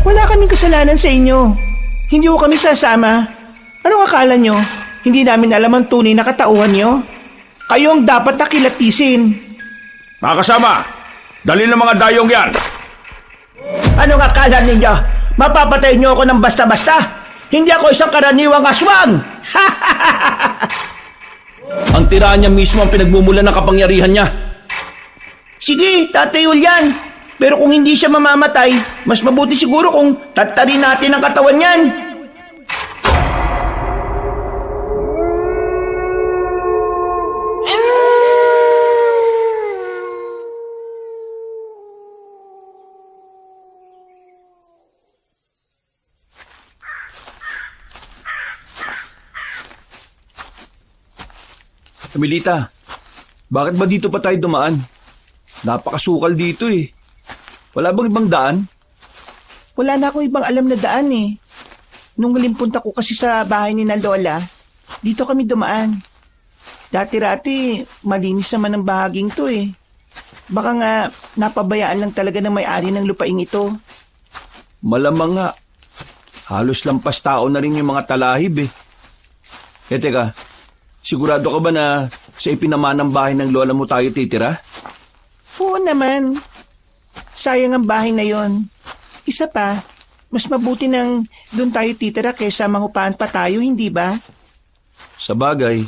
Wala kaming kasalanan sa inyo. Hindi ko kami sasama. Anong akala nyo? Hindi namin alam ang tunay na katauhan nyo? Kayo ang dapat nakilatisin. Mga kasama, dali ng mga dayong yan. Anong akala ninyo? Mapapatay nyo ako ng basta-basta? Hindi ako isang karaniwang aswang! Ang tiraan niya mismo ang pinagmumulan ng kapangyarihan niya. Sige, Tatay Julian. Pero kung hindi siya mamamatay, mas mabuti siguro kung tatarin natin ang katawan niyan. Emilita, bakit ba dito pa tayo dumaan? Napakasukal dito eh. Wala bang ibang daan? Wala na akong ibang alam na daan eh. Nung huling punta ko kasi sa bahay ni na Lola, dito kami dumaan. Dati-rati, malinis naman ang bahaging to eh. Baka nga napabayaan lang talaga ng may-ari ng lupaing ito. Malamang nga. Halos lampas tao na rin yung mga talahib eh. Teka, sigurado ka ba na sa ipinamanang bahay ng lola mo tayo titira? Oo naman. Sayang ang bahay na yon. Isa pa, mas mabuti nang doon tayo titira kaysa mangupahan pa tayo, hindi ba? Sa bagay,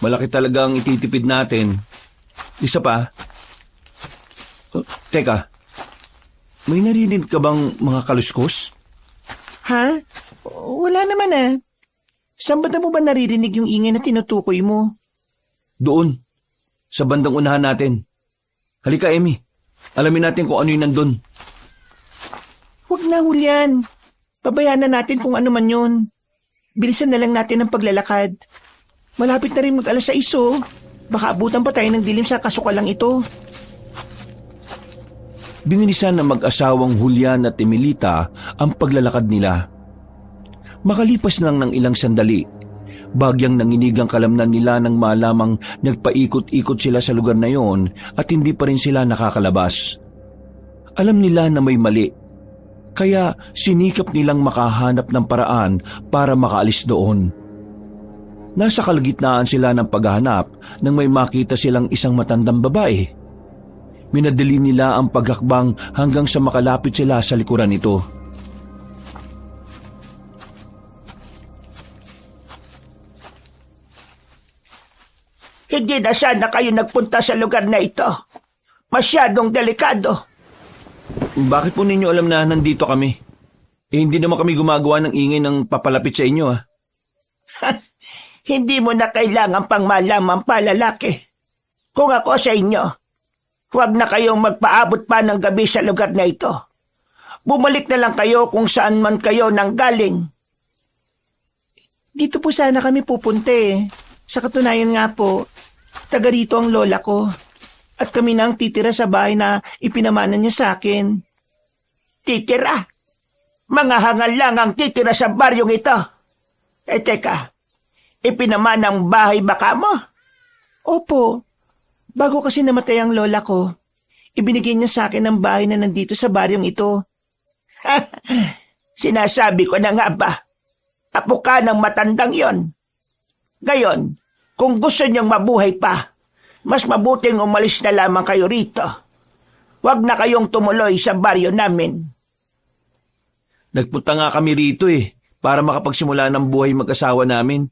malaki talaga ang ititipid natin. Isa pa, teka, may narinig ka bang mga kaluskos? Ha? Wala naman ah. Saan ba mo ba naririnig yung ingay na tinutukoy mo? Doon, sa bandang unahan natin. Halika, Emmy. Alamin natin kung ano yung nandun. Huwag na, Julian. Pabayaan na natin kung ano man yun. Bilisan na lang natin ang paglalakad. Malapit na rin mag-alas 6. Baka abutan pa tayo ng dilim sa kasukalang ito. Binilisan ng mag-asawang Julian at Emilita ang paglalakad nila. Makalipas lang ng ilang sandali, bagyang nanginig ang kalamnan nila nang malamang nagpaikot-ikot sila sa lugar na yon at hindi pa rin sila nakakalabas. Alam nila na may mali, kaya sinikap nilang makahanap ng paraan para makaalis doon. Nasa kalagitnaan sila ng paghahanap nang may makita silang isang matandang babae. Minadali nila ang paghakbang hanggang sa makalapit sila sa likuran nito. Hindi na sana kayo nagpunta sa lugar na ito. Masyadong delikado. Bakit po ninyo alam na nandito kami? Hindi naman kami gumagawa ng ingay ng papalapit sa inyo ah. Hindi mo na kailangan pang malaman pa, lalaki. Kung ako sa inyo, huwag na kayong magpaabot pa ng gabi sa lugar na ito. Bumalik na lang kayo kung saan man kayo nanggaling. Dito po sana kami pupunta eh. Sa katunayan nga po, taga rito ang lola ko. At kami na ang titira sa bahay na ipinamana niya sa akin. Titira? Mga hangal lang ang titira sa baryong ito. Teka, ipinamana ang bahay baka mo? Opo. Bago kasi namatay ang lola ko, ibinigay niya sa akin ang bahay na nandito sa baryong ito. Sinasabi ko na nga ba, apo ka ng matandang yon. Ngayon, kung gusto niyong mabuhay pa, mas mabuting umalis na lamang kayo rito. Huwag na kayong tumuloy sa baryo namin. Nagpunta nga kami rito eh, para makapagsimula ng buhay mag-asawa namin.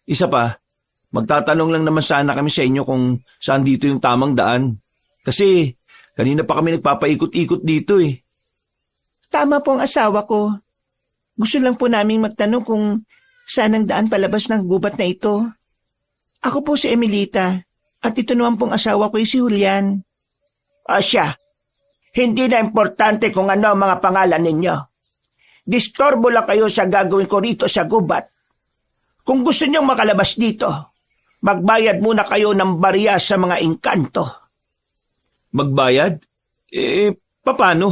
Isa pa, magtatanong lang naman sana kami sa inyo kung saan dito yung tamang daan. Kasi kanina pa kami nagpapaikot-ikot dito eh. Tama po ang asawa ko. Gusto lang po naming magtanong kung saan ang daan palabas ng gubat na ito. Ako po si Emilita at ito naman pong asawa ko si Julian. O siya, hindi na importante kung ano ang mga pangalan ninyo. Distorbo lang kayo sa gagawin ko rito sa gubat. Kung gusto niyong makalabas dito, magbayad muna kayo ng barya sa mga engkanto. Magbayad? Paano?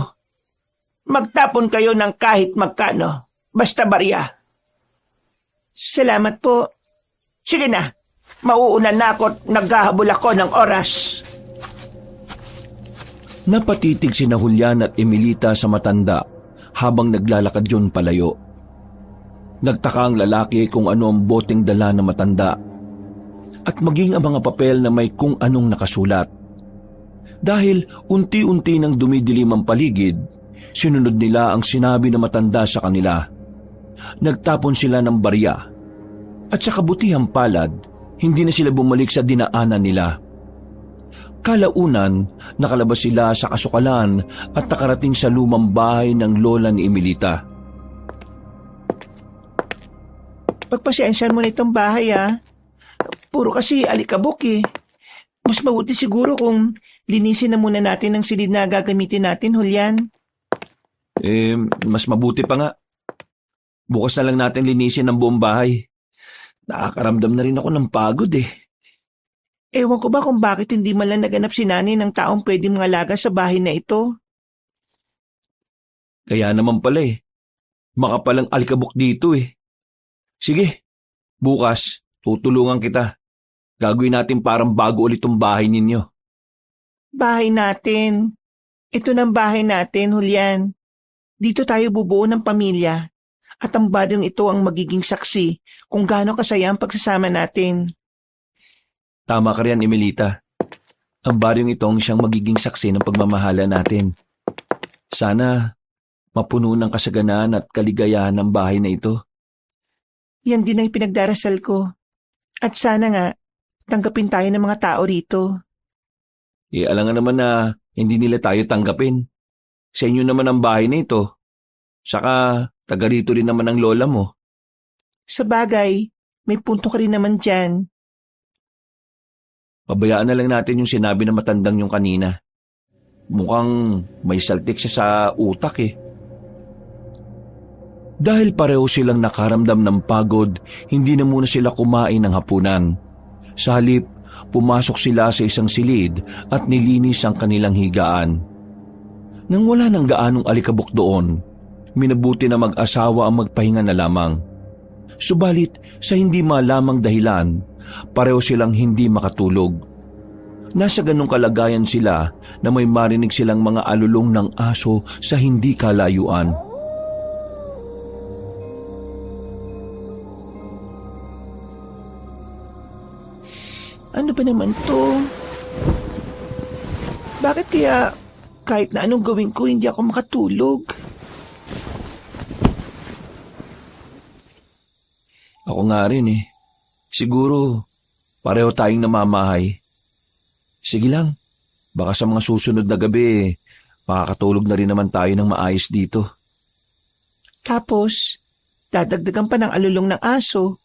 Magtapon kayo ng kahit magkano, basta barya. Salamat po. Sige na, mauuna na ako at naghahabol ako ng oras. Napatitig sina Julian at Emilita sa matanda habang naglalakad yun palayo. Nagtaka ang lalaki kung ano ang boteng dala na matanda at maging ang mga papel na may kung anong nakasulat. Dahil unti-unti nang dumidilim ang paligid, sinunod nila ang sinabi na matanda sa kanila. Nagtapon sila ng barya at sa kabutihang palad, hindi na sila bumalik sa dinaanan nila. Kalaunan, nakalabas sila sa kasukalan at nakarating sa lumang bahay ng lola ni Emilita. Pagpasensyahan mo na itong bahay Puro kasi alikabok Mas mabuti siguro kung linisin na muna natin ang silid na gagamitin natin, Julian. Mas mabuti pa nga. Bukas na lang natin linisin ang buong bahay. Nakakaramdam na rin ako ng pagod Ewan ko ba kung bakit hindi man lang naganap si Nani ng taong pwede mangalaga sa bahay na ito. Kaya naman pala makapalang alikabok dito Sige, bukas tutulungan kita. Gagawin natin parang bago ulit tong bahay ninyo. Bahay natin. Ito ng bahay natin, Julian. Dito tayo bubuo ng pamilya. At ang badyong ito ang magiging saksi kung gaano kasaya ang pagsasama natin. Tama ka riyan, Emilita. Ang baryong ito ang siyang magiging saksi ng pagmamahala natin. Sana mapuno ng kasaganaan at kaligayahan ng bahay na ito. Yan din ang pinagdarasal ko. At sana nga, tanggapin tayo ng mga tao rito. Alangan naman na hindi nila tayo tanggapin. Sa inyo naman ang bahay na ito. Saka, taga rito rin naman ang lola mo. Sa bagay, may punto ka rin naman dyan. Pabayaan na lang natin yung sinabi na matandang yung kanina. Mukhang may saltik siya sa utak Dahil pareho silang nakaramdam ng pagod, hindi na muna sila kumain ng hapunan. Sa halip, pumasok sila sa isang silid at nilinis ang kanilang higaan. Nang wala ng gaanong alikabok doon, minabuti na mag-asawa ang magpahinga na lamang. Subalit, sa hindi malamang dahilan, pareho silang hindi makatulog. Nasa ganong kalagayan sila na may marinig silang mga alulong ng aso sa hindi kalayuan. Ano ba naman to? Bakit kaya kahit na anong gawin ko hindi ako makatulog? Ako nga rin Siguro, pareho tayong namamahay. Sige lang, baka sa mga susunod na gabi, makakatulog na rin naman tayo ng maayos dito. Tapos, dadagdagan pa ng alulong ng aso.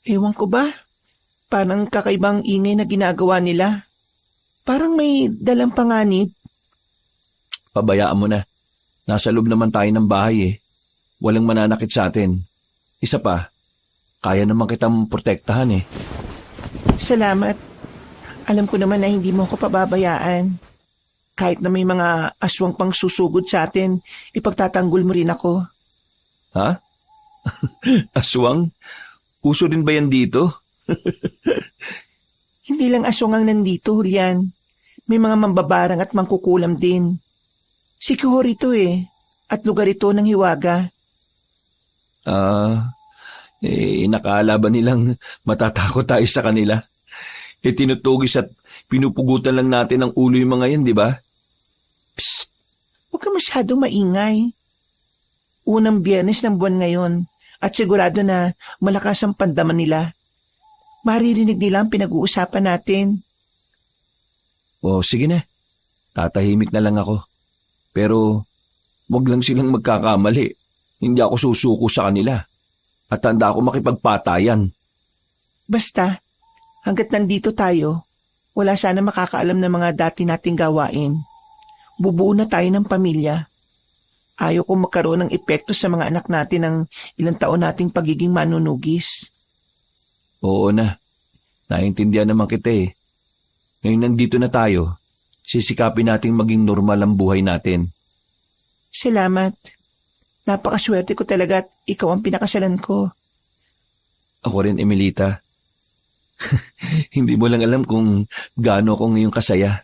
Ewan ko ba? Parang kakaibang ingay na ginagawa nila. Parang may dalang panganib. Pabayaan mo na. Nasa loob naman tayo ng bahay Walang mananakit sa atin. Isa pa, kaya naman kitang protektahan Salamat. Alam ko naman na hindi mo ako pababayaan. Kahit na may mga aswang pang susugod sa atin, ipagtatanggol mo rin ako. Ha? Aswang? Uso din ba yan dito? Hindi lang aswang ang nandito, Julian. May mga mambabarang at mangkukulam din. Sikihor ito at lugar ito ng hiwaga. Nakala ba nilang matatakot tayo sa kanila? Tinutugis at pinupugutan lang natin ang ulo yung mga yan, di ba? Psst! Huwag ka masyadong maingay. Unang Biyernes ng buwan ngayon at sigurado na malakas ang pandaman nila. Maririnig nila ang pinag-uusapan natin. Sige na. Tatahimik na lang ako. Pero, wag lang silang magkakamali. Hindi ako susuko sa kanila. At handa ako makipagpatayan. Basta, hanggat nandito tayo, wala sana makakaalam ng mga dati nating gawain. Bubuo na tayo ng pamilya. Ayaw kong magkaroon ng epekto sa mga anak natin ng ilang taon nating pagiging manunugis. Oo na. Naintindihan naman kita Ngayon nandito na tayo, sisikapin nating maging normal ang buhay natin. Salamat. Napakaswerte ko talaga at ikaw ang pinakasalan ko. Ako rin, Emilita. Hindi mo lang alam kung gaano ako ngayong kasaya.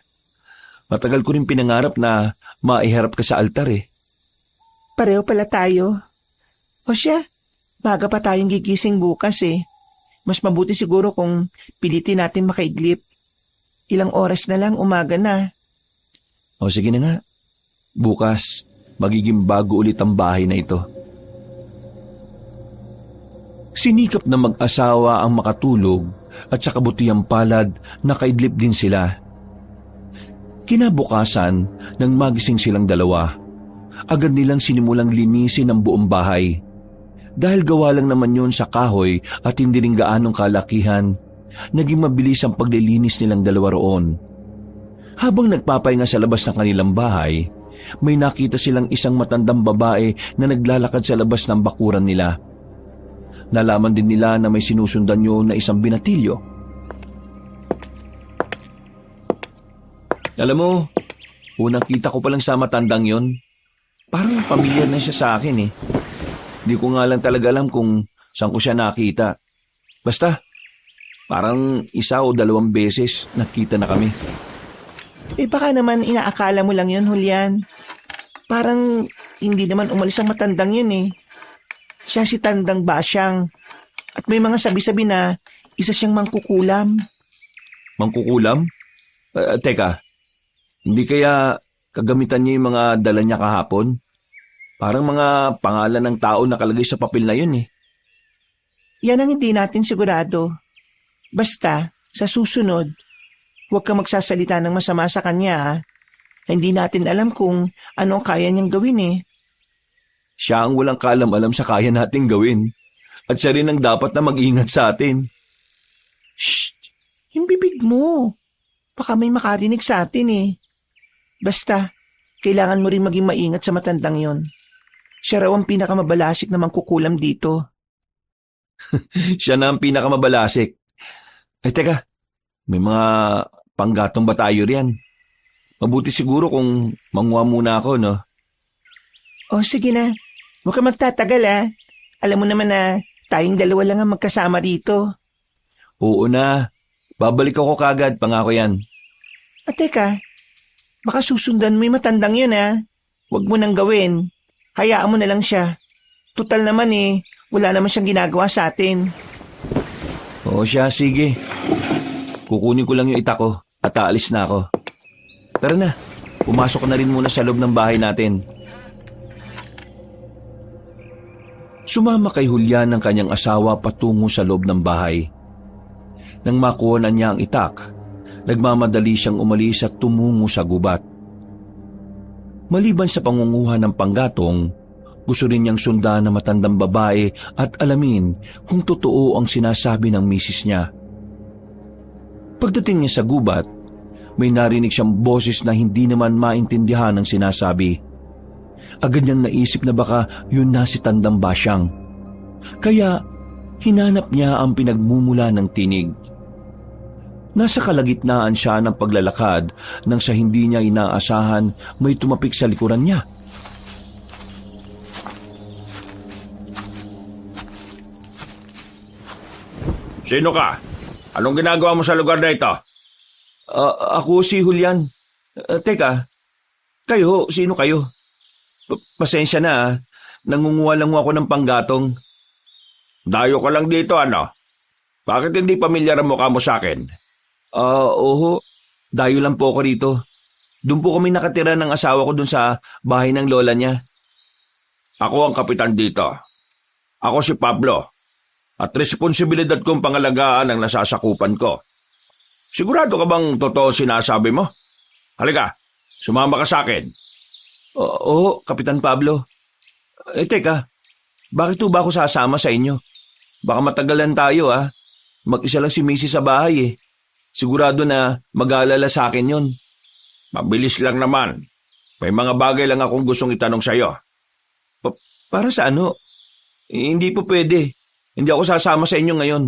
Matagal ko rin pinangarap na maiharap ka sa altar Pareho pala tayo. O siya, maga pa tayong gigising bukas eh. Mas mabuti siguro kung pilitin natin makaidlip. Ilang oras na lang umaga na. O sige na nga. Bukas, magiging bago ulit ang bahay na ito. Sinikap na mag-asawa ang makatulog at sa kabutihang palad nakaidlip din sila. Kinabukasan, nang magising silang dalawa, agad nilang sinimulang linisin ang buong bahay. Dahil gawa lang naman yun sa kahoy at hindi rin gaanong kalakihan, naging mabilis ang paglilinis nilang dalawa roon. Habang nagpapahinga sa labas ng kanilang bahay, may nakita silang isang matandang babae na naglalakad sa labas ng bakuran nila. Nalaman din nila na may sinusundan yun na isang binatilyo. Alam mo, unang kita ko palang sa matandang yon, parang pamilyar na siya sa akin eh. Di ko nga lang talaga alam kung saan ko siya nakita. Basta, parang 1 o 2 beses nakita na kami. Baka naman inaakala mo lang yun, Julian. Parang hindi naman umalis ang matandang yun eh. Siya si Tandang Basyang. At may mga sabi-sabi na isa siyang mangkukulam. Mangkukulam? Teka, hindi kaya kagamitan niya yung mga dala niya kahapon? Parang mga pangalan ng tao nakalagay sa papel na yun eh. Yan ang hindi natin sigurado. Basta, sa susunod, huwag ka magsasalita ng masama sa kanya ha. Hindi natin alam kung ano ang kaya niyang gawin eh. Siya ang walang kaalam-alam sa kaya nating gawin. At siya rin ang dapat na mag-ingat sa atin. Shh! Yung bibig mo. Baka may makarinig sa atin eh. Basta, kailangan mo rin maging maingat sa matandang yon. Siya raw ang pinakamabalasik na mangkukulam dito. Siya na ang pinakamabalasik. Teka, may mga panggatong ba tayo riyan? Mabuti siguro kung manguha muna ako, no? O sige na, huwag ka magtatagal ha. Alam mo naman na tayong dalawa lang ang magkasama dito. Oo na, babalik ako kagad, pangako yan. At teka, baka susundan mo yung matandang yun ha. Huwag mo nang gawin. Hayaan mo na lang siya. Tutal naman eh, wala naman siyang ginagawa sa atin. Oo siya, sige. Kukunin ko lang yung itak ko at aalis na ako. Tara na, pumasok na rin muna sa loob ng bahay natin. Sumama kay Julian ang kanyang asawa patungo sa loob ng bahay. Nang makuha na niya ang itak, nagmamadali siyang umalis at tumungo sa gubat. Maliban sa pangunguha ng panggatong, gusto rin niyang sundan na matandang babae at alamin kung totoo ang sinasabi ng misis niya. Pagdating niya sa gubat, may narinig siyang boses na hindi naman maintindihan ang sinasabi. Agad niyang naisip na baka yun na si Tandang Basyang. Kaya hinanap niya ang pinagmumula ng tinig. Nasa kalagitnaan siya ng paglalakad nang sa hindi niya inaasahan may tumapik sa likuran niya. Sino ka? Anong ginagawa mo sa lugar na ito? Ako si Julian. Teka, kayo, sino kayo? Pasensya na, nangunguha lang ako ng panggatong. Dayo ka lang dito, ano? Bakit hindi pamilyar ang mukha mo sa akin? Oo, dayo lang po ako rito. Doon po kami nakatira ng asawa ko doon sa bahay ng lola niya. Ako ang kapitan dito. Ako si Pablo. At responsibilidad kong pangalagaan ang nasasakupan ko. Sigurado ka bang totoo sinasabi mo? Halika, sumama ka sa akin. Oo, Kapitan Pablo. Teka, bakit ba ako sasama sa inyo? Baka matagalan tayo Mag-isa lang si Missy sa bahay eh. Sigurado na mag-aalala sa akin yun. Mabilis lang naman. May mga bagay lang akong gustong itanong sa'yo. Para sa ano? Hindi po pwede. Hindi ako sasama sa inyo ngayon.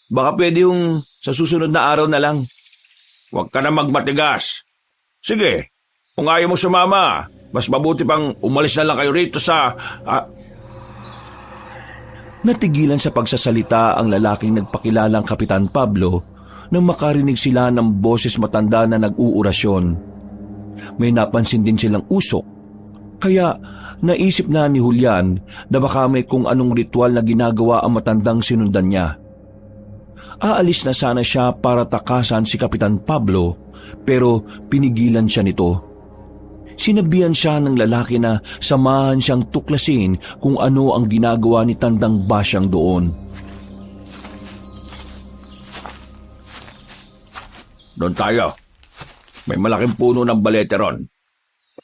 Baka pwede yung sa susunod na araw na lang. Huwag ka na magmatigas. Sige, kung ayaw mo sumama, mas mabuti pang umalis na lang kayo rito sa... Natigilan sa pagsasalita ang lalaking nagpakilalang Kapitan Pablo nang makarinig sila ng boses matanda na nag-uurasyon. May napansin din silang usok, Kaya naisip na ni Julian na baka may kung anong ritual na ginagawa ang matandang sinundan niya. Aalis na sana siya para takasan si Kapitan Pablo pero pinigilan siya nito. Sinabihan siya ng lalaki na samahan siyang tuklasin kung ano ang ginagawa ni Tandang Basyang doon. Doon tayo. May malaking puno ng balete ron.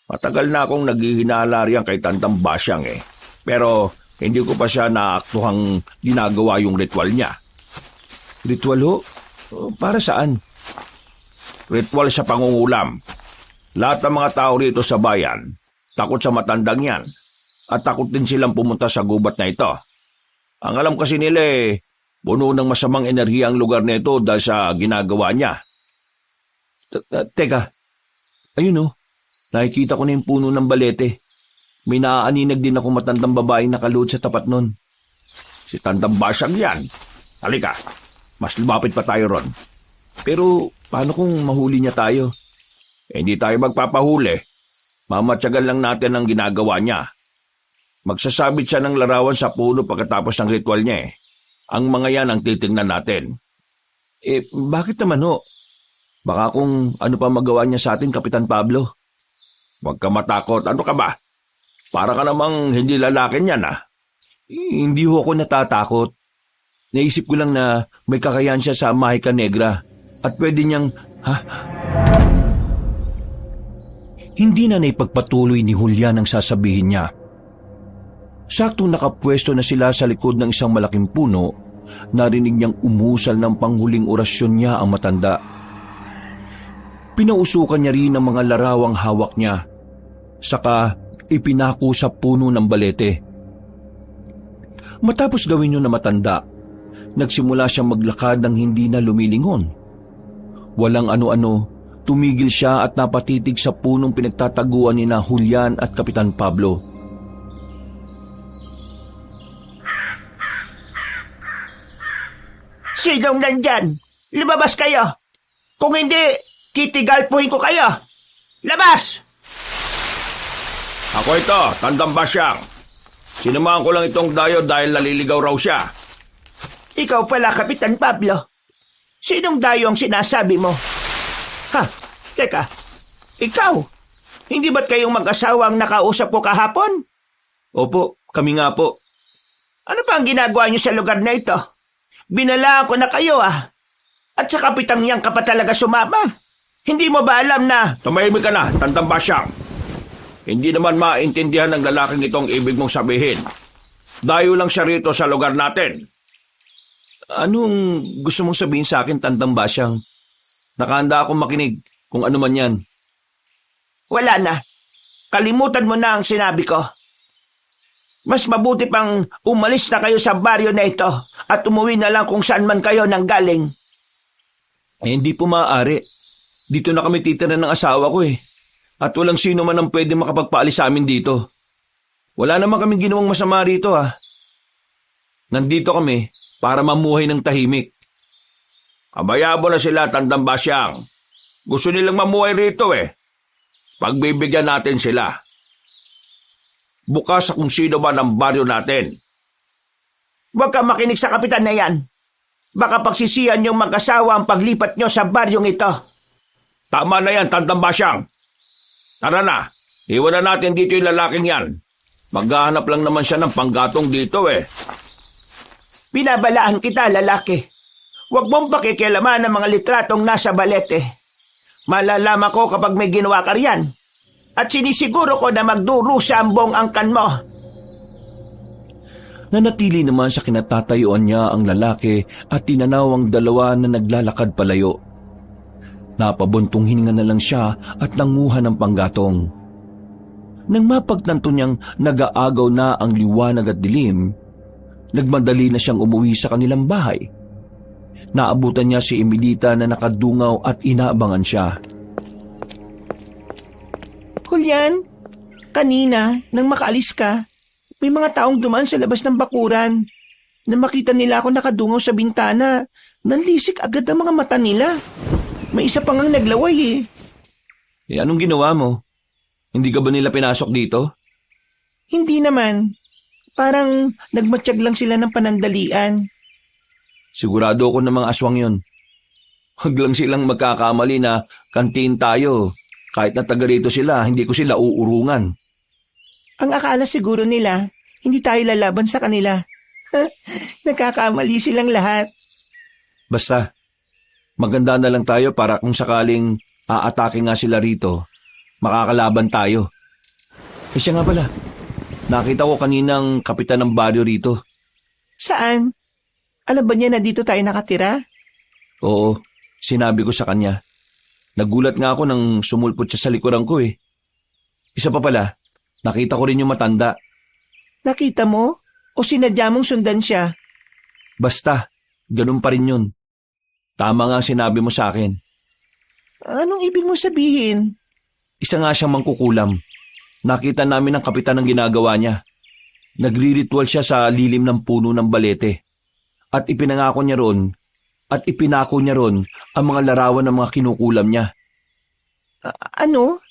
Matagal na akong naghihinala riyan kay Tandang Basyang Pero hindi ko pa siya naaktuhang ginagawa yung ritual niya. Ritual ho? Para saan? Ritual sa pangungulam. Lahat ng mga tao rito sa bayan, takot sa matandang yan. At takot din silang pumunta sa gubat na ito. Ang alam kasi nila puno ng masamang enerhiya ang lugar na ito dahil sa ginagawa niya. Teka, ayun nakikita ko na yung puno ng balete. May naaaninag din ako matandang babaeng nakaluhod sa tapat nun. Si Tandang Basyang yan. Halika, mas lumapit pa tayo ron. Pero paano kung mahuli niya tayo? Hindi tayo magpapahuli. Mamatyagan lang natin ang ginagawa niya. Magsasabit siya ng larawan sa puno pagkatapos ng ritual niya Ang mga yan ang titingnan natin. Bakit naman Baka kung ano pa magawa niya sa atin, Kapitan Pablo. Huwag ka matakot. Ano ka ba? Para ka namang hindi lalaking yan Hindi ako natatakot. Naisip ko lang na may kakayahan siya sa Mahika Negra at pwede niyang... Hindi na naipagpatuloy ni Julian ang sasabihin niya. Saktong nakapwesto na sila sa likod ng isang malaking puno, narinig niyang umusal ng panghuling orasyon niya ang matanda. Pinausukan niya rin ang mga larawang hawak niya, saka ipinako sa puno ng balete. Matapos gawin yun na matanda, nagsimula siyang maglakad ng hindi na lumilingon. Walang ano-ano, tumigil siya at napatitig sa punong pinagtataguan ni na Julian at Kapitan Pablo. Sinong nandyan? Lumabas kayo! Kung hindi, titigalpuhin ko kayo! Labas! Ako ito, Tandang Basyang. Sinamahan ko lang itong dayo dahil naliligaw raw siya. Ikaw pala, Kapitan Pablo. Sinong dayo ang sinasabi mo? Teka, ikaw, hindi ba't kayong mag-asawa ang nakausap ko kahapon? Opo, kami nga po. Ano pa ang ginagawa niyo sa lugar na ito? Binalaan ko na kayo At sa kapitang yang ka pa talaga sumama. Hindi mo ba alam na... Tumahimik ka na, Tandang Basyang. Hindi naman maintindihan ng lalaking itong ibig mong sabihin. Dayo lang siya rito sa lugar natin. Anong gusto mong sabihin sa akin, Tandang Basyang? Nakahanda akong makinig kung ano man yan. Wala na. Kalimutan mo na ang sinabi ko. Mas mabuti pang umalis na kayo sa baryo na ito at umuwi na lang kung saan man kayo nanggaling. Hindi po maaari. Dito na kami titira ng asawa ko At walang sino man ang pwede makapagpaalis sa amin dito. Wala naman kaming ginawang masama rito Nandito kami para mamuhay ng tahimik. Abayabo na sila, Tandang Basyang. Gusto nilang mamuhay rito Pagbibigyan natin sila. Bukas sa kung sino ba ng baryo natin. Huwag ka makinig sa kapitan na yan. Baka pagsisiyan yung mag-asawa ang paglipat nyo sa baryong ito. Tama na yan, Tandang Basyang. Tara na, iwan na natin dito yung lalaking yan. Maghahanap lang naman siya ng panggatong dito Binabalaan kita, lalaki. Huwag mong pakikialaman ng mga litratong nasa balete. Malalaman ko kapag may ginawa ka riyan. At sinisiguro ko na magdurusa ang buong angkan mo. Nanatili naman sa kinatatayuan niya ang lalaki at tinanaw ang dalawa na naglalakad palayo. Napabuntong hininga na lang siya at nanguha ng panggatong. Nang mapagtanto niyang nag-aagaw na ang liwanag at dilim, nagmadali na siyang umuwi sa kanilang bahay. Naabutan niya si Emilita na nakadungaw at inaabangan siya. Julian, kanina, nang makaalis ka, may mga taong dumaan sa labas ng bakuran. Nang makita nila ako nakadungaw sa bintana, nanlisik agad ang mga mata nila. May isa pang ang naglaway Anong ginawa mo? Hindi ka ba nila pinasok dito? Hindi naman. Parang nagmatsyag lang sila ng panandalian. Sigurado ako ng mga aswang yon. Huwag lang silang magkakamali na kantiin tayo. Kahit na taga rito sila, hindi ko sila uurungan. Ang akala siguro nila, hindi tayo lalaban sa kanila. Nagkakamali silang lahat. Basta, maganda na lang tayo para kung sakaling aatake nga sila rito, makakalaban tayo. Siya nga pala, nakita ko kaninang kapitan ng baryo rito. Saan? Alam ba niya na dito tayo nakatira? Oo, sinabi ko sa kanya. Nagulat nga ako nang sumulpot siya sa likuran ko eh. Isa pa pala, nakita ko rin yung matanda. Nakita mo? O sinadya mong sundan siya? Basta, ganun pa rin yun. Tama nga sinabi mo sa akin. Anong ibig mo sabihin? Isa nga siyang mangkukulam. Nakita namin ang kapitan ng ginagawa niya. Nagri-ritual siya sa lilim ng puno ng balete. At ipinangako niya ron, at ipinako niya ron ang mga larawan ng mga kinukulam niya. Ano?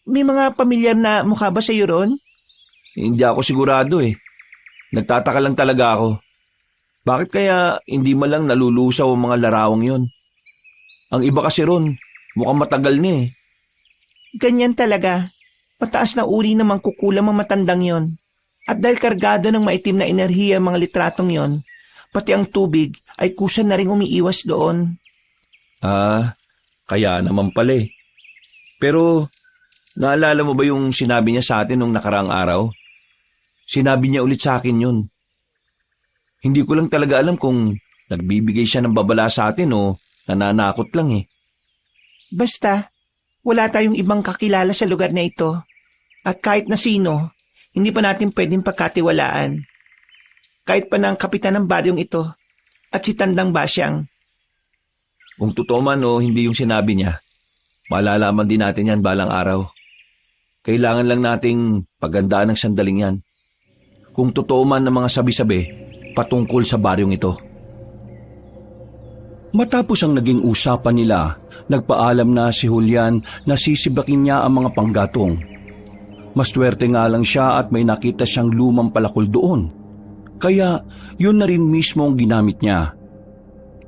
May mga pamilyar na mukha ba sa iyo ron? Hindi ako sigurado eh. Nagtataka lang talaga ako. Bakit kaya hindi man lang nalulusaw ang mga larawang yon? Ang iba kasi ron, mukhang matagal na eh. Ganyan talaga. Mataas na uri ng mangkukulam ang matandang yon. At dahil kargado ng maitim na enerhiya ang mga litratong yon, pati ang tubig ay kusa na rin umiiwas doon. Kaya naman pala eh. Pero, naalala mo ba yung sinabi niya sa atin nung nakaraang araw? Sinabi niya ulit sa akin yun. Hindi ko lang talaga alam kung nagbibigay siya ng babala sa atin o nananakot lang eh. Basta, wala tayong ibang kakilala sa lugar na ito. At kahit na sino, hindi pa natin pwedeng pagkatiwalaan. Kahit pa ng kapitan ng baryong ito at si Tandang Basyang. Kung totoo man o hindi yung sinabi niya, malalaman din natin yan balang araw. Kailangan lang nating pagandaan ng sandaling yan. Kung totoo man ang mga sabi-sabi patungkol sa baryong ito. Matapos ang naging usapan nila, nagpaalam na si Julian na sisibakin niya ang mga panggatong. Maswerte nga lang siya at may nakita siyang lumang palakol doon. Kaya yun na rin mismo ang ginamit niya.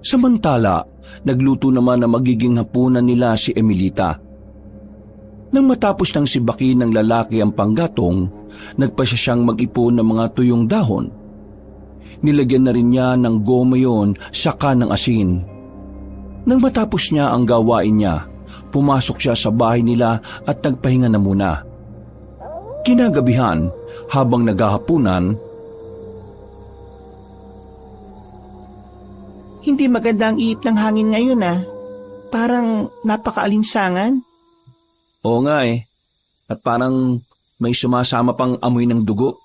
Samantala, nagluto naman na magiging hapunan nila si Emilita. Nang matapos ng sibakin ng lalaki ang panggatong, nagpasya siyang mag-ipon ng mga tuyong dahon. Nilagyan na rin niya ng goma yon saka ng asin. Nang matapos niya ang gawain niya, pumasok siya sa bahay nila at nagpahinga na muna. Kinagabihan, habang naghahapunan, Hindi maganda ang ihip ng hangin ngayon Parang napakaalinsangan. Oo nga eh. At parang may sumasama pang amoy ng dugo.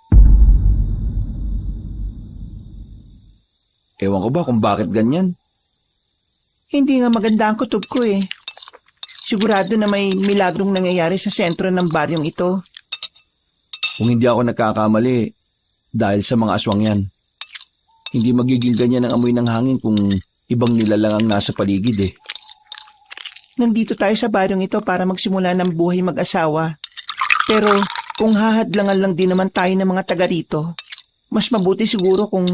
Ewan ko ba kung bakit ganyan? Hindi nga maganda ang kutob ko Sigurado na may milagrong nangyayari sa sentro ng baryong ito. Kung hindi ako nagkakamali, dahil sa mga aswang yan. Hindi magiging ganyan ang amoy ng hangin kung ibang nilalang ang nasa paligid Nandito tayo sa baryong ito para magsimula ng buhay mag-asawa. Pero kung hahadlangan lang din naman tayo ng mga taga rito, mas mabuti siguro kung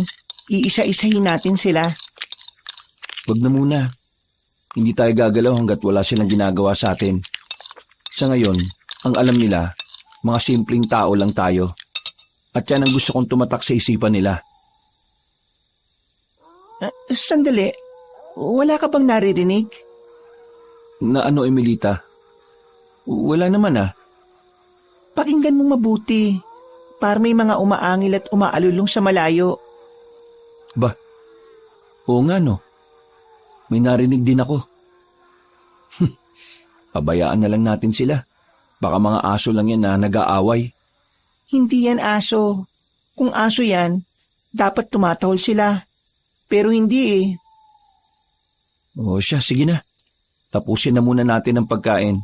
iisa-isahin natin sila. Wag na muna. Hindi tayo gagalaw hanggat wala silang ginagawa sa atin. Sa ngayon, ang alam nila, mga simpleng tao lang tayo. At yan ang gusto kong tumatak sa isipan nila. Sandali, wala ka bang naririnig? Na ano, Emilita? Wala naman Pakinggan mo mabuti. Para may mga umaangil at umaalulong sa malayo. Ba? Oo nga no. May narinig din ako. Pabayaan na lang natin sila. Baka mga aso lang yan na nag-aaway. Hindi yan aso. Kung aso yan, dapat tumatahol sila. Pero hindi O siya, sige na. Tapusin na muna natin ang pagkain.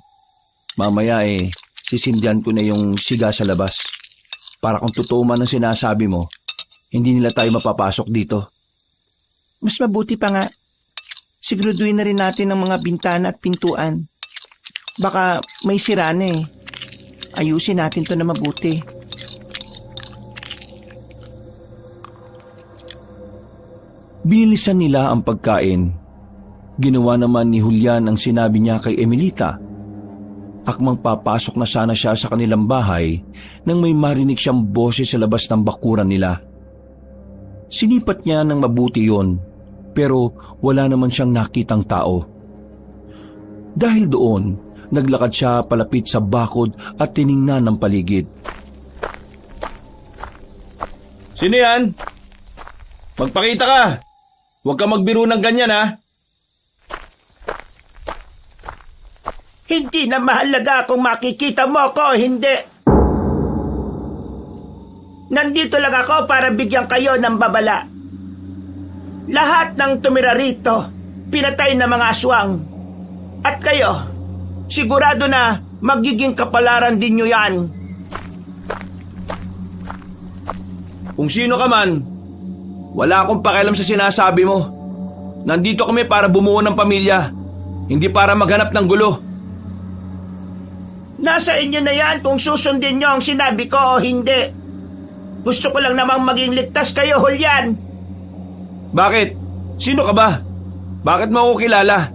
Mamaya sisindihan ko na yung siga sa labas. Para kung totoo man ang sinasabi mo, hindi nila tayo mapapasok dito. Mas mabuti pa nga. Siguraduhin na rin natin ang mga bintana at pintuan. Baka may sira na Ayusin natin to na mabuti. Binilisan nila ang pagkain. Ginawa naman ni Julian ang sinabi niya kay Emilita. Akmang papasok na sana siya sa kanilang bahay nang may marinig siyang boses sa labas ng bakuran nila. Sinipat niya ng mabuti yon, pero wala naman siyang nakitang tao. Dahil doon, naglakad siya palapit sa bakod at tiningnan ang paligid. Sino yan? Magpakita ka! Huwag ka magbiro ng ganyan, ha? Hindi na mahalaga kung makikita mo ko o hindi. Nandito lang ako para bigyan kayo ng babala. Lahat ng tumira rito, pinatay na mga aswang. At kayo, sigurado na magiging kapalaran din nyo yan. Kung sino ka man, wala akong pakialam sa sinasabi mo. Nandito kami para bumuo ng pamilya, hindi para maghanap ng gulo. Nasa inyo na yan kung susundin nyo ang sinabi ko o hindi. Gusto ko lang namang maging ligtas kayo, Julian. Bakit? Sino ka ba? Bakit mo ako kilala?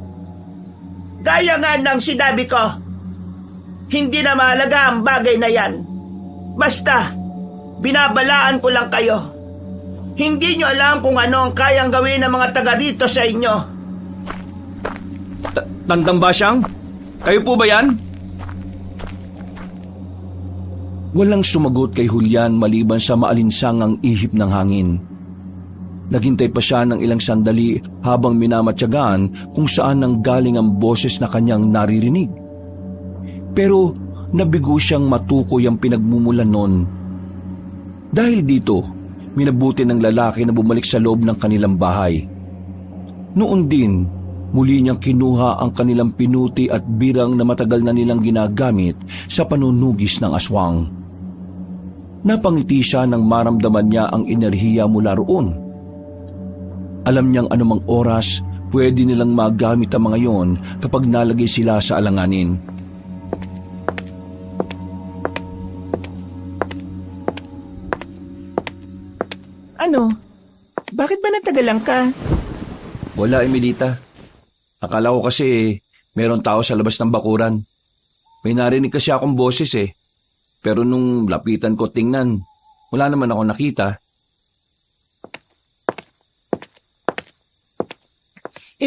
Gaya nga ng sinabi ko, hindi na mahalaga ang bagay na yan. Basta, binabalaan ko lang kayo. Hindi nyo alam kung ano ang kayang gawin ng mga taga dito sa inyo. Tandang Basyang? Kayo po ba yan? Walang sumagot kay Julian maliban sa maalinsangang ihip ng hangin. Naghintay pa siya ng ilang sandali habang minamatyagaan kung saan nanggaling ang boses na kanyang naririnig. Pero nabigo siyang matukoy ang pinagmumulan nun. Dahil dito, minabuti ng lalaki na bumalik sa loob ng kanilang bahay. Noon din, muli niyang kinuha ang kanilang pinuti at birang na matagal na nilang ginagamit sa panunugis ng aswang. Napangiti siya nang maramdaman niya ang enerhiya mula roon. Alam niyang anumang oras pwede nilang magamit ang mga yon kapag nalagay sila sa alanganin. Ano? Bakit ba natagalan ka? Wala, Emilita. Akala ko kasi meron tao sa labas ng bakuran. May narinig kasi akong boses eh. Pero nung lapitan ko tingnan, wala naman ako nakita.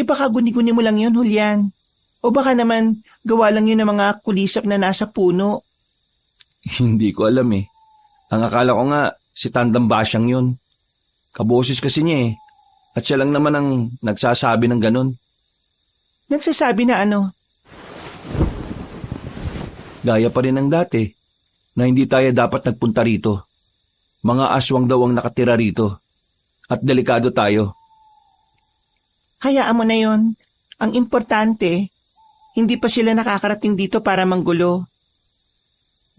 Baka guni-guni mo lang yun, Julian. O baka naman gawa lang yun ng mga kulisap na nasa puno. Hindi ko alam eh. Ang akala ko nga, si Tandang Basyang yun. Kaboses kasi niya eh. At siya lang naman ang nagsasabi ng ganun. Nagsasabi na ano? Gaya pa rin ng dati, na hindi tayo dapat nagpunta rito. Mga aswang daw ang nakatira rito. At delikado tayo. Hayaan mo na yon. Ang importante, hindi pa sila nakakarating dito para manggulo.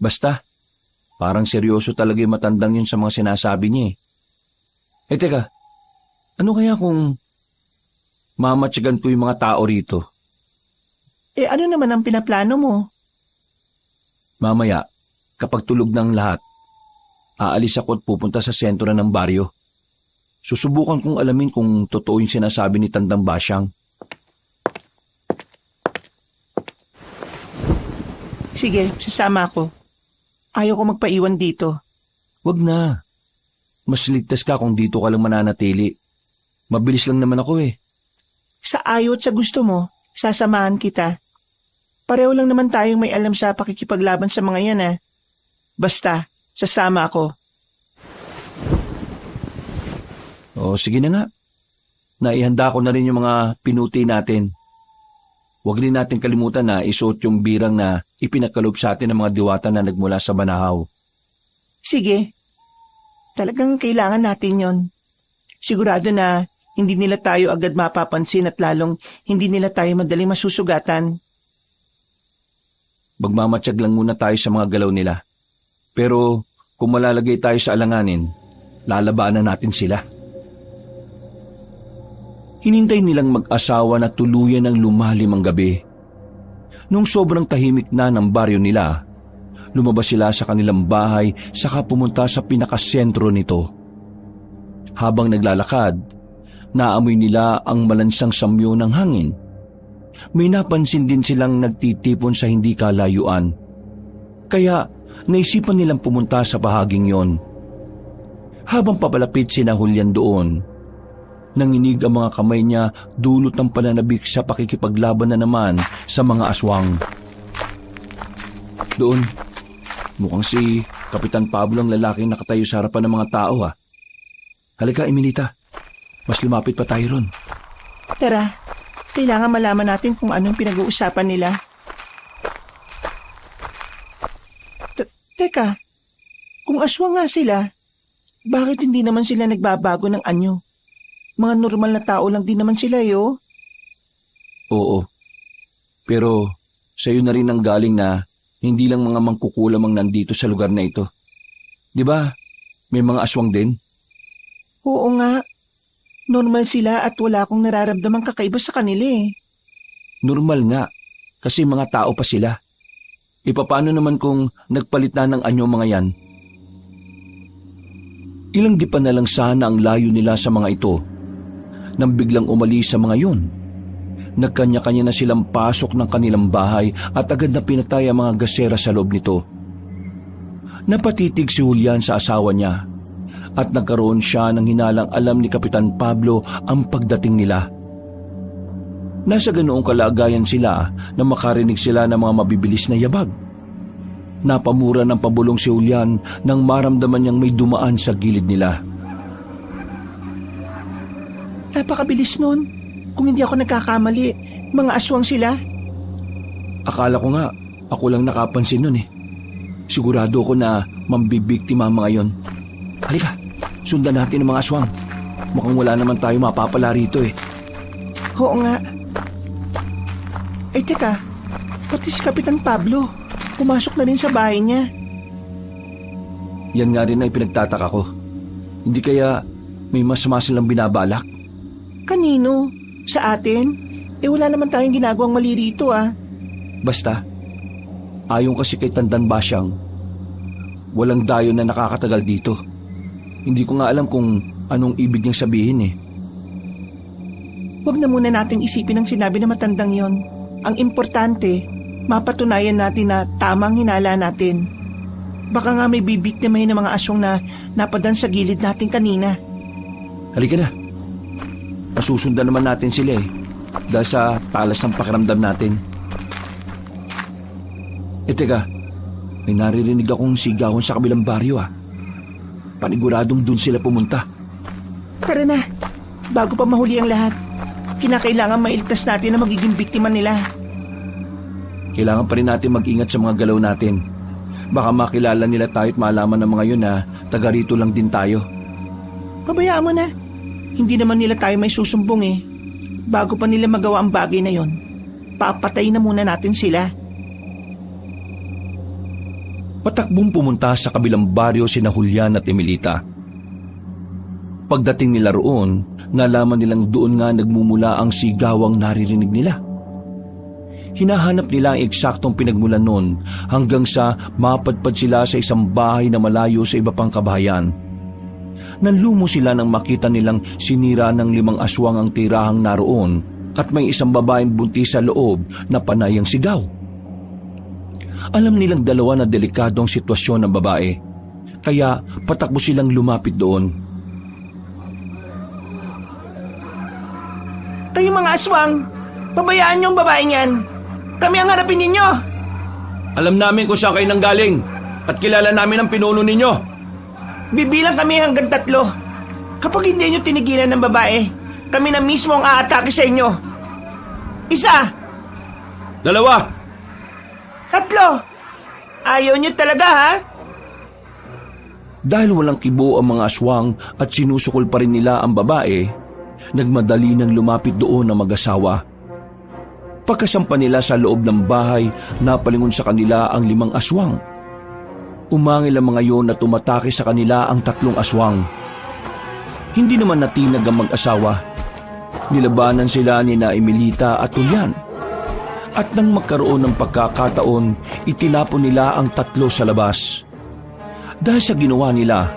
Basta, parang seryoso talaga yung matandang yun sa mga sinasabi niya eh. Teka, ano kaya kung mamatsyagan ko yung mga tao rito? Ano naman ang pinaplano mo? Mamaya, kapag tulog ng lahat, aalis ako at pupunta sa sentro ng baryo. Susubukan kong alamin kung totoo yung sinasabi ni Tandang Basyang. Sige, sasama ako. Ayaw ko magpaiwan dito. Wag na. Mas ligtas ka kung dito ka lang mananatili. Mabilis lang naman ako eh. Sa ayaw at sa gusto mo, sasamahan kita. Pareho lang naman tayong may alam sa pakikipaglaban sa mga yan ah. Basta, sasama ako. O sige na nga. Naihanda ko na rin yung mga pinuti natin. Huwag rin natin kalimutan na isuot yung birang na ipinakalob sa atin ng mga diwata na nagmula sa Banahaw. Sige. Talagang kailangan natin yon. Sigurado na hindi nila tayo agad mapapansin at lalong hindi nila tayo madaling masusugatan. Magmamatsyag lang muna tayo sa mga galaw nila. Pero kung malalagay tayo sa alanganin, lalabanan natin sila. Hinintay nilang mag-asawa na tuluyan ng lumalim ang gabi. Nung sobrang tahimik na ng baryo nila, lumabas sila sa kanilang bahay saka pumunta sa pinakasentro nito. Habang naglalakad, Naamoy nila ang malansang samyo ng hangin. May napansin din silang nagtitipon sa hindi kalayuan. Kaya naisipan nilang pumunta sa bahaging yon. Habang papalapit sina Julian doon, nanginig ang mga kamay niya dulot ng pananabik sa pakikipaglaban na naman sa mga aswang. Doon, mukhang si Kapitan Pablo ang lalaking nakatayo sa harapan ng mga tao ha. Halika, Emilita. Mas lumapit pa tayo ron. Tara, kailangan malaman natin kung anong pinag-uusapan nila. Teka, kung aswang nga sila, bakit hindi naman sila nagbabago ng anyo? Mga normal na tao lang din naman sila, yo. Oo. Pero sa'yo na rin ang galing na hindi lang mga mangkukulam ang nandito sa lugar na ito. Di ba? May mga aswang din? Oo nga. Normal sila at wala akong nararamdamang kakaiba sa kanila eh. Normal nga, kasi mga tao pa sila. Paano naman kung nagpalit na ng anyo mga yan? Ilang di pa na lang sana ang layo nila sa mga ito nang biglang umalis sa mga yun. Nagkanya-kanya na silang pasok ng kanilang bahay at agad na pinatay ang mga gasera sa loob nito. Napatitig si Julian sa asawa niya at nagkaroon siya ng hinalang alam ni Kapitan Pablo ang pagdating nila. Nasa ganoong kalagayan sila na makarinig sila ng mga mabibilis na yabag. Napamura ng pabulong si Julian nang maramdaman niyang may dumaan sa gilid nila. Napakabilis nun. Kung hindi ako nagkakamali, mga aswang sila. Akala ko nga, ako lang nakapansin nun eh. Sigurado ko na mambibiktima ang mga yon. Halika, sundan natin ang mga aswang. Mukhang wala naman tayo mapapala rito eh. Oo nga. Ay teka, pati si Kapitan Pablo, pumasok na rin sa bahay niya. Yan nga rin ay pinagtataka ko. Hindi kaya may masama silang binabalak? Kanino? Sa atin? Wala naman tayong ginagawang mali rito ah. Basta, ayon kasi kay Tandan Basyang, walang dayon na nakakatagal dito. Hindi ko nga alam kung anong ibig niyang sabihin eh. Huwag na muna nating isipin ang sinabi ng matandang yon. Ang importante, mapatunayan natin na tamang hinala natin. Baka nga may bibiktimahin ng mga aswang na napadan sa gilid natin kanina. Halika na. Masusundan naman natin sila eh, dahil sa talas ng pakiramdam natin. Teka, may naririnig akong sigawan sa kabilang baryo ah. Paniguradong dun sila pumunta. Tara na, bago pa mahuli ang lahat. Kinakailangan mailigtas natin na magiging biktima nila. Kailangan pa rin natin mag-ingat sa mga galaw natin. Baka makilala nila tayo at malaman ng mga yun na taga rito lang din tayo. Pabayaan mo na. Hindi naman nila tayo may susumbong eh. Bago pa nila magawa ang bagay na yon, papatay na muna natin sila. Patakbong pumunta sa kabilang baryo sina Julian at Emilita. Pagdating nila roon, nalaman nilang doon nga nagmumula ang sigawang naririnig nila. Hinahanap nila ang eksaktong pinagmulan noon hanggang sa mapadpad sila sa isang bahay na malayo sa iba pang kabahayan. Nanlumo sila nang makita nilang sinira ng 5 aswang ang tirahang naroon at may isang babaeng buntis sa loob na panay ang sigaw. Alam nilang dalawa na delikado ang sitwasyon ng babae, kaya patakbo silang lumapit doon. Kayo mga aswang, pabayaan niyo ang babae niyan. Kami ang harapin ninyo. Alam namin kung saan kayo nanggaling at kilala namin ang pinuno ninyo. Bibilang kami hanggang 3. Kapag hindi niyo tinigilan ng babae, kami na mismo ang aatake sa inyo. 1, 2, 3. Ayaw niyo talaga ha? Dahil walang kibo ang mga aswang at sinusukol pa rin nila ang babae, nagmadali nang lumapit doon ang mag-asawa. Pagkasampa nila sa loob ng bahay, napalingon sa kanila ang 5 aswang. Umangil ang mga yon at tumatake sa kanila ang 3 aswang. Hindi naman natinag ang mag-asawa. Nilabanan sila ni na Emilita at Julian. At nang magkaroon ng pagkakataon, itinapon nila ang 3 sa labas. Dahil sa ginawa nila,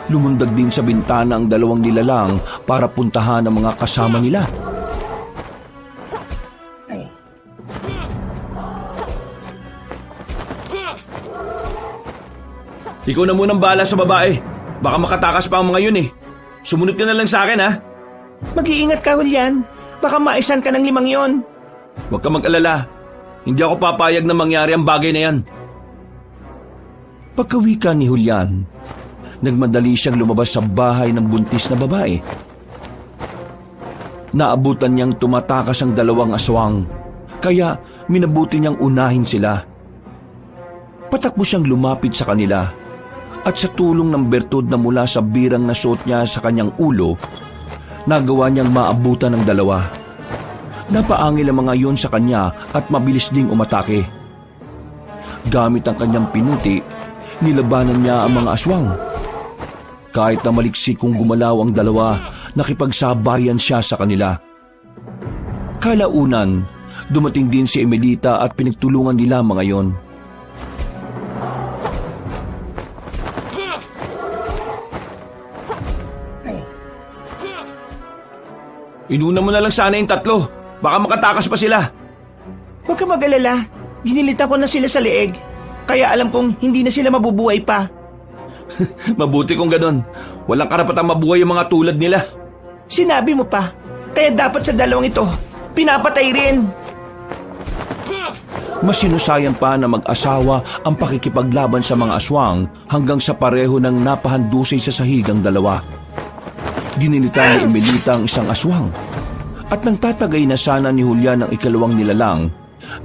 Lumundag din sa bintana ang dalawang nilalang para puntahan ang mga kasama nila. Ikaw na munang bahala sa babae. Baka makatakas pa ang mga yun eh. Sumunod ka na lang sa akin ha. Mag-iingat ka, Julian. Baka maisan ka ng 5 yon. Huwag ka mag-alala. Hindi ako papayag na mangyari ang bagay na yan. Pagkawika ni Julian, nagmadali siyang lumabas sa bahay ng buntis na babae. Naabutan niyang tumatakas ang 2 aswang, kaya minabuti niyang unahin sila. Patakbo siyang lumapit sa kanila at sa tulong ng bertud na mula sa birang na suot niya sa kanyang ulo, nagawa niyang maabutan ng 2. Napaangil ang mga yon sa kanya at mabilis ding umatake. Gamit ang kanyang pinuti, nilabanan niya ang mga aswang. Kahit na maliksik kung gumalaw ang 2, nakipagsabayan siya sa kanila. Kalaunan, dumating din si Emelita at pinagtulungan nila ang mga yon. Inuna mo na lang sana yung 3. Baka makatakas pa sila. Huwag ka mag-alala. Ginilitan ko na sila sa leeg. Kaya alam kong hindi na sila mabubuhay pa. Mabuti kung ganon. Walang karapatang mabuhay yung mga tulad nila. Sinabi mo pa. Kaya dapat sa 2 ito, pinapatay rin. Masinusayan pa na mag-asawa ang pakikipaglaban sa mga aswang hanggang sa pareho ng napahandusay sa sahigang 2. Ginilita ni Emelita ang isang aswang. At nang tatagay na sana ni Julian ang 2 nilalang,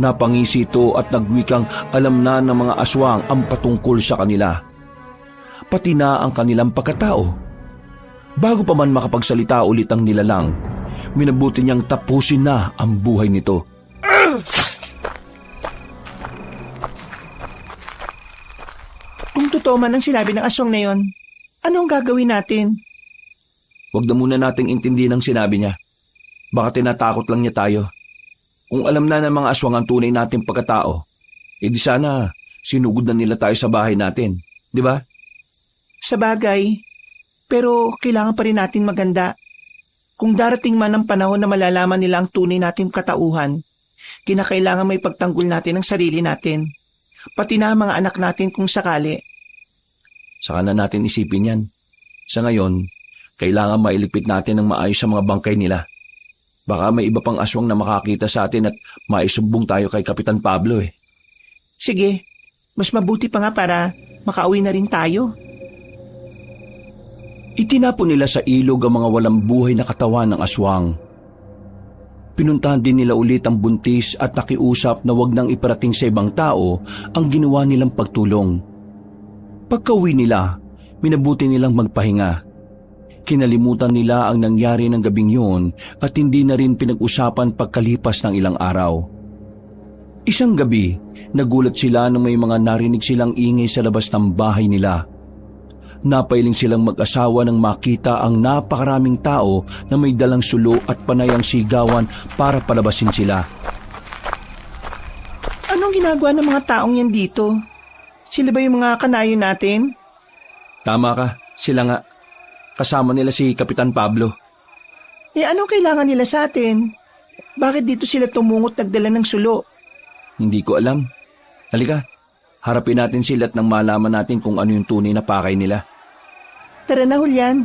napangisi ito at nagwikang alam na ng mga aswang ang patungkol sa kanila. Pati na ang kanilang pagkatao. Bago pa man makapagsalita ulit ang nilalang, minabuti niyang tapusin na ang buhay nito. Kung totoo man ang sinabi ng aswang na yon, anong gagawin natin? Huwag na muna nating intindihin ang sinabi niya. Baka tinatakot lang niya tayo. Kung alam na ng mga aswang ang tunay nating pagkatao, di sana sinugod na nila tayo sa bahay natin. Di ba? Sa bagay, pero kailangan pa rin natin maganda. Kung darating man ang panahon na malalaman nila ang tunay nating katauhan, kinakailangan may pagtanggol natin ang sarili natin. Pati na ang mga anak natin kung sakali. Saka na natin isipin yan. Sa ngayon, kailangan mailigpit natin ng maayos sa mga bangkay nila. Baka may iba pang aswang na makakita sa atin at maisumbong tayo kay Kapitan Pablo eh. Sige, mas mabuti pa nga para makauwi na rin tayo. Itinapon nila sa ilog ang mga walang buhay na katawan ng aswang. Pinuntahan din nila ulit ang buntis at nakiusap na wag nang iparating sa ibang tao ang ginawa nilang pagtulong. Pagkauwi nila, minabuti nilang magpahinga. Kinalimutan nila ang nangyari ng gabing yun at hindi na rin pinag-usapan pagkalipas ng ilang araw. Isang gabi, nagulat sila nang may mga narinig silang ingay sa labas ng bahay nila. Napailing silang mag-asawa nang makita ang napakaraming tao na may dalang sulo at panayang sigawan para palabasin sila. Anong ginagawa ng mga taong yan dito? Sila ba yung mga kanayo natin? Tama ka, sila nga. Kasama nila si Kapitan Pablo. Anong kailangan nila sa atin? Bakit dito sila tumungot nagdala ng sulo? Hindi ko alam. Halika, harapin natin sila at nang malaman natin kung ano yung tunay na pakay nila. Tara na, Julian.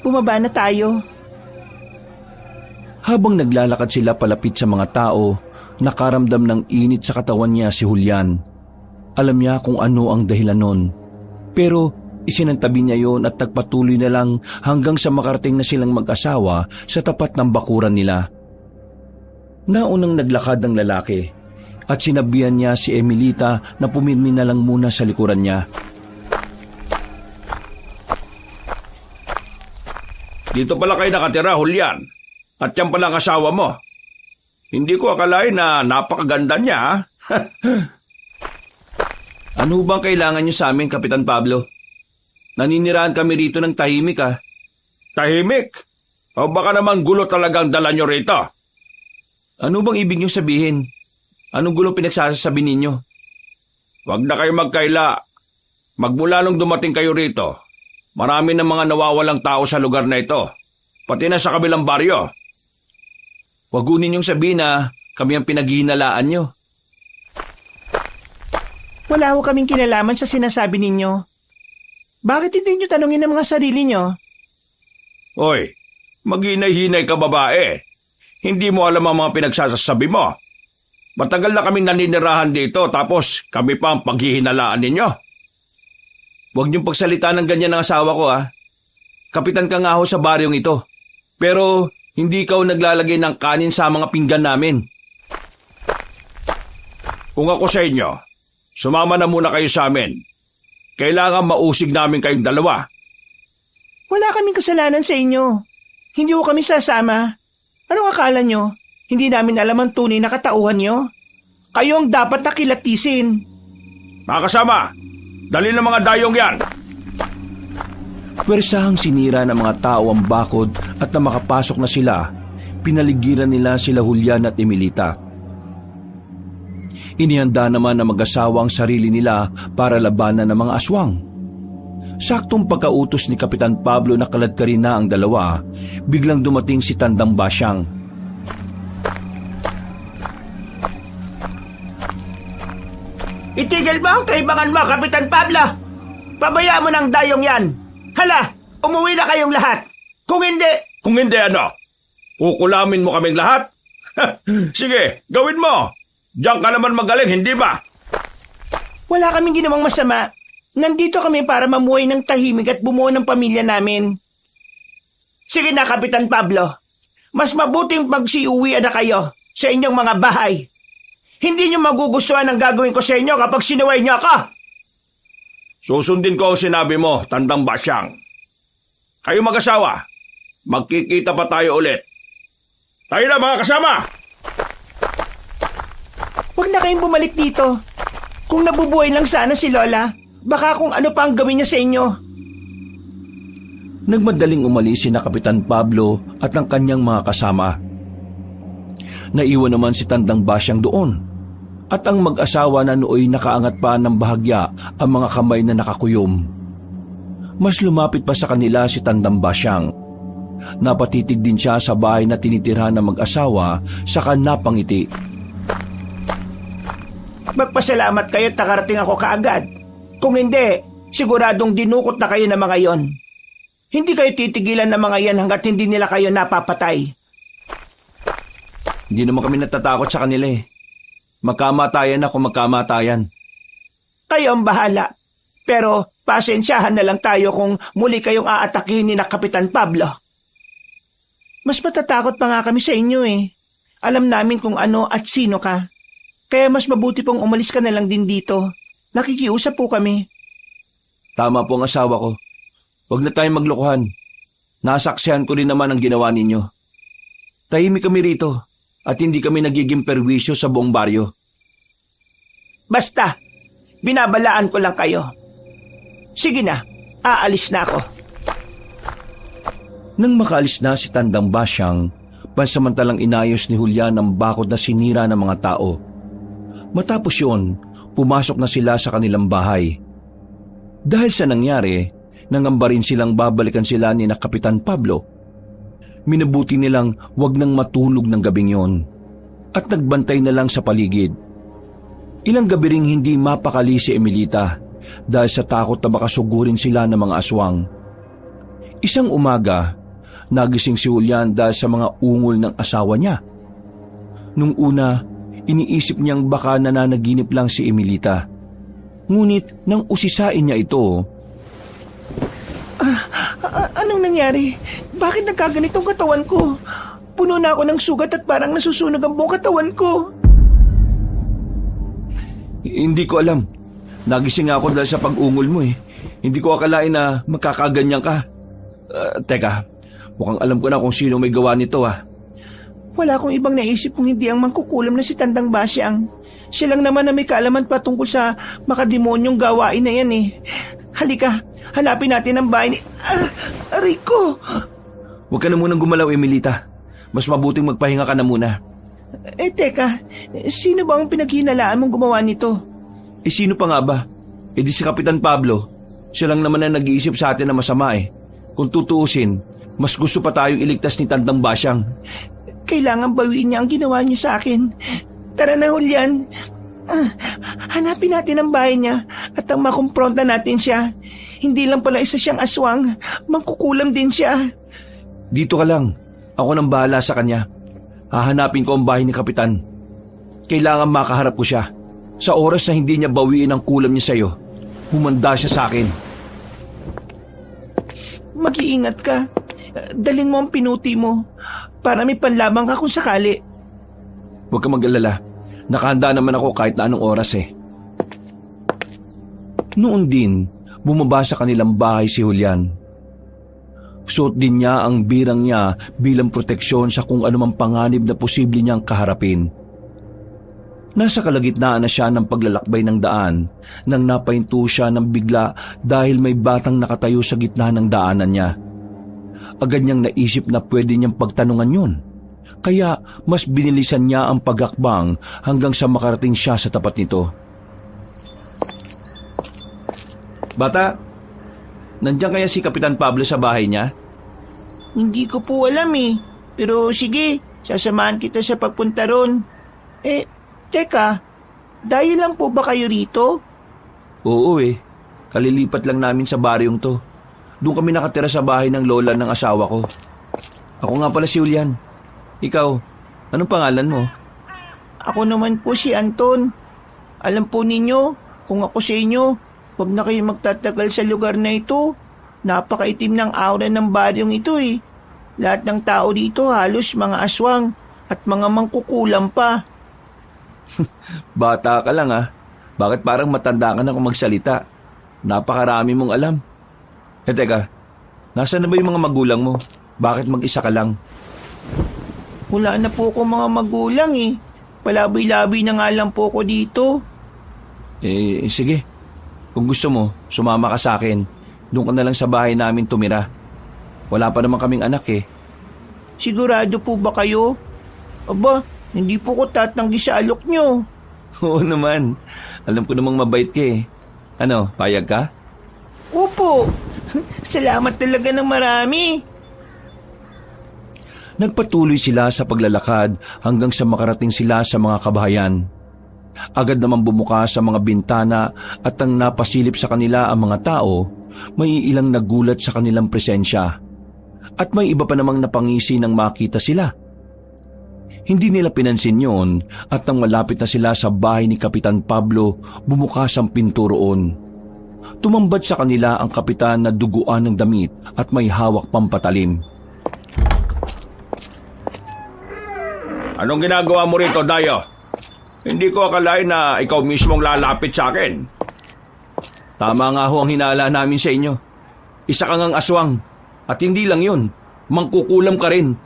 Bumaba na tayo. Habang naglalakad sila palapit sa mga tao, nakaramdam ng init sa katawan niya si Julian. Alam niya kung ano ang dahilan nun. Pero isinantabi niya yon at nagpatuloy na lang hanggang sa makarating na silang mag-asawa sa tapat ng bakuran nila. Naunang naglakad ng lalaki at sinabihan niya si Emelita na pumirmi na lang muna sa likuran niya. Dito pala kayo nakatira, Julian. At yan pala ang asawa mo. Hindi ko akalain na napakaganda niya, ha? Ano bang kailangan niyo sa amin, Kapitan Pablo? Naninirahan kami rito ng tahimik, ha? Tahimik? O baka naman gulo talagang dala nyo rito? Ano bang ibig niyo sabihin? Anong gulo pinagsasabi ninyo? Huwag na kayo magkaila. Magmula nung dumating kayo rito, Marami ng mga nawawalang tao sa lugar na ito, pati na sa kabilang baryo. Wag niyong sabihin na kami ang pinaghihinalaan nyo. Wala ho kaming kinalaman sa sinasabi ninyo. Bakit hindi nyo tanungin ang mga sarili nyo? Hoy, maghinay-hinay ka babae. Hindi mo alam ang mga pinagsasabi mo. Matagal na kaming naninirahan dito tapos kami pa ang paghihinalaan ninyo. Huwag niyong pagsalita ng ganyan ng asawa ko, ha? Kapitan ka nga ho sa baryong ito. Pero hindi ikaw naglalagay ng kanin sa mga pinggan namin. Kung ako sa inyo, sumama na muna kayo sa amin. Kailangan mausig namin kayong dalawa. Wala kaming kasalanan sa inyo. Hindi ho kami sasama. Anong akala nyo? Hindi namin alam ang tunay na katauhan nyo? Kayo ang dapat nakilatisin. Mga kasama, dali ng mga dayong yan. Pwersahang sinira ng mga tao ang bakod at na makapasok na sila, pinaligiran nila sila Julian at Emilita. Inihanda naman ng mag-asawa ang sarili nila para labanan ng mga aswang. Saktong pagkautos ni Kapitan Pablo na kaladkarin na ang dalawa, biglang dumating si Tandang Basyang. Itigil mo ang kaibangan mo, Kapitan Pablo! Pabayaan mo ng dayong yan! Hala, umuwi na kayong lahat! Kung hindi... Kung hindi ano? Ukulamin mo kaming lahat? Sige, gawin mo! Diyan ka naman magaling, hindi ba? Wala kaming ginawang masama. Nandito kami para mamuhay ng tahimik at bumuo ng pamilya namin. Sige na, Kapitan Pablo. Mas mabuting magsiuwian na kayo sa inyong mga bahay. Hindi niyo magugustuhan ang gagawin ko sa inyo kapag sinuway niyo ako. Susundin ko ang sinabi mo, Tandang Basyang. Kayo mag-asawa, magkikita pa tayo ulit. Tayo na mga kasama! Huwag na kayong bumalik dito. Kung nabubuhay lang sana si Lola, baka kung ano pa ang gawin niya sa inyo. Nagmadaling umalis si Kapitan Pablo at ang kanyang mga kasama. Naiwan naman si Tandang Basyang doon. At ang mag-asawa na nooy nakaangat pa ng bahagya ang mga kamay na nakakuyom. Mas lumapit pa sa kanila si Tandang Basyang. Napatitig din siya sa bahay na tinitirhan ng mag-asawa saka napangiti. Magpasalamat kayo at nakarating ako kaagad. Kung hindi, siguradong dinukot na kayo ng mga yon. Hindi kayo titigilan ng mga yan hanggat hindi nila kayo napapatay. Hindi naman kami natatakot sa kanila eh. Magkamatayan ako magkamatayan. Kayo ang bahala. Pero pasensyahan na lang tayo kung muli kayong aatakihin ni Kapitan Pablo. Mas matatakot pa nga kami sa inyo eh. Alam namin kung ano at sino ka. Kaya mas mabuti pong umalis ka na lang din dito. Nakikiusap po kami. Tama po ang asawa ko. Huwag na tayong maglokohan. Nasaksihan ko rin naman ang ginawa ninyo. Tahimik kami rito at hindi kami nagiging perwisyo sa buong baryo. Basta, binabalaan ko lang kayo. Sige na, aalis na ako. Nang makaalis na si Tandang Basyang, pansamantalang inayos ni Julian ang bakod na sinira ng mga tao. Matapos yun, pumasok na sila sa kanilang bahay. Dahil sa nangyari, nangamba rin silang babalikan sila ni Kapitan Pablo. Minabuti nilang wag nang matulog ng gabing yon at nagbantay na lang sa paligid. Ilang gabi ring hindi mapakali si Emilita dahil sa takot na baka sugurin sila ng mga aswang. Isang umaga, nagising si Julian dahil sa mga ungol ng asawa niya. Nung una, iniisip niyang baka nananaginip lang si Emilita. Ngunit nang usisain niya ito, Anong nangyari? Bakit nagkaganitong katawan ko? Puno na ako ng sugat at parang nasusunog ang buong katawan ko. Hindi ko alam. Nagising ako dahil sa pag-ungol mo eh. Hindi ko akalain na magkakaganyan ka. Teka, mukhang alam ko na kung sino may gawa nito ah. Wala akong ibang naisip kung hindi ang mangkukulam na si Tandang Basyang. Siya lang naman na may kaalaman patungkol sa makademonyong gawain na yan eh. Halika, hanapin natin ang bahay ni... aray ko! Huwag ka na munang gumalaw, Emilita. Mas mabuting magpahinga ka na muna. Teka, sino ba ang pinaghinalaan mong gumawa nito? Sino pa nga ba? Di si Kapitan Pablo. Siya lang naman ang nag-iisip sa atin na masama eh. Kung tutuusin, mas gusto pa tayong iligtas ni Tandang Basyang. Kailangan bawiin niya ang ginawa niya sa akin. Tara na, Julian. Hanapin natin ang bahay niya at ang makumpronta natin siya. Hindi lang pala isa siyang aswang, mangkukulam din siya. Dito ka lang. Ako nang bahala sa kanya. Hahanapin ko ang bahay ni Kapitan. Kailangan makaharap ko siya. Sa oras na hindi niya bawiin ang kulam niya sa'yo, humanda siya sa akin. Mag-iingat ka. Dalhin mo ang pinuti mo para may panlabang ka kung sakali. Huwag kang mag-alala. Nakahanda naman ako kahit na anong oras eh. Noon din, bumaba sa kanilang bahay si Julian. Suot din niya ang birang niya bilang proteksyon sa kung anumang panganib na posible niyang kaharapin. Nasa kalagitnaan na siya ng paglalakbay ng daan nang napahinto siya ng bigla dahil may batang nakatayo sa gitna ng daanan niya. Agad niyang naisip na pwede niyang pagtanungan yun. Kaya mas binilisan niya ang pagakbang hanggang sa makarating siya sa tapat nito. Bata, nandiyan kaya si Kapitan Pablo sa bahay niya? Hindi ko po alam eh. Pero sige, sasamahan kita sa pagpunta ron. Teka, dahil lang po ba kayo rito? Oo eh. Kalilipat lang namin sa baryong to. Doon kami nakatira sa bahay ng lola ng asawa ko. Ako nga pala si Julian. Ikaw, anong pangalan mo? Ako naman po si Anton. Alam po ninyo, kung ako sa inyo, huwag na kayo magtatagal sa lugar na ito. Napakaitim ng aura ng baryong ito eh. Lahat ng tao dito halos mga aswang at mga mangkukulam pa. Bata ka lang ah. Bakit parang matanda ka na kung magsalita? Napakarami mong alam. Teka, nasaan na ba yung mga magulang mo? Bakit mag-isa ka lang? Wala na po ko mga magulang eh. Palaboy-laboy na nga lang po ko dito. Sige. Kung gusto mo, sumama ka sa akin. Doon ka na lang sa bahay namin tumira. Wala pa naman kaming anak eh. Sigurado po ba kayo? Aba, hindi po ko tatanggi sa alok nyo. Oo naman. Alam ko namang mabait ka eh. Ano, payag ka? Opo. Salamat talaga ng marami. Nagpatuloy sila sa paglalakad hanggang sa makarating sila sa mga kabahayan. Agad naman bumuka sa mga bintana at ang napasilip sa kanila ang mga tao, may ilang nagulat sa kanilang presensya. At may iba pa namang napangisi nang makita sila. Hindi nila pinansin yon at nang malapit na sila sa bahay ni Kapitan Pablo, bumukas ang pinto roon. Tumambad sa kanila ang kapitan na duguan ng damit at may hawak pang patalim. Anong ginagawa mo rito, Dayo? Hindi ko akalain na ikaw mismong lalapit sa akin. Tama nga ho ang hinala namin sa inyo. Isa kang ang aswang. At hindi lang yun, mangkukulam ka rin.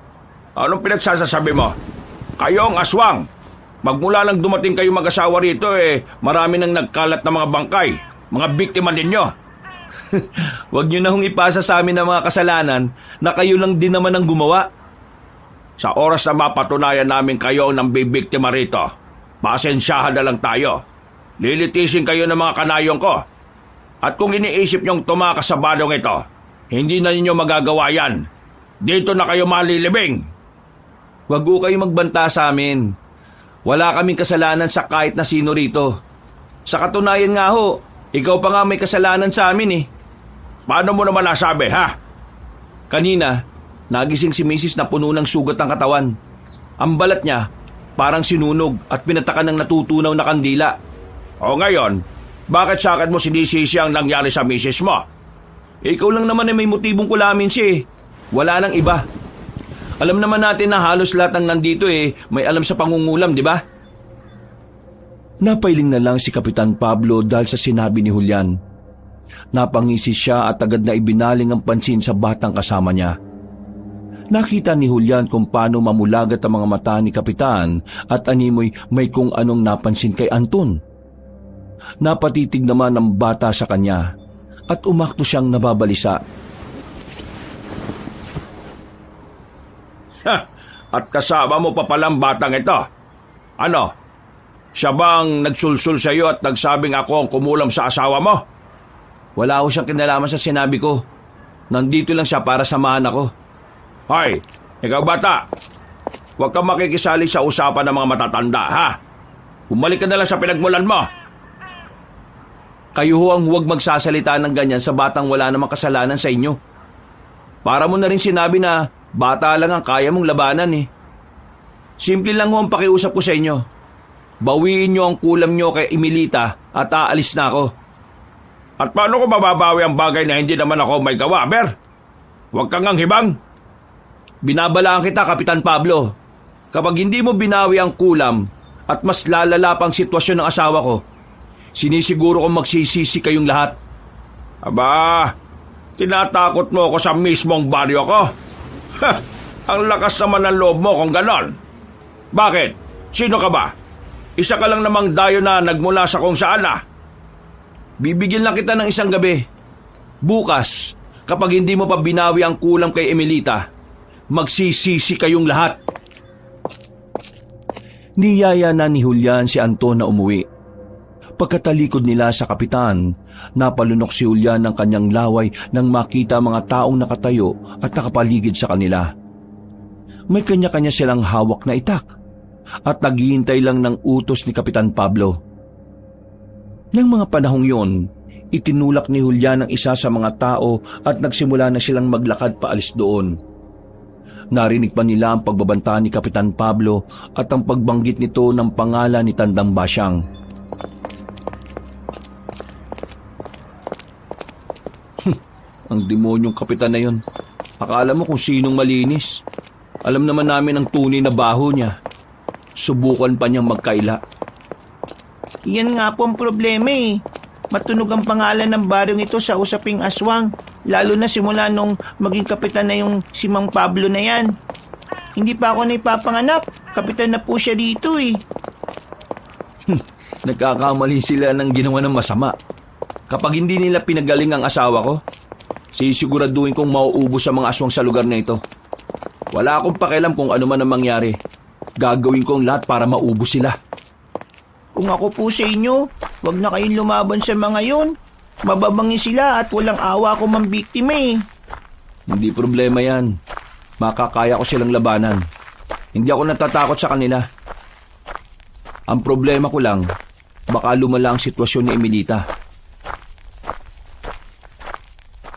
Anong pinagsasasabi mo? Kayo ang aswang. Magmula lang dumating kayo mag-asawa rito marami nang nagkalat na mga bangkay. Mga biktima ninyo. Huwag nyo na hong ipasa sa amin ang mga kasalanan na kayo lang din naman ang gumawa. Sa oras na mapatunayan namin kayo ang nambibiktima rito, pasensyahan na lang tayo. Lilitisin kayo ng mga kanayong ko. At kung iniisip nyong tumakas sa badong ito, hindi na ninyo magagawa yan. Dito na kayo malilibing. Huwag ko kayo magbanta sa amin. Wala kaming kasalanan sa kahit na sino rito. Sa katunayan nga ho, ikaw pa nga may kasalanan sa amin eh. Paano mo naman nasabi, ha? Kanina, nagising si Mrs. na puno ng sugat ang katawan. Ang balat niya, parang sinunog at pinatakan ng natutunaw na kandila. O ngayon, bakit sa akin mo sinisisi ang nangyari sa Mrs. mo? Ikaw lang naman may motibong kulamin siya eh. Wala nang iba. Alam naman natin na halos lahat ng nandito may alam sa pangungulam, di ba? Napailing na lang si Kapitan Pablo dahil sa sinabi ni Julian. Napangisi siya at agad na ibinaling ang pansin sa batang kasama niya. Nakita ni Julian kung paano mamulagat ang mga mata ni Kapitan at animoy may kung anong napansin kay Anton. Napatitig naman ang bata sa kanya at umakto siyang nababalisa. At kasama mo pa palang batang ito. Ano? Siya bang nagsulsul sa iyo at nagsabing ako ang kumulam sa asawa mo? Wala ko siyang kinalaman sa sinabi ko. Nandito lang siya para samahan ako. Hoy, ikaw bata! Huwag kang makikisali sa usapan ng mga matatanda, ha? Bumalik ka na lang sa pinagmulan mo. Kayo ho ang huwag magsasalita ng ganyan sa batang wala namang kasalanan sa inyo. Para mo na rin sinabi na bata lang ang kaya mong labanan eh. Simple lang ho ang pakiusap ko sa inyo. Bawiin nyo ang kulam nyo kay Emilita at aalis na ako. At paano ko mababawi ang bagay na hindi naman ako may gawa, Ber? Huwag kang anghibang. Binabalaan kita, Kapitan Pablo. Kapag hindi mo binawi ang kulam at mas lalala pang sitwasyon ng asawa ko, sinisiguro kong magsisisi kayong lahat. Aba, tinatakot mo ako sa mismong baryo ko? Ha, ang lakas naman ng loob mo kung ganon. Bakit? Sino ka ba? Isa ka lang namang dayo na nagmula sa kung saan na. Bibigyan lang kita ng isang gabi. Bukas, kapag hindi mo pa binawi ang kulam kay Emilita, magsisisi kayong lahat. Niyaya na ni Julian si Anton na umuwi. Pagkatalikod nila sa kapitan, napalunok si Julian ng kanyang laway nang makita mga taong nakatayo at nakapaligid sa kanila. May kanya-kanya silang hawak na itak at naghihintay lang ng utos ni Kapitan Pablo. Nang mga panahong yon, itinulak ni Julian ang isa sa mga tao at nagsimula na silang maglakad paalis doon. Narinig pa nila ang pagbabanta ni Kapitan Pablo at ang pagbanggit nito ng pangalan ni Tandang Basyang. Ang demonyong kapitan na yon. Akala mo kung sinong malinis. Alam naman namin ang tunay na baho niya. Subukan pa niyang magkaila. Yan nga po ang problema eh. Matunog ang pangalan ng baryong ito sa usaping aswang. Lalo na simula nung maging kapitan na yung si Mang Pablo na yan. Hindi pa ako naipapanganak. Kapitan na po siya dito eh. Nagkakamali sila ng ginawa ng masama. Kapag hindi nila pinagaling ang asawa ko, sisiguraduhin kong mauubos sa mga aswang sa lugar na ito. Wala akong pakialam kung ano man ang mangyari. Gagawin ko ang lahat para maubos sila. Kung ako po sa inyo, wag na kayong lumaban sa mga yon. Mababangin sila at walang awa ko mambiktima eh. Hindi problema yan. Makakaya ko silang labanan. Hindi ako natatakot sa kanila. Ang problema ko lang, baka lumala ang sitwasyon ni Emilita.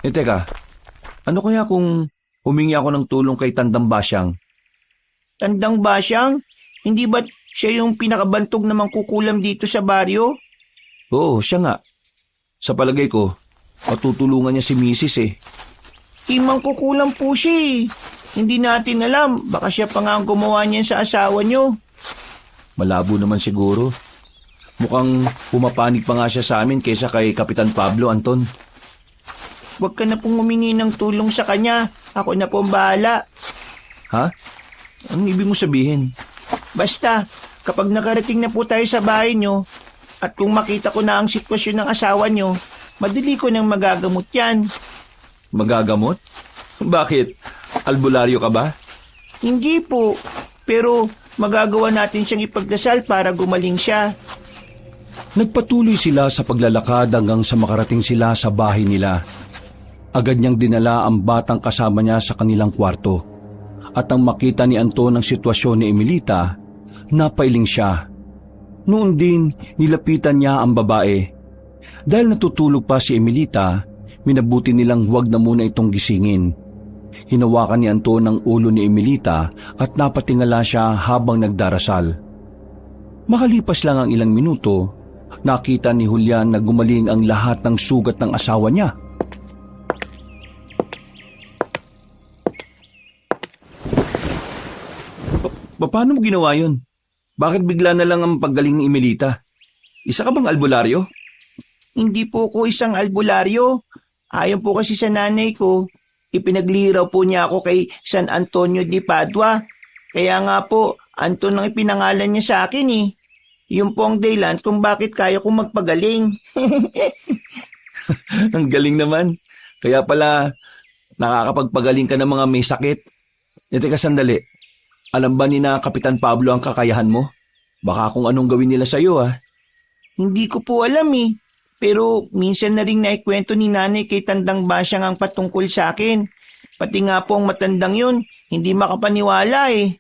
Teka, ano kaya kung humingi ako ng tulong kay Tandang Basyang? Tandang Basyang? Hindi ba siya yung pinakabantog na mangkukulam dito sa baryo? Oo, siya nga. Sa palagay ko, matutulungan niya si Mrs. eh. Mangkukulam po siya eh. Hindi natin alam, baka siya pa nga ang gumawa niyan sa asawa niyo. Malabo naman siguro. Mukhang pumapanig pa nga siya sa amin kaysa kay Kapitan Pablo, Anton. Huwag ka na pong humingi ng tulong sa kanya. Ako na po ang bahala. Ha? Anong ibig mo sabihin? Basta, kapag nakarating na po tayo sa bahay nyo, at kung makita ko na ang sitwasyon ng asawa nyo, madali ko nang magagamot yan. Magagamot? Bakit? Albularyo ka ba? Hindi po, pero magagawa natin siyang ipagdasal para gumaling siya. Nagpatuloy sila sa paglalakad hanggang sa makarating sila sa bahay nila. Agad niyang dinala ang batang kasama niya sa kanilang kwarto. At nang makita ni Anton ang sitwasyon ni Emilita, napailing siya. Noon din, nilapitan niya ang babae. Dahil natutulog pa si Emilita, minabuti nilang huwag na muna itong gisingin. Hinawakan ni Anton ang ulo ni Emilita at napatingala siya habang nagdarasal. Makalipas lang ang ilang minuto, nakita ni Julian na gumaling ang lahat ng sugat ng asawa niya. Paano mo ginawa yun? Bakit bigla na lang ang paggaling ni Emilita? Isa ka bang albularyo? Hindi po ko isang albularyo. Ayon po kasi sa nanay ko, ipinagliraw po niya ako kay San Antonio de Padua. Kaya nga po, Anton ang ipinangalan niya sa akin eh. Yun po ang dahilan kung bakit kaya kong magpagaling. Ang galing naman. Kaya pala, nakakapagpagaling ka ng mga may sakit. Teka sandali. Alam ba ni na Kapitan Pablo ang kakayahan mo? Baka kung anong gawin nila sa iyo, ah. Hindi ko po alam eh. Pero minsan na rin naikwento ni nanay kay Tandang Basyang ang patungkol sa akin. Pati nga po ang matandang yun, hindi makapaniwala eh.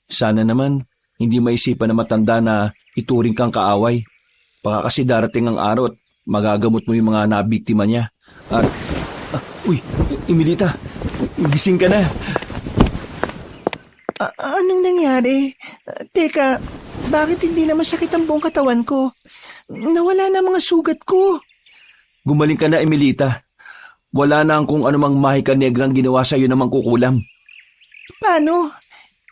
Sana naman, hindi maisipan na matanda na ituring kang kaaway. Baka kasi darating ang araw at magagamot mo yung mga nabiktima niya. At, uy, Emilita, gising ka na. Anong nangyari? Teka, bakit hindi na masakit ang buong katawan ko? Nawala na mga sugat ko. Gumaling ka na, Emilita. Wala na ang kung anumang mahika negrang ginawa sa'yo na mangkukulam. Paano?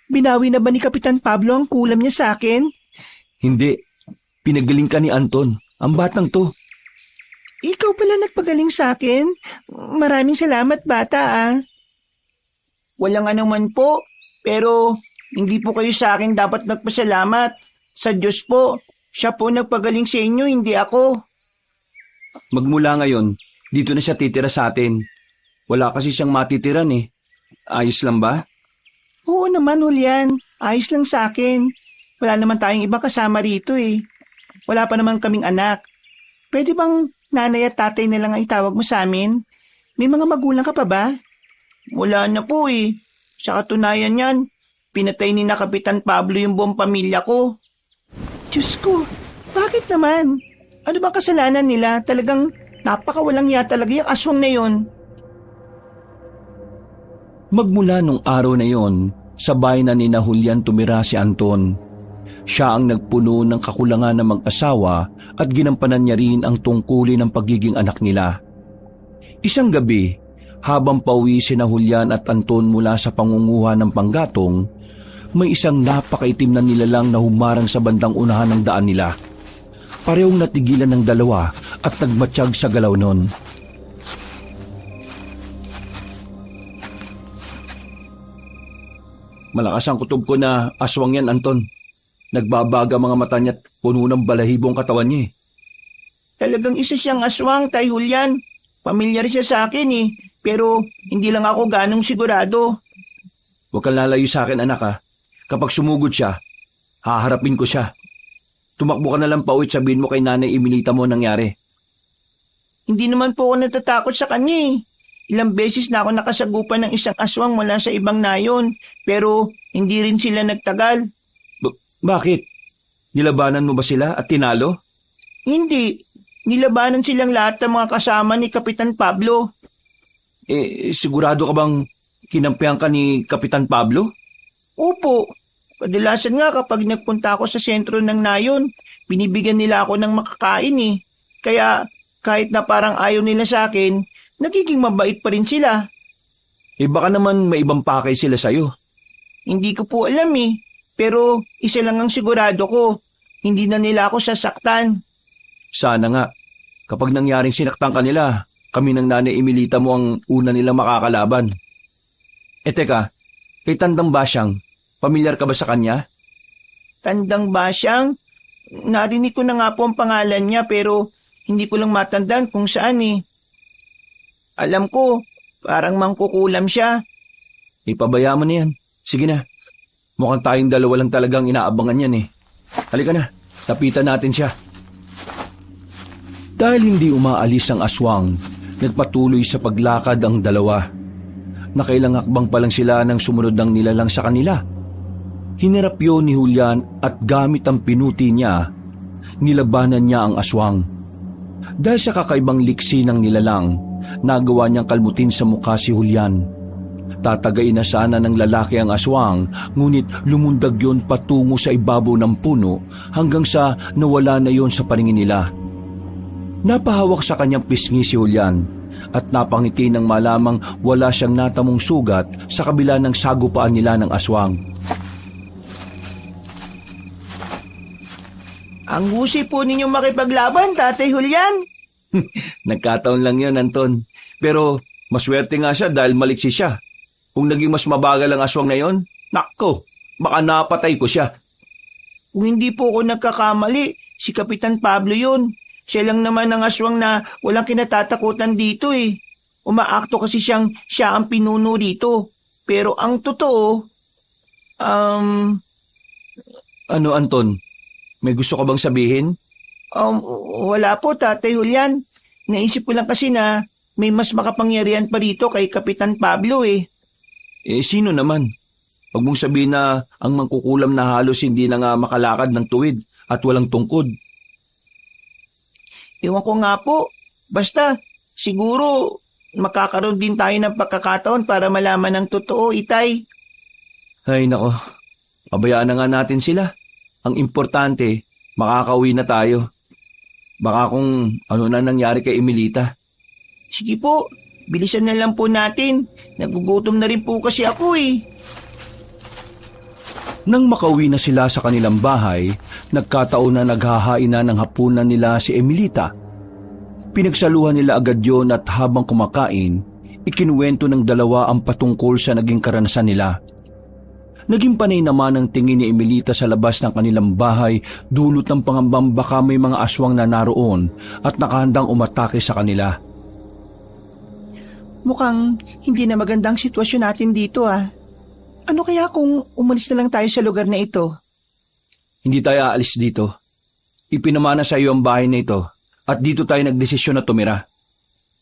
Binawi na ba ni Kapitan Pablo ang kulam niya sa akin? Hindi. Pinagaling ka ni Anton, ang batang to. Ikaw pala nagpagaling sa akin? Maraming salamat, bata. Walang anuman po, pero hindi po kayo sa akin dapat nagpasalamat. Sa Diyos po, siya po nagpagaling sa inyo, hindi ako. Magmula ngayon, dito na siya titira sa atin. Wala kasi siyang matitiran eh. Ayos lang ba? Oo naman, Julian. Ayos lang sa akin. Wala naman tayong iba kasama rito eh. Wala pa naman kaming anak. Pwede bang nanay at tatay na lang ang itawag mo sa amin? May mga magulang ka pa ba? Wala na po eh. Sa katunayan yan, pinatay ni na Kapitan Pablo yung buong pamilya ko. Diyos ko, bakit naman? Ano bang kasalanan nila? Talagang napakawalang ya talaga yung aswang na yon. Magmula nung araw na yon, sabay na ni Julian tumira si Anton. Siya ang nagpuno ng kakulangan ng mag-asawa at ginampanan niya rin ang tungkulin ng pagiging anak nila. Isang gabi, habang pauwi si Julian at Anton mula sa pangunguha ng panggatong, may isang napakaitim na nilalang na humarang sa bandang unahan ng daan nila. Parehong natigilan ng dalawa at nagmatsyag sa galaw nun. Malakas ang kutob ko na aswang yan, Anton. Nagbabaga mga mata niya at puno ng balahibong katawan niya eh. Talagang isa siyang aswang, Tay Julian. Pamilyar siya sa akin eh, pero hindi lang ako ganong sigurado. Huwag kang lalayo sa akin, anak ha. Kapag sumugod siya, haharapin ko siya. Tumakbo ka na lang pauwi at sabihin mo kay Nanay Emilita mo nangyari. Hindi naman po ako natatakot sa kanya eh. Ilang beses na ako nakasagupan ng isang aswang mula sa ibang nayon, pero hindi rin sila nagtagal. Bakit? Nilabanan mo ba sila at tinalo? Hindi. Nilabanan silang lahat ng mga kasama ni Kapitan Pablo. Sigurado ka bang kinampihan ka ni Kapitan Pablo? Opo. Kadalasan nga kapag nagpunta ako sa sentro ng nayon, binibigyan nila ako ng makakain eh. Kaya kahit na parang ayaw nila sa akin, nagiging mabait pa rin sila. Baka naman may ibang pakay sila sa'yo. Hindi ko po alam eh. Pero isa lang ang sigurado ko, hindi na nila ako sasaktan. Sana nga. Kapag nangyaring sinaktan ka nila, kami ng Nanay Emilita mo ang una nilang makakalaban. Teka, kay Tandang Basyang, pamilyar ka ba sa kanya? Tandang Basyang? Narinig ko na nga po ang pangalan niya pero hindi ko lang matandaan kung saan eh. Alam ko, parang mangkukulam siya. Ipabaya mo na yan. Sige na. Mukhang tayong dalawa lang talagang inaabangan yan eh. Halika na, tapitan natin siya. Dahil hindi umaalis ang aswang, nagpatuloy sa paglakad ang dalawa. Nakailang hakbang pa lang sila nang sumunod ng nilalang sa kanila. Hinirap yun ni Julian at gamit ang pinuti niya, nilabanan niya ang aswang. Dahil sa kakaibang liksi ng nilalang, nagawa niyang kalmutin sa mukha si Julian. Tatagain na sana ng lalaki ang aswang, ngunit lumundag yon patungo sa ibabaw ng puno hanggang sa nawala na yon sa paningin nila. Napahawak sa kanyang pisngi si Julian at napangiti nang malamang wala siyang natamong sugat sa kabila ng sagupaan nila ng aswang. Ang husay po ninyong makipaglaban, Tatay Julian. Nagkataon lang yon, Anton. Pero maswerte nga siya dahil maliksi siya. Kung naging mas mabagal ang aswang na yon, nakko, baka napatay ko siya. Kung hindi po ako nagkakamali, si Kapitan Pablo yun. Siya lang naman ang aswang na walang kinatatakutan dito eh. Umaakto kasi siya ang pinuno dito. Pero ang totoo, Ano, Anton? May gusto ka bang sabihin? Um, Wala po, Tatay Julian. Naisip ko lang kasi na may mas makapangyarihan pa dito kay Kapitan Pablo eh. Sino naman? Huwag mong sabihin na ang mangkukulam na halos hindi na nga makalakad ng tuwid at walang tungkod. Ewan ko nga po. Basta, siguro makakaroon din tayo ng pagkakataon para malaman ng totoo, Itay. Ay nako, pabayaan na nga natin sila. Ang importante, makakauwi na tayo. Baka kung ano na nangyari kay Emilita. Sige po, bilisan na lang po natin. Nagugutom na rin po kasi ako eh. Nang makauwi na sila sa kanilang bahay, nagkataon na naghahain na ng hapunan nila si Emilita. Pinagsaluhan nila agad yon at habang kumakain, ikinuwento ng dalawa ang patungkol sa naging karanasan nila. Naging panay naman ang tingin ni Emilita sa labas ng kanilang bahay, dulot ng pangambang baka may mga aswang na naroon at nakahandang umatake sa kanila. Mukhang hindi na magandang sitwasyon natin dito ah. Ano kaya kung umalis na lang tayo sa lugar na ito? Hindi tayo aalis dito. Ipinamana sa iyo ang bahay na ito at dito tayo nagdesisyon na tumira.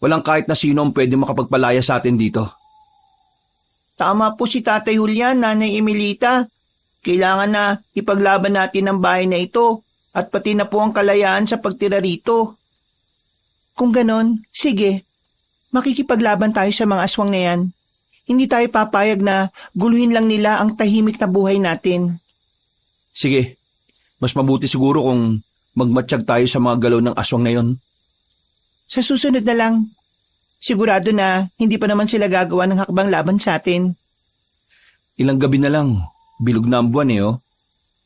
Walang kahit na sino ang pwede makapagpalaya sa atin dito. Tama po si Tatay Julian, Nanay Emilita. Kailangan na ipaglaban natin ang bahay na ito at pati na po ang kalayaan sa pagtira rito. Kung ganon, sige, makikipaglaban tayo sa mga aswang na yan. Hindi tayo papayag na guluhin lang nila ang tahimik na buhay natin. Sige, mas mabuti siguro kung magmatsyag tayo sa mga galaw ng aswang na yon. Sa susunod na lang. Sigurado na hindi pa naman sila gagawa ng hakbang laban sa atin. Ilang gabi na lang, bilog na ang buwan oh.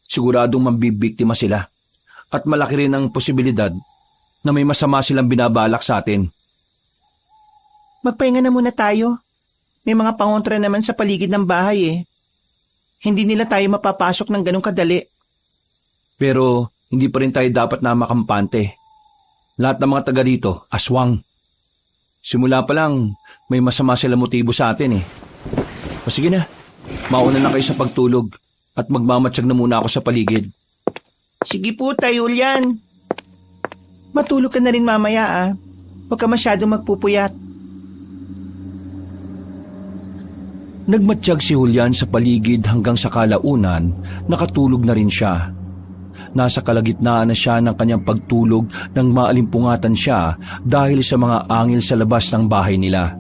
Siguradong mambibiktima sila. At malaki rin ang posibilidad na may masama silang binabalak sa atin. Magpahinga na muna tayo. May mga pangontra naman sa paligid ng bahay eh. Hindi nila tayo mapapasok ng ganong kadali. Pero hindi pa rin tayo dapat na makampante. Lahat ng mga taga rito, aswang. Simula pa lang, may masama sila motibo sa atin eh. O sige na, mauna na kayo sa pagtulog at magmamatsyag na muna ako sa paligid. Sige po, Tay Julian. Matulog ka na rin mamaya ah. Huwag ka masyadong magpupuyat. Nagmatsyag si Julian sa paligid hanggang sa kalaunan, nakatulog na rin siya. Nasa kalagitnaan na siya ng kanyang pagtulog nang maalimpungatan siya dahil sa mga angil sa labas ng bahay nila.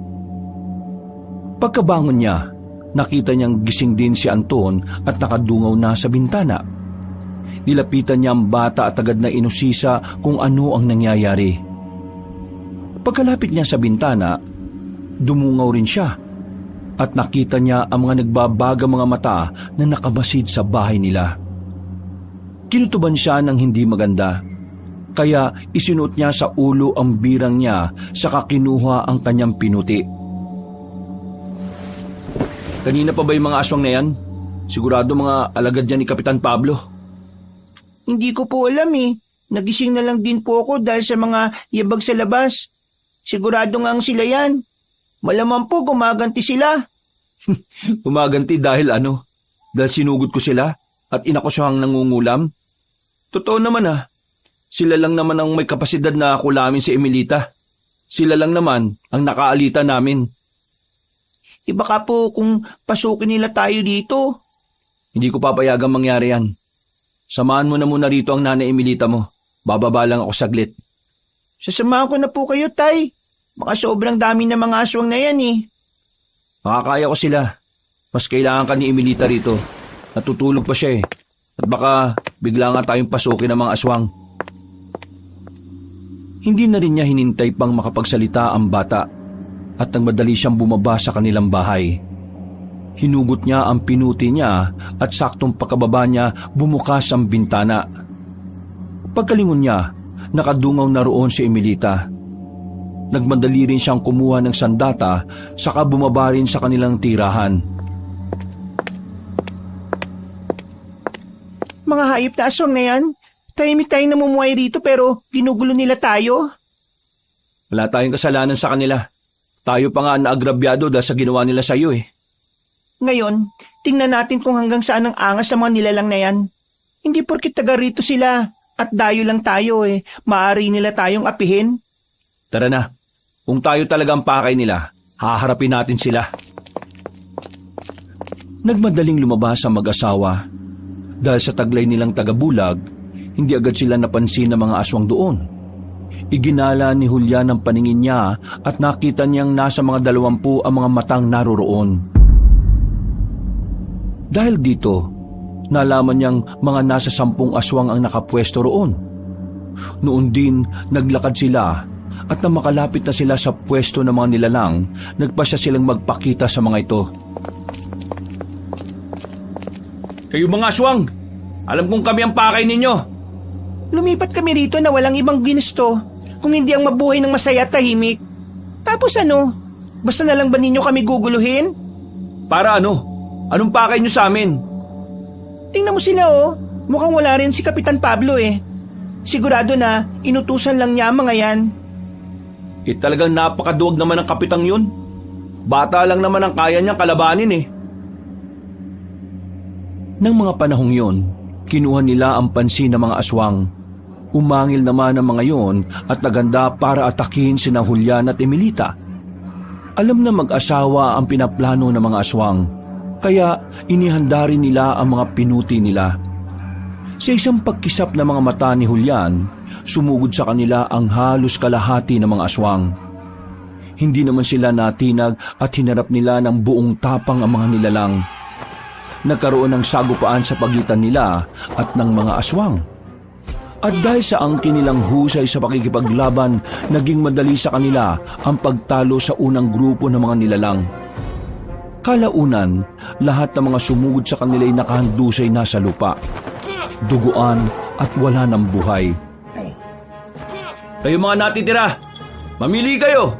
Pagkabangon niya, nakita niyang gising din si Anton at nakadungaw na sa bintana. Nilapitan niya ang bata at agad na inusisa kung ano ang nangyayari. Pagkalapit niya sa bintana, dumungaw rin siya at nakita niya ang mga nagbabaga mga mata na nakabasid sa bahay nila. Kinutuban siya ng hindi maganda, kaya isinuot niya sa ulo ang birang niya saka kinuha ang kanyang pinuti. Kanina pa ba yung mga aswang na yan? Sigurado mga alagad niya ni Kapitan Pablo. Hindi ko po alam eh. Nagising na lang din po ako dahil sa mga yabag sa labas. Sigurado nga ang sila yan. Malamang po gumaganti sila. Gumaganti dahil ano? Dahil sinugot ko sila at inakusahang nangungulam? Totoo naman sila lang naman ang may kapasidad na kulamin si Emilita. Sila lang naman ang nakaalita namin. Iba ka po kung pasukin nila tayo dito. Hindi ko papayagang mangyari yan. Samahan mo na muna rito ang Nanay Emilita mo. Bababa lang ako saglit. Sasamahan ko na po kayo, Tay. Baka sobrang dami na mga aswang na yan eh. Makakaya ko sila. Mas kailangan ka ni Emilita rito. Natutulog pa siya eh. At baka bigla nga tayong pasukin ng mga aswang. Hindi na rin niya hinintay pang makapagsalita ang bata at nang madali siyang bumaba sa kanilang bahay. Hinugot niya ang pinuti niya at saktong pagkababa niya bumukas ang bintana. Pagkalingon niya, nakadungaw na roon si Emilita. Nagmadali rin siyang kumuha ng sandata saka bumaba rin sa kanilang tirahan. Mga hayop na aswang na yan, tahimik tayong namumuhay rito pero ginugulo nila tayo. Wala tayong kasalanan sa kanila. Tayo pa nga naagrabyado dahil sa ginawa nila sa iyo eh. Ngayon, tingnan natin kung hanggang saan ang angas ng mga nilalang na yan. Hindi porkit taga rito sila, At dayo lang tayo Maaari nila tayong apihin. Tara na, kung tayo talagang pakay nila, haharapin natin sila. Nagmadaling lumabas ang mag-asawa. Dahil sa taglay nilang tagabulag, hindi agad sila napansin ng mga aswang doon. Iginala ni Julian ang paningin niya at nakita niyang nasa mga 20 ang mga matang naroroon. Dahil dito, nalaman niyang mga nasa 10 aswang ang nakapwesto roon. Noon din, naglakad sila at nang makalapit na sila sa pwesto ng mga nilalang, nagpasya silang magpakita sa mga ito. Kayo mga aswang, alam kong kami ang pakay ninyo. Lumipat kami rito na walang ibang ginusto kung hindi ang mabuhay ng masaya at tahimik. Tapos basta na lang ba ninyo kami guguluhin? Para ano? Anong pakay nyo sa amin? Tingnan mo sila mukhang wala rin si Kapitan Pablo Sigurado na inutusan lang niya ang mga yan. Talagang napakaduwag naman ang kapitang yun. Bata lang naman ang kaya niyang kalabanin Nang mga panahong yon, kinuha nila ang pansin ng mga aswang. Umangil naman ang mga yon at naganda para atakihin sina Julian at Emilita. Alam na mag-asawa ang pinaplano ng mga aswang, kaya inihanda rin nila ang mga pinuti nila. Sa isang pagkisap ng mga mata ni Julian, sumugod sa kanila ang halos kalahati ng mga aswang. Hindi naman sila natinag at hinarap nila ng buong tapang ang mga nilalang. Nagkaroon ng sagupaan sa pagitan nila at ng mga aswang. At dahil sa angkin nilang husay sa pakikipaglaban, naging madali sa kanila ang pagtalo sa unang grupo ng mga nilalang. Kalaunan, lahat ng mga sumugod sa kanila ay nakahandusay na sa lupa, duguan at wala ng buhay. Kayo mga natitira, mamili kayo.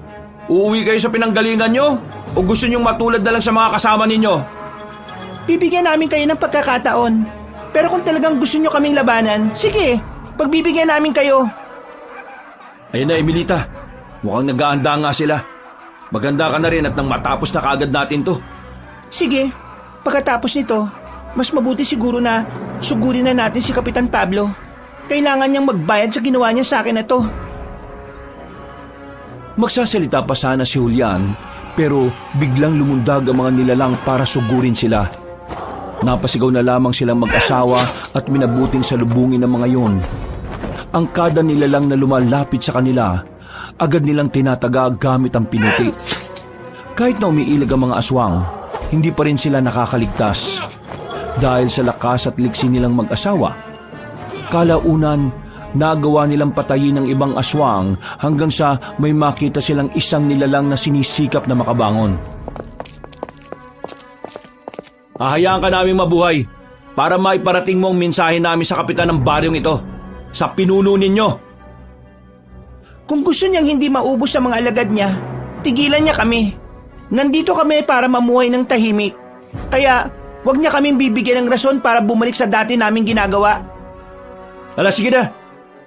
Uuwi kayo sa pinanggalingan nyo o gusto nyong matulad na lang sa mga kasama ninyo? Bibigyan namin kayo ng pagkakataon. Pero kung talagang gusto nyo kaming labanan, sige, pagbibigyan namin kayo. Ayun na, Emilita. Mukhang nag-aanda nga sila. Maganda ka na rin at nang matapos na kaagad natin to. Sige, pagkatapos nito, mas mabuti siguro na sugurin na natin si Kapitan Pablo. Kailangan niyang magbayad sa ginawa niya sa akin na to. Magsasalita pa sana si Julian, pero biglang lumundag ang mga nilalang para sugurin sila. Napasigaw na lamang silang mag-asawa at minabuting salubungin ng mga yon. Ang kada nilalang na lumalapit sa kanila, agad nilang tinataga gamit ang pinuti. Kahit na umiilag ang mga aswang, hindi pa rin sila nakakaligtas. Dahil sa lakas at liksi nilang mag-asawa, kalaunan, nagawa nilang patayin ng ibang aswang hanggang sa may makita silang isang nilalang na sinisikap na makabangon. Hahayaan ka namin mabuhay para maiparating mo ang mensahe namin sa kapitan ng baryong ito, sa pinuno ninyo. Kung gusto niyang hindi maubos sa mga alagad niya, tigilan niya kami. Nandito kami para mamuhay ng tahimik. Kaya, huwag niya kaming bibigyan ng rason para bumalik sa dati naming ginagawa. Sige na.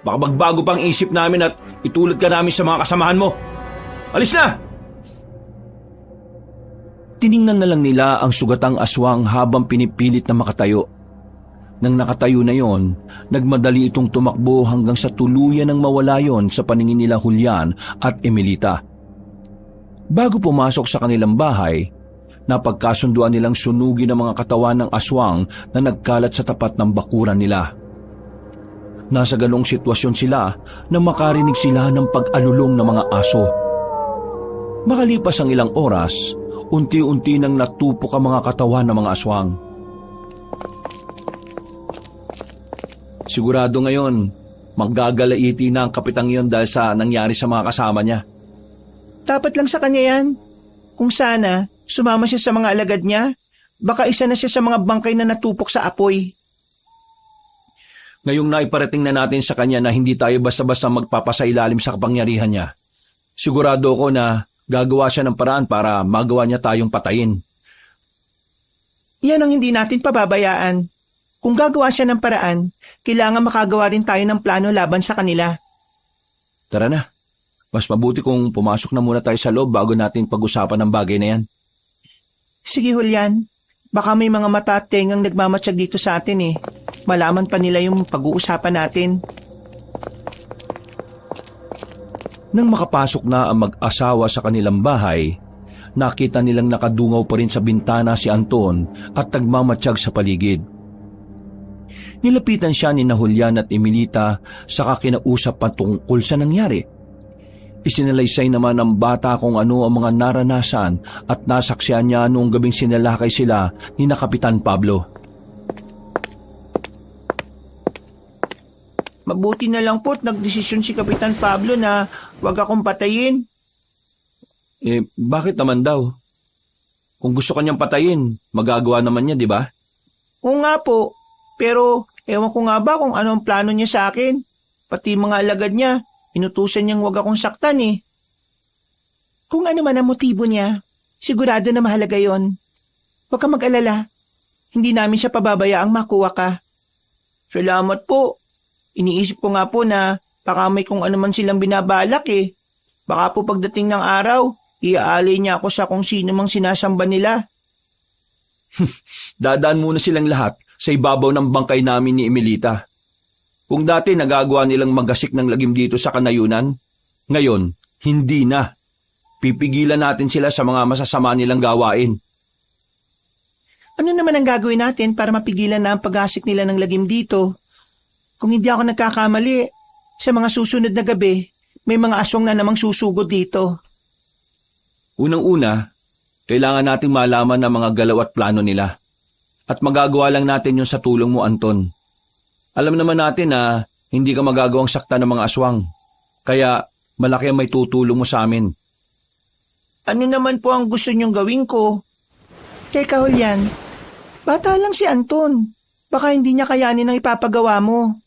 Baka magbago pang isip namin at itulad ka namin sa mga kasamahan mo. Alis na! Tiningnan na lang nila ang sugatang aswang habang pinipilit na makatayo. Nang nakatayo na yon, nagmadali itong tumakbo hanggang sa tuluyan ng mawala yon sa paningin nila Julian at Emilita. Bago pumasok sa kanilang bahay, napagkasunduan nilang sunugin ang mga katawan ng aswang na nagkalat sa tapat ng bakuran nila. Nasa ganong sitwasyon sila na makarinig sila ng pag-alulong ng mga aso. Makalipas ang ilang oras, unti-unti nang natupok ang mga katawan ng mga aswang. Sigurado ngayon, maggagalaiti na ang kapitang yon dahil sa nangyari sa mga kasama niya. Dapat lang sa kanya yan. Kung sana, sumama siya sa mga alagad niya, baka isa na siya sa mga bangkay na natupok sa apoy. Ngayong naiparating na natin sa kanya na hindi tayo basta-basta magpapasailalim sa kapangyarihan niya, sigurado ko na gagawa siya ng paraan para magawa niya tayong patayin. Yan ang hindi natin pababayaan. Kung gagawa siya ng paraan, kailangan makagawa rin tayo ng plano laban sa kanila. Tara na. Mas mabuti kung pumasok na muna tayo sa loob bago natin pag-usapan ng bagay na yan. Sige, Julian. Baka may mga mata at tengang nagmamatsyag dito sa atin Malaman pa nila yung pag-uusapan natin. Nang makapasok na ang mag-asawa sa kanilang bahay, nakita nilang nakadungaw pa rin sa bintana si Anton at nagmamatsyag sa paligid. Nilapitan siya ni Julian at Emilita saka kinausap patungkol sa nangyari. Isinalaysay naman ng bata kung ano ang mga naranasan at nasaksihan niya noong gabing sinalakay sila ni Kapitan Pablo. Mabuti na lang po't nagdesisyon si Kapitan Pablo na wag akong patayin. Bakit naman daw? Kung gusto kanyang patayin, magagawa naman niya, di ba? Oo nga po, pero ewan ko nga ba kung ano ang plano niya sa akin. Pati mga alagad niya, inutusan niyang wag akong saktan eh. Kung ano man ang motibo niya, sigurado na mahalaga yon. Huwag kang mag-alala, hindi namin siya pababayaang makuha ka. Salamat po. Iniisip ko nga po na baka may kung ano man silang binabalak eh. Baka po pagdating ng araw, iaalay niya ako sa kung sino mang sinasamba nila. Dadaan muna silang lahat sa ibabaw ng bangkay namin ni Emilita. Kung dati nagagawa nilang magasik ng lagim dito sa kanayunan, ngayon, hindi na. Pipigilan natin sila sa mga masasama nilang gawain. Ano naman ang gagawin natin para mapigilan na ang pag-asik nila ng lagim dito? Kung hindi ako nagkakamali, sa mga susunod na gabi, may mga aswang na namang susugod dito. Unang-una, kailangan nating malaman ang mga galaw at plano nila. At magagawa lang natin yun sa tulong mo, Anton. Alam naman natin na hindi ka magagawang sakta ng mga aswang. Kaya malaki ang may tutulong mo sa amin. Ano naman po ang gusto niyong gawin ko? Teka, Julian. Bata lang si Anton. Baka hindi niya kayanin ang ipapagawa mo.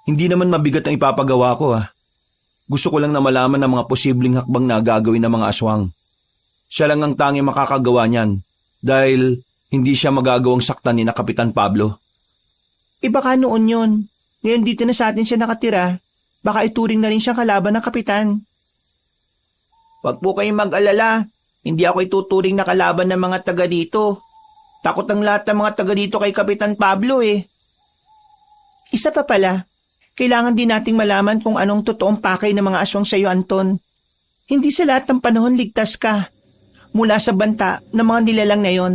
Hindi naman mabigat ang ipapagawa ko Gusto ko lang na malaman ang mga posibleng hakbang na gagawin ng mga aswang. Siya lang ang tanging makakagawa niyan dahil hindi siya magagawang saktan ni Kapitan Pablo. Baka noon yun. Ngayon dito na sa atin siya nakatira. Baka ituring na rin siyang kalaban ng kapitan. Huwag po kayong mag-alala. Hindi ako ituturing na kalaban ng mga taga dito. Takot ang lahat ng mga taga dito kay Kapitan Pablo eh. Isa pa pala, kailangan din nating malaman kung anong totoong pakay ng mga aswang sa iyo, Anton. Hindi sa lahat ng panahon ligtas ka mula sa banta ng mga nilalang na yon.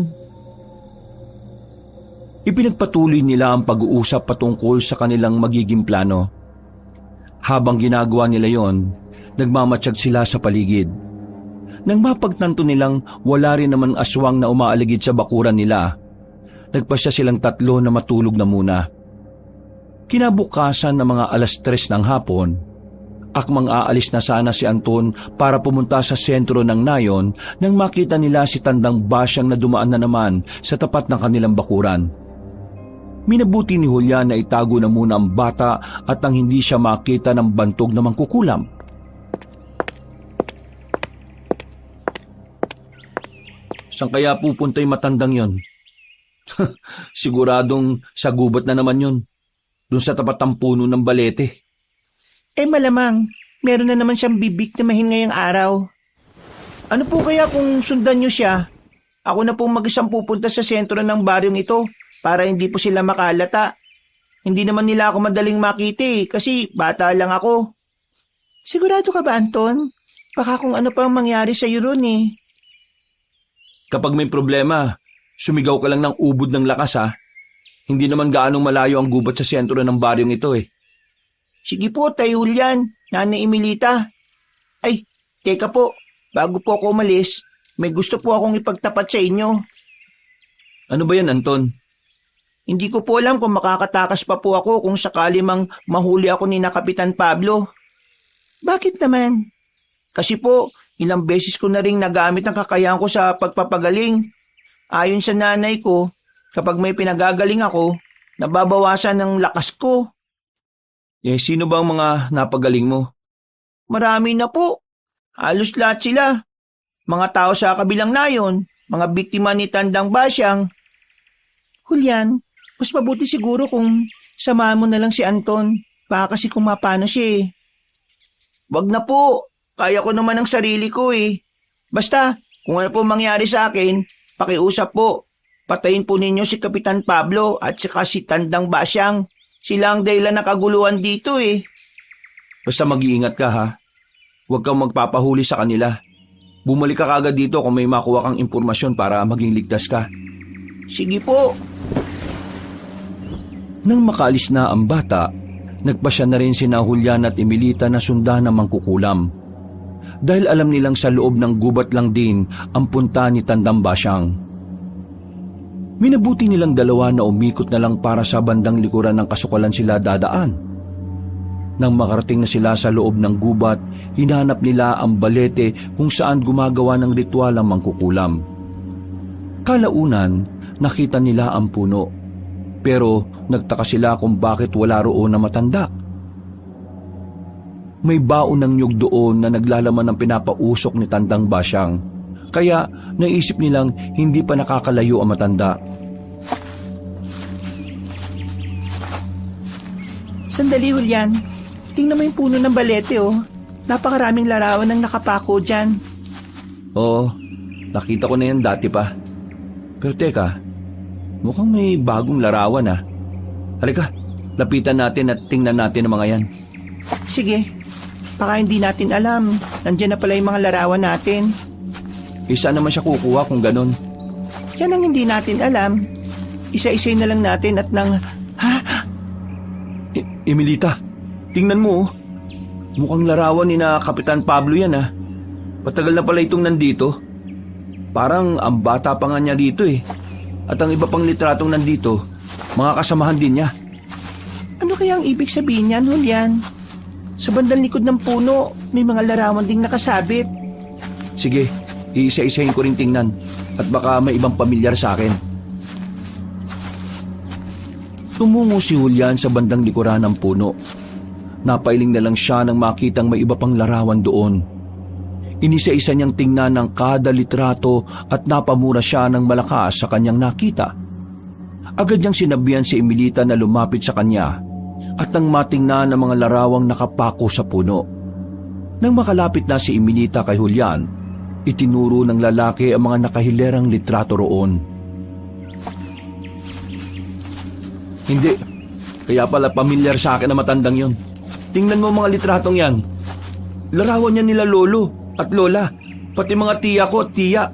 Ipinagpatuloy nila ang pag-uusap patungkol sa kanilang magiging plano. Habang ginagawa nila yon, nagmamatsyag sila sa paligid. Nang mapagtanto nilang wala rin naman aswang na umaaligid sa bakuran nila, nagpasya silang tatlo na matulog na muna. Kinabukasan ng mga 3:00 ng hapon, akmang aalis na sana si Anton para pumunta sa sentro ng nayon nang makita nila si Tandang Basyang na dumaan na naman sa tapat ng kanilang bakuran. Minabuti ni Julian na itago na muna ang bata at nang hindi siya makita ng bantog na mangkukulam. Saan kaya pupunta yung matandang yon? Siguradong sa gubat na naman yon. Doon sa tapat ng puno ng balete. Malamang, meron na naman siyang bibiktimahin ngayong araw. Ano po kaya kung sundan niyo siya? Ako na po mag-isang pupunta sa sentro ng baryong ito para hindi po sila makalata. Hindi naman nila ako madaling makita kasi bata lang ako. Sigurado ka ba, Anton? Baka kung ano pa ang mangyari sa iyo ron eh. Kapag may problema, sumigaw ka lang ng ubod ng lakas Hindi naman gaanong malayo ang gubat sa sentro ng baryong ito Sige po, Tayo Julian, Nanay Emilita. Ay, teka po, bago po ako umalis, may gusto po akong ipagtapat sa inyo. Ano ba yan, Anton? Hindi ko po alam kung makakatakas pa po ako kung sakali mang mahuli ako ni Kapitan Pablo. Bakit naman? Kasi po, ilang beses ko na ring nagamit ang kakayahan ko sa pagpapagaling. Ayon sa nanay ko, kapag may pinagagaling ako, nababawasan ng lakas ko. Sino ba ang mga napagaling mo? Marami na po. Halos lahat sila. Mga tao sa kabilang nayon, mga biktima ni Tandang Basyang. Julian, mas mabuti siguro kung samahan mo na lang si Anton. Baka kasi kung mapano siya Wag na po. Kaya ko naman ang sarili ko Basta, kung ano po mangyari sa akin, pakiusap po. Patayin po ninyo si Kapitan Pablo at saka si Tandang Basyang. Sila ang dahilan ng kaguluhan dito Basta mag-iingat ka huwag kang magpapahuli sa kanila. Bumalik ka kagad dito kung may makuha kang impormasyon para maging ligtas ka. Sige po. Nang makaalis na ang bata, nagpasya na rin sina Julian at Emilita na sundan ng mangkukulam. Dahil alam nilang sa loob ng gubat lang din ang punta ni Tandang Basyang. Minabuti nilang dalawa na umikot na lang para sa bandang likuran ng kasukalan sila dadaan. Nang makarating na sila sa loob ng gubat, hinanap nila ang balete kung saan gumagawa ng ritual ang mangkukulam. Kalaunan, nakita nila ang puno. Pero nagtaka sila kung bakit wala roon na matanda. May baon ng nyug doon na naglalaman ng pinapausok ni Tandang Basyang. Kaya naisip nilang hindi pa nakakalayo ang matanda. Sandali, Julian. Tingnan mo yung puno ng balete, oh. Napakaraming larawan ng nakapako dyan. Oo, nakita ko na yan dati pa. Pero teka, mukhang may bagong larawan ah. Halika, lapitan natin at tingnan natin ang mga yan. Sige, baka hindi natin alam. Nandiyan na pala yung mga larawan natin. Isa naman siya kukuha kung ganun. Yan ang hindi natin alam. Isa-isay na lang natin at nang... Emilita, tingnan mo oh. Mukhang larawan ni na Kapitan Pablo yan ah. Patagal na pala itong nandito. Parang ang bata pa nga niya dito eh. At ang iba pang litratong nandito, mga kasamahan din niya. Ano kaya ang ibig sabihin niyan, Julian? Sa bandang likod ng puno, may mga larawan ding nakasabit. Sige, iisa-isahin ko rin tingnan. At baka may ibang pamilyar sa akin. Tumungo si Julian sa bandang likuran ng puno. Napailing na lang siya nang makitang may iba pang larawan doon. Inisa-isa niyang tingnan ng kada litrato at napamura siya ng malakas sa kanyang nakita. Agad niyang sinabihan si Emilita na lumapit sa kanya at nang matingnan ang mga larawang nakapako sa puno. Nang makalapit na si Emilita kay Julian, itinuro ng lalaki ang mga nakahilerang litrato roon. Hindi, kaya pala pamilyar sa akin na matandang yon. Tingnan mo mga litratong yan. Larawan niya nila lolo at lola, pati mga tiya ko at tiya.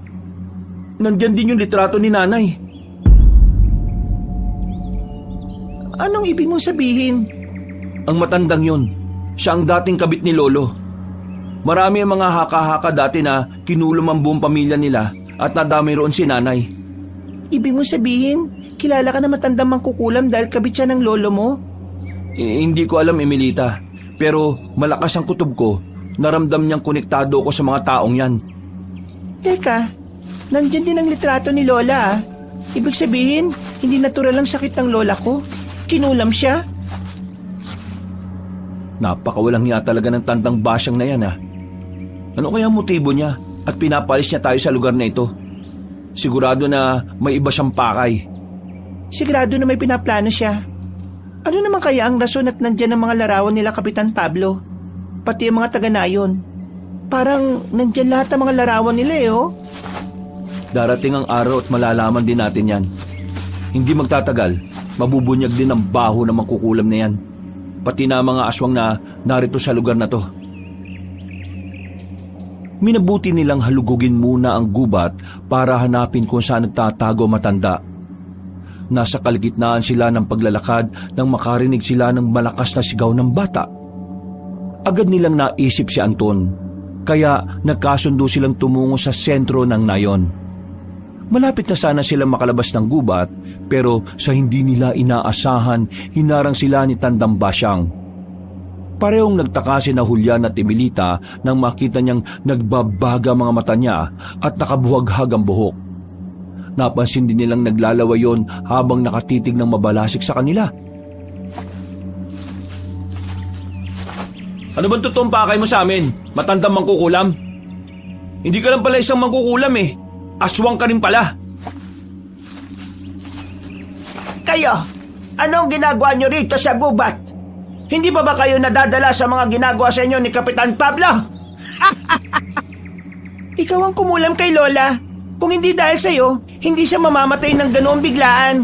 Nandyan din yung litrato ni nanay. Anong ibig mong sabihin? Ang matandang yun, siya ang dating kabit ni lolo. Marami ang mga haka-haka dati na kinulong ang buong pamilya nila at nadami roon si nanay. Ibig mong sabihin, kilala ka na matandang mangkukulam dahil kabit siya ng lolo mo? Hindi ko alam, Emilita. Pero malakas ang kutob ko. Naramdam niyang konektado ko sa mga taong yan. Teka, nandyan din ang litrato ni Lola ah. Ibig sabihin, hindi natural ang sakit ng lola ko. Kinulam siya. Napakawalang niya talaga ng Tandang Basyang na yan ah. Ano kaya ang motibo niya at pinapalis niya tayo sa lugar na ito? Sigurado na may iba siyang pakay. Sigurado na may pinaplano siya. Ano naman kaya ang rason at nandyan ang mga larawan nila Kapitan Pablo? Pati ang mga taga-nayon. Parang nandyan lahat ang mga larawan nila eh oh. Darating ang araw at malalaman din natin yan. Hindi magtatagal, mabubunyag din ang baho na mangkukulam na yan. Pati na mga aswang na narito sa lugar na to. Minabuti nilang halugugin muna ang gubat para hanapin kung saan nagtatago matanda. Nasa kalagitnaan sila ng paglalakad nang makarinig sila ng malakas na sigaw ng bata. Agad nilang naisip si Anton, kaya nagkasundo silang tumungo sa sentro ng nayon. Malapit na sana silang makalabas ng gubat, pero sa hindi nila inaasahan, hinarang sila ni Tandang Basyang. Parehong nagtaka sina Julian at Emilita nang makita niyang nagbabaga mga mata niya at nakabuhaghag ang buhok. Napansin din nilang naglalawa yon habang nakatitig ng mabalasik sa kanila. Ano bang totoong pakay mo sa amin? Matandang mangkukulam? Hindi ka lang pala isang mangkukulam eh. Aswang ka rin pala. Kayo, anong ginagawa nyo rito sa gubat? Hindi pa ba kayo nadadala sa mga ginagawa sa inyo ni Kapitan Pablo? Ikaw ang kumulam kay Lola. Kung hindi dahil sa'yo, hindi siya mamamatay ng ganoong biglaan.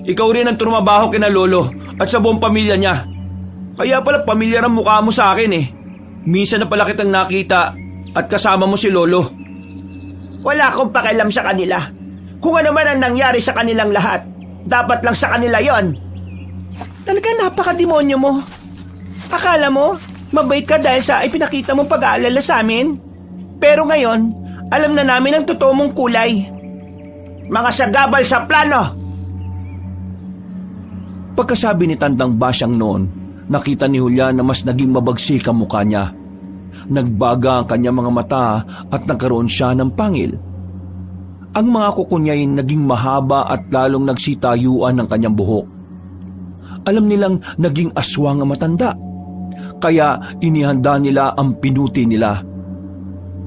Ikaw rin ang trumabaho kina Lolo at sa buong pamilya niya. Kaya pala pamilyar ang mukha mo sa akin eh. Minsan na pala kitang nakita at kasama mo si Lolo. Wala akong pakialam sa kanila. Kung ano man ang nangyari sa kanilang lahat, dapat lang sa kanila yon. Talaga napakademonyo mo. Akala mo, mabait ka dahil sa ipinakita mong pag-aalala sa amin? Pero ngayon, alam na namin ang totoo mong kulay. Mga sagabal sa plano! Pagkasabi ni Tandang Basyang noon, nakita ni Julian na mas naging mabagsik ang mukha niya. Nagbaga ang kanyang mga mata at nagkaroon siya ng pangil. Ang mga kuko niya ay naging mahaba at lalong nagsitayuan ng kanyang buhok. Alam nilang naging aswang ang matanda, kaya inihanda nila ang pinuti nila.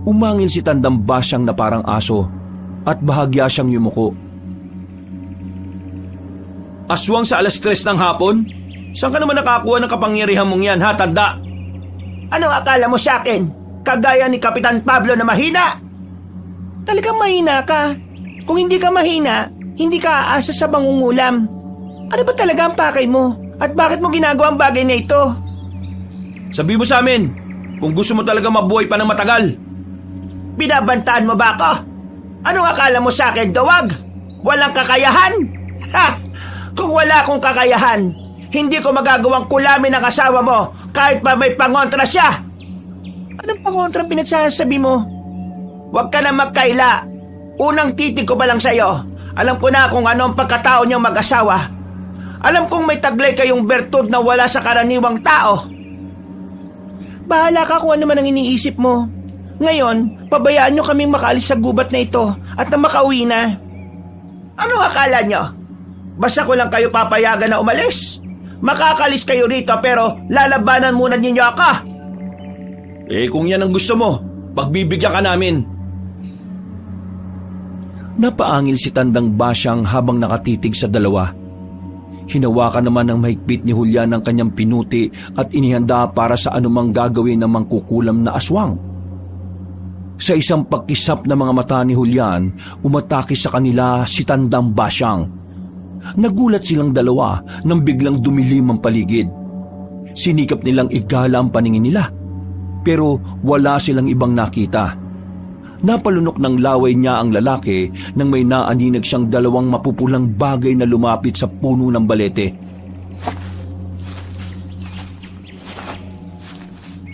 Umangil si Tandang Basyang na parang aso at bahagya siyang yumuko. Aswang sa 3:00 ng hapon? Saan ka naman nakakuha ng kapangyarihan mong yan, ha, tanda? Anong akala mo sa akin? Kagaya ni Kapitan Pablo na mahina? Talagang mahina ka. Kung hindi ka mahina, hindi ka aasa sa bangungulam. Ano ba talaga ang pakay mo? At bakit mo ginagawa ang bagay na ito? Sabi mo sa amin, kung gusto mo talaga mabuhay pa ng matagal. Binabantaan mo ba ako? Anong akala mo sa akin, dawag? Walang kakayahan? Ha! Kung wala akong kakayahan, hindi ko magagawang kulamin ang asawa mo kahit pa may pangontra siya. Anong pangontra ang pinagsasabi mo? Huwag ka na magkaila. Unang titig ko pa lang sa'yo. Alam ko na kung ano ang pagkatao niyang mag-asawa. Alam kong may taglay kayong bertud na wala sa karaniwang tao. Bahala ka kung ano man ang iniisip mo. Ngayon, pabayaan niyo kaming makaalis sa gubat na ito at na makauwi na. Anong akala niyo? Basta ko lang kayo papayagan na umalis. Makakalis kayo rito pero lalabanan muna ninyo ako. Kung yan ang gusto mo, pagbibigyan ka namin. Napaangil si Tandang Basyang habang nakatitig sa dalawa. Hinawakan naman ng mahigpit ni Julian ang kanyang pinuti at inihanda para sa anumang gagawin ng mangkukulam na aswang. Sa isang pagkisap na mga mata ni Julian, umatake sa kanila si Tandang Basyang. Nagulat silang dalawa nang biglang dumilim ang paligid. Sinikap nilang igala ang paningin nila, pero wala silang ibang nakita. Napalunok ng laway niya ang lalaki nang may naaninag siyang 2 mapupulang bagay na lumapit sa puno ng balete.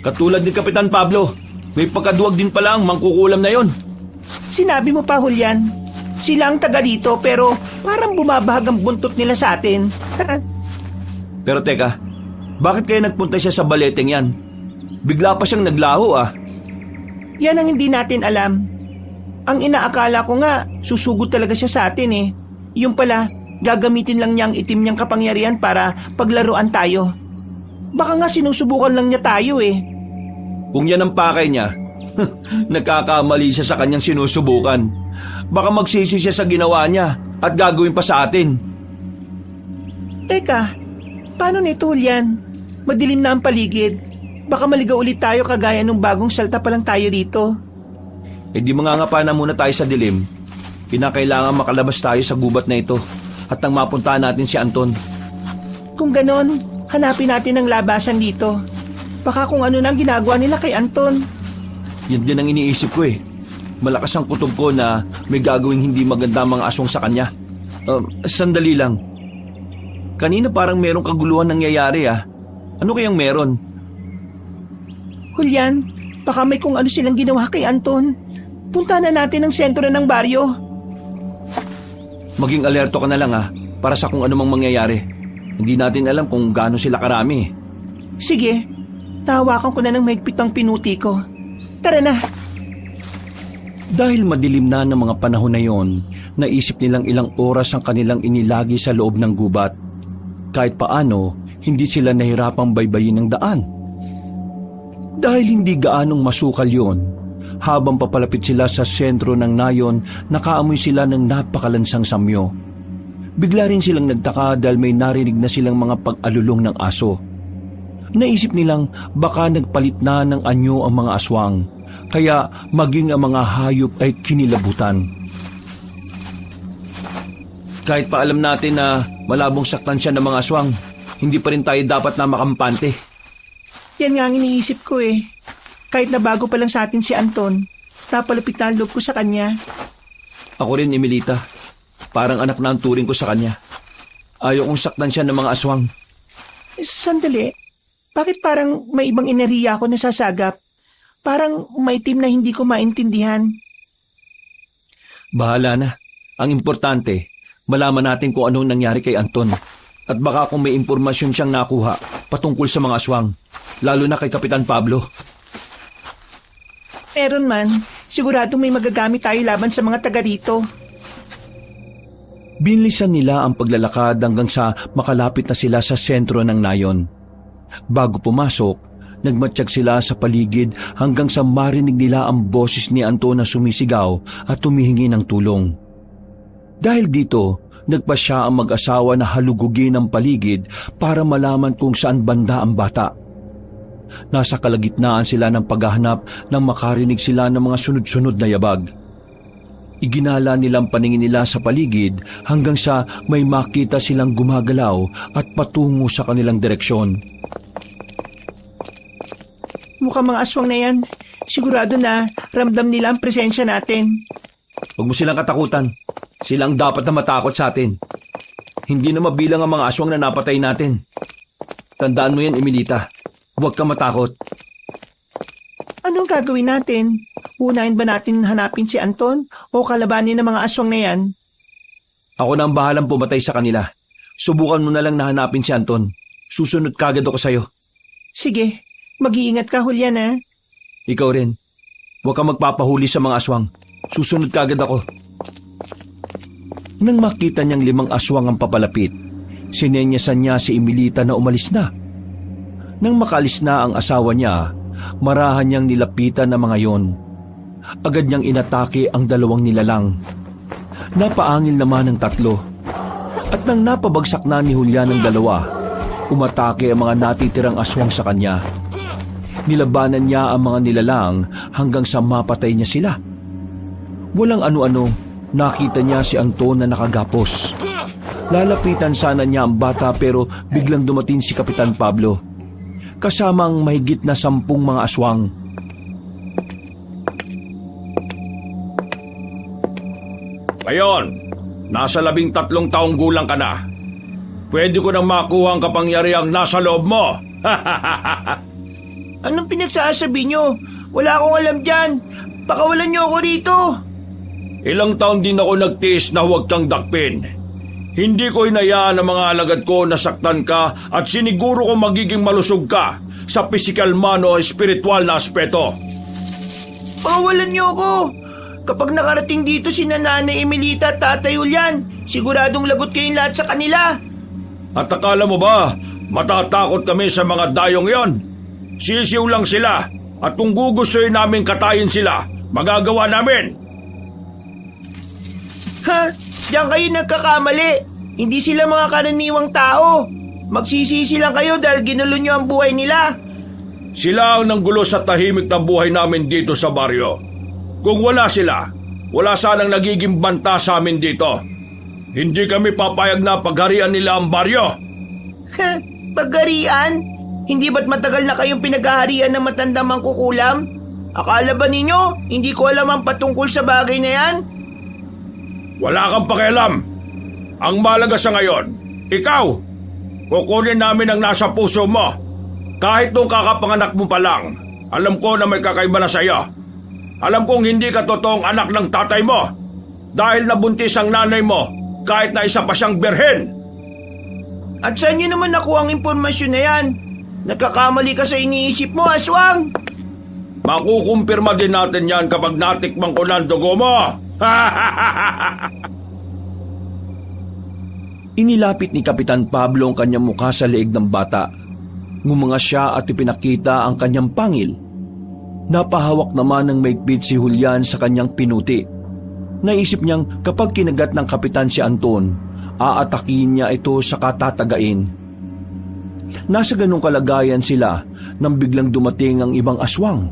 Katulad ni Kapitan Pablo, may pagkaduwag din pala ang mangkukulam na yon. Sinabi mo pa, Julian. Sila ang taga dito pero parang bumabahag ang buntot nila sa atin. Pero teka, bakit kaya nagpunta siya sa baleteng yan? Bigla pa siyang naglaho Yan ang hindi natin alam. Ang inaakala ko nga, susugod talaga siya sa atin eh. Yung pala, gagamitin lang niya ang itim niyang kapangyarihan para paglaruan tayo. Baka nga sinusubukan lang niya tayo eh. Kung yan ang pakay niya, nagkakamali siya sa kanyang sinusubukan. Baka magsisi siya sa ginawa niya at gagawin pa sa atin. Teka, paano nito, Julian? Madilim na ang paligid. Baka maligaw ulit tayo kagaya nung bagong salta pa lang tayo dito. Di mangangapa na muna tayo sa dilim. Kinakailangan makalabas tayo sa gubat na ito at nang mapuntahan natin si Anton. Kung ganon, hanapin natin ang labasan dito. Baka kung ano nang ginagawa nila kay Anton. Yan din ang iniisip ko Malakas ang kutob ko na may gagawing hindi maganda mga aswang sa kanya. Sandali lang. Kanina parang merong kaguluhan nangyayari Ano kayang meron? Julian, baka may kung ano silang ginawa kay Anton. Punta na natin ang sentro ng baryo. Maging alerto ka na lang para sa kung anumang mangyayari. Hindi natin alam kung gaano sila karami. Sige, nahawakan ko na ng mahigpit ang pinuti ko. Tara na. Dahil madilim na ng mga panahon na yon, naisip nilang ilang oras ang kanilang inilagi sa loob ng gubat. Kahit paano, hindi sila nahirapang baybayin ng daan. Dahil hindi gaanong masukal yon, habang papalapit sila sa sentro ng nayon, nakaamoy sila ng napakalansang samyo. Bigla rin silang nagtaka dahil may narinig na silang mga pag-alulong ng aso. Naisip nilang baka nagpalit na ng anyo ang mga aswang, kaya maging ang mga hayop ay kinilabutan. Kahit pa alam natin na malabong saktan siya ng mga aswang, hindi pa rin tayo dapat na makampante. Yan nga ang iniisip ko Kahit na bago pa lang sa atin si Anton, napalapit na ang loob ko sa kanya. Ako rin, Emilita. Parang anak na ang turing ko sa kanya. Ayaw kong saktan siya ng mga aswang. Sandali. Bakit parang may ibang enerhiya ako nasasagap? Parang may team na hindi ko maintindihan. Bahala na. Ang importante, malaman natin kung anong nangyari kay Anton. At baka kung may impormasyon siyang nakuha patungkol sa mga aswang, lalo na kay Kapitan Pablo. Meron man, siguradong may magagamit tayo laban sa mga taga rito. Binlisan nila ang paglalakad hanggang sa makalapit na sila sa sentro ng nayon. Bago pumasok, nagmatsyag sila sa paligid hanggang sa marinig nila ang boses ni Anton na sumisigaw at humihingi ng tulong. Dahil dito, nagpa siya ang mag-asawa na halugugin ang paligid para malaman kung saan banda ang bata. Nasa kalagitnaan sila ng paghahanap nang makarinig sila ng mga sunod-sunod na yabag. Iginala nilang paningin nila sa paligid hanggang sa may makita silang gumagalaw at patungo sa kanilang direksyon. Mukhang mga aswang na yan. Sigurado na ramdam nila ang presensya natin. Huwag mo silang katakutan. Sila ang dapat na matakot sa atin. Hindi na mabilang ang mga aswang na napatay natin. Tandaan mo yan, Emilita. Huwag ka matakot. Anong gagawin natin? Unahin ba natin hanapin si Anton o kalabanin ng mga aswang na yan? Ako na ang bahalang pumatay sa kanila. Subukan mo na lang na hanapin si Anton. Susunod kagad ako sa'yo. Sige, mag-iingat ka, Julian, ha? Ikaw rin. Huwag ka magpapahuli sa mga aswang. Susunod kagad ako. Nang makita niyang 5 aswang ang papalapit, sinenyasan niya si Emilita na umalis na. Nang makalis na ang asawa niya, marahan niyang nilapitan ng mga yon. Agad niyang inatake ang 2 nilalang. Napaangil naman ang 3. At nang napabagsak na ni Julian ang 2, umatake ang mga natitirang aswang sa kanya. Nilabanan niya ang mga nilalang hanggang sa mapatay niya sila. Walang ano-ano, nakita niya si Anton na nakagapos. Lalapitan sana niya ang bata pero biglang dumating si Kapitan Pablo. Kasama ang mahigit na 10 mga aswang. Ngayon, nasa 13 taong gulang ka na. Pwede ko nang makuha ang kapangyarihang nasa loob mo. Anong pinagsasabi niyo? Wala akong alam dyan. Pakawalan niyo ako dito. Ilang taon din ako nagtiis na huwag kang dakpin. Hindi ko hinayaan ang mga alagad ko na saktan ka at siniguro kong magiging malusog ka sa pisikal man o espiritual na aspeto. Pakawalan niyo ako. Kapag nakarating dito si Nanay Emilita at Tatay Julian, siguradong lagot kayong lahat sa kanila. At akala mo ba, matatakot kami sa mga dayong yon? Sisiw lang sila at kung gugustuhin namin katayin sila, magagawa namin. Ha? Diyan kayo nagkakamali. Hindi sila mga karaniwang tao. Magsisisi lang kayo dahil ginulo nyo ang buhay nila. Sila ang nanggulo sa tahimik na buhay namin dito sa baryo. Kung wala sila, wala sanang nagiging banta sa amin dito. Hindi kami papayag na pagharian nila ang baryo. Ha? Pagharian? Hindi ba't matagal na kayong pinaghaharian ng matandang mangkukulam? Akala ba ninyo, hindi ko alam ang patungkol sa bagay na yan? Wala kang pakialam. Ang mahalaga sa ngayon, ikaw, kukunin namin ang nasa puso mo. Kahit nung kakapanganak mo pa lang, alam ko na may kakaiba na sa'yo. Alam kong hindi ka totoong anak ng tatay mo dahil nabuntis ang nanay mo kahit na isa pa siyang birhen. At saan nyo naman nakuha ang impormasyon na yan? Nagkakamali ka sa iniisip mo, aswang! Makukumpirma din natin yan kapag natikman ko ng dugo mo. Inilapit ni Kapitan Pablo ang kanyang mukha sa leeg ng bata. Ngumanga siya at ipinakita ang kanyang pangil. Napahawak naman ng maigpit si Julian sa kanyang pinuti. Naisip niyang kapag kinagat ng kapitan si Anton, aatakin niya ito sa katatagain. Nasa ganong kalagayan sila nang biglang dumating ang ibang aswang.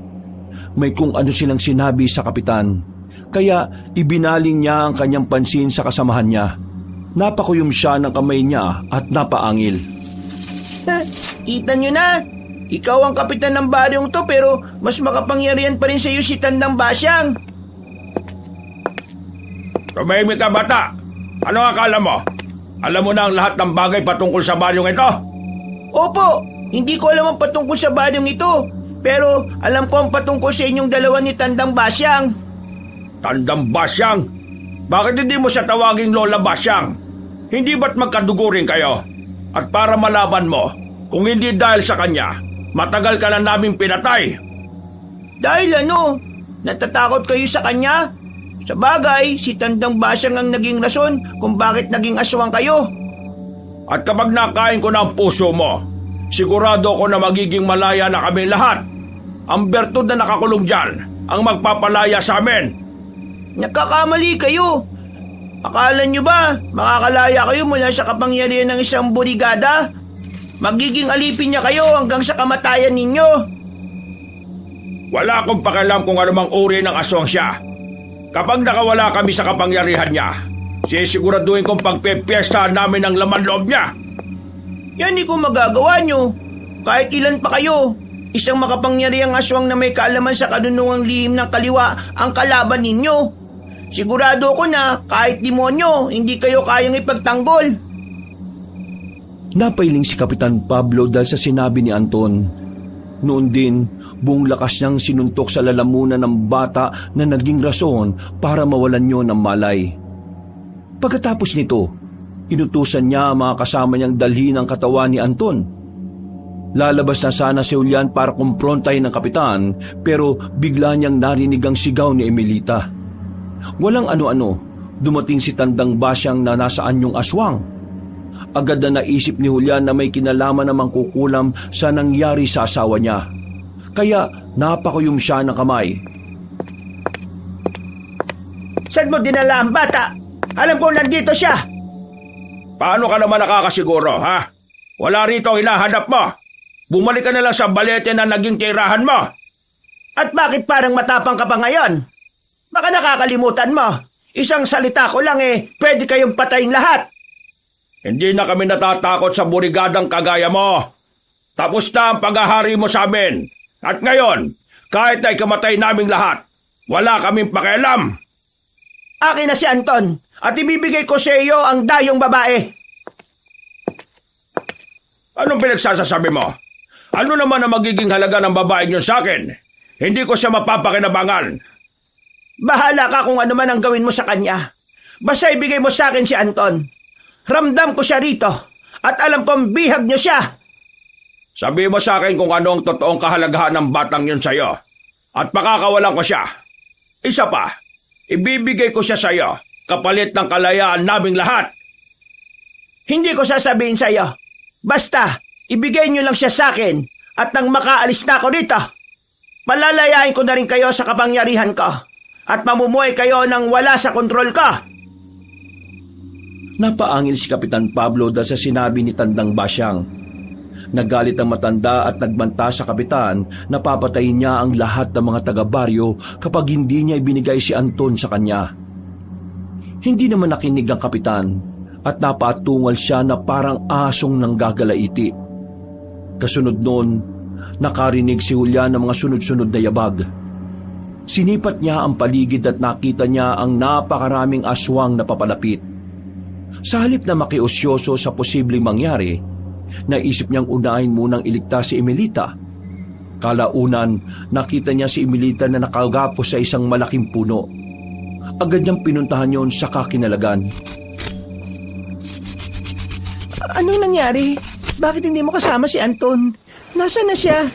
May kung ano silang sinabi sa kapitan, kaya ibinaling niya ang kanyang pansin sa kasamahan niya. Napakuyom siya ng kamay niya at napaangil. Kita nyo na, Ikaw ang kapitan ng baryong to pero mas makapangyarihan pa rin sa iyo si Tandang Basyang. Tumahimik ka, bata. Ano ang akala mo? Alam mo na ang lahat ng bagay patungkol sa baryong ito? Opo, hindi ko alam ang patungkol sa baryong ito. Pero alam ko ang patungkol sa inyong dalawa ni Tandang Basyang. Tandang Basyang? Bakit hindi mo siya tawaging Lola Basyang? Hindi ba't magkadugo rin kayo? At para malaman mo, kung hindi dahil sa kanya, matagal ka na naming pinatay. Dahil ano? Natatakot kayo sa kanya? Sa bagay, si Tandang Basyang ang naging rason kung bakit naging aswang kayo. At kapag nakain ko na ang puso mo, sigurado ko na magiging malaya na kami lahat. Ang bertud na nakakulong dyan ang magpapalaya sa amin. Nagkakamali kayo. Akala nyo ba makakalaya kayo mula sa kapangyarihan ng isang burigada? Magiging alipin niya kayo hanggang sa kamatayan ninyo. Wala akong pakialam kung anumang uri ng aswang siya. Kapag nakawala kami sa kapangyarihan niya, sisiguraduhin kong pagpepiestahan namin ang laman loob niya. Yan di ko magagawa nyo. Kahit ilan pa kayo, isang makapangyarihang aswang na may kaalaman sa kanunungang lihim ng kaliwa ang kalaban ninyo. Sigurado ko na kahit demonyo, hindi kayo kayang ipagtanggol. Napailing si Kapitan Pablo dahil sa sinabi ni Anton. Noon din, buong lakas niyang sinuntok sa lalamunan ng bata na naging rason para mawalan niyo ng malay. Pagkatapos nito, inutusan niya ang mga kasama niyang dalhin ang katawan ni Anton. Lalabas na sana si Julian para kumprontahin ng kapitan pero bigla niyang narinig ang sigaw ni Emilita. Walang ano-ano, dumating si Tandang Basyang na nasaan yung aswang. Agad na naisip ni Julian na may kinalaman na mangkukulam sa nangyari sa asawa niya. Kaya napakuyom siya ng kamay. Saan mo dinala ang bata? Alam ko nandito siya. Paano ka naman nakakasiguro, ha? Wala rito ang hinahanap mo. Bumalik ka na lang sa balete na naging tirahan mo. At bakit parang matapang ka pa ngayon? Baka nakakalimutan mo. Isang salita ko lang pwede kayong patayin lahat. Hindi na kami natatakot sa burigadang kagaya mo. Tapos na ang paghahari mo sa amin. At ngayon, kahit na ikamatay naming lahat, wala kaming pakialam. Akin na si Anton at ibibigay ko sa iyo ang dayong babae. Anong pinagsasasabi mo? Ano naman ang magiging halaga ng babaeng yun sa akin? Hindi ko siya mapapakinabangan. Bahala ka kung ano man ang gawin mo sa kanya. Basta ibigay mo sa akin si Anton. Ramdam ko siya rito at alam kong bihag niyo siya. Sabi mo sa akin kung ano ang totoong kahalagahan ng batang yun sa'yo at pakakawalan ko siya. Isa pa, ibibigay ko siya sa'yo kapalit ng kalayaan naming lahat. Hindi ko sasabihin sa'yo. Basta, ibigay niyo lang siya sa akin at nang makaalis na ako dito, palalayain ko na rin kayo sa kapangyarihan ko at mamumuhay kayo nang wala sa kontrol ko. Napaangil si Kapitan Pablo dahil sa sinabi ni Tandang Basyang. Nagalit ang matanda at nagbanta sa kapitan na papatayin niya ang lahat ng mga taga-baryo kapag hindi niya ibinigay si Anton sa kanya. Hindi naman nakinig ang kapitan at napatungal siya na parang asong nanggagalaiti. Kasunod noon, nakarinig si Julian ng mga sunod-sunod na yabag. Sinipat niya ang paligid at nakita niya ang napakaraming aswang na papalapit. Sa halip na makiusyoso sa posibleng mangyari, naisip niyang unahin munang iligtas si Emilita. Kalaunan, nakita niya si Emilita na nakagapos sa isang malaking puno. Agad niyang pinuntahan yon sa kakinalagan. Anong nangyari? Bakit hindi mo kasama si Anton? Nasaan na siya?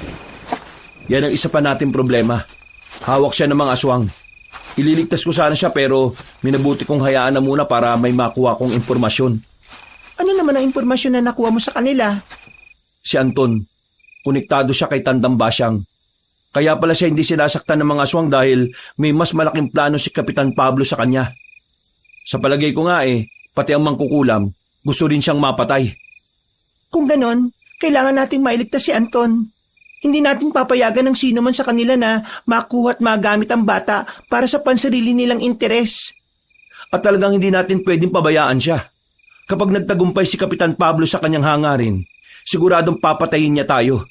Yan ang isa pa nating problema. Hawak siya ng mga aswang. Ililigtas ko sana siya pero minabuti kong hayaan na muna para may makuha kong impormasyon. Ano naman ang impormasyon na nakuha mo sa kanila? Si Anton, konektado siya kay Tandang Basyang. Kaya pala siya hindi sinasaktan ng mga aswang dahil may mas malaking plano si Kapitan Pablo sa kanya. Sa palagay ko nga pati ang mangkukulam, gusto rin siyang mapatay. Kung ganon, kailangan nating mailigtas si Anton. Hindi natin papayagan ng sino man sa kanila na makuha at magamit ang bata para sa pansarili nilang interes. At talagang hindi natin pwedeng pabayaan siya. Kapag nagtagumpay si Kapitan Pablo sa kanyang hangarin, siguradong papatayin niya tayo.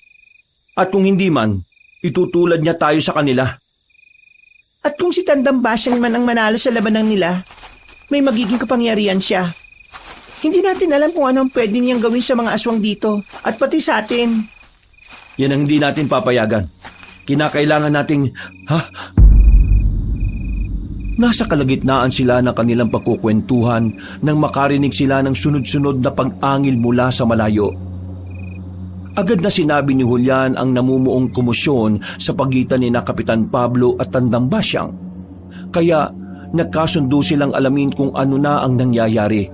At kung hindi man, itutulad niya tayo sa kanila. At kung si Tandang Basyang man ang manalo sa labanan nila, may magiging kapangyarihan siya. Hindi natin alam kung ano ang pwede niyang gawin sa mga aswang dito at pati sa atin. Yan ang hindi natin papayagan. Kinakailangan nating... Nasa kalagitnaan sila ng kanilang pagkukwentuhan nang makarinig sila ng sunod-sunod na pag-angil mula sa malayo. Agad na sinabi ni Julian ang namumuong komosyon sa pagitan ni Kapitan Pablo at Tandang Basyang. Kaya nagkasundo silang alamin kung ano na ang nangyayari.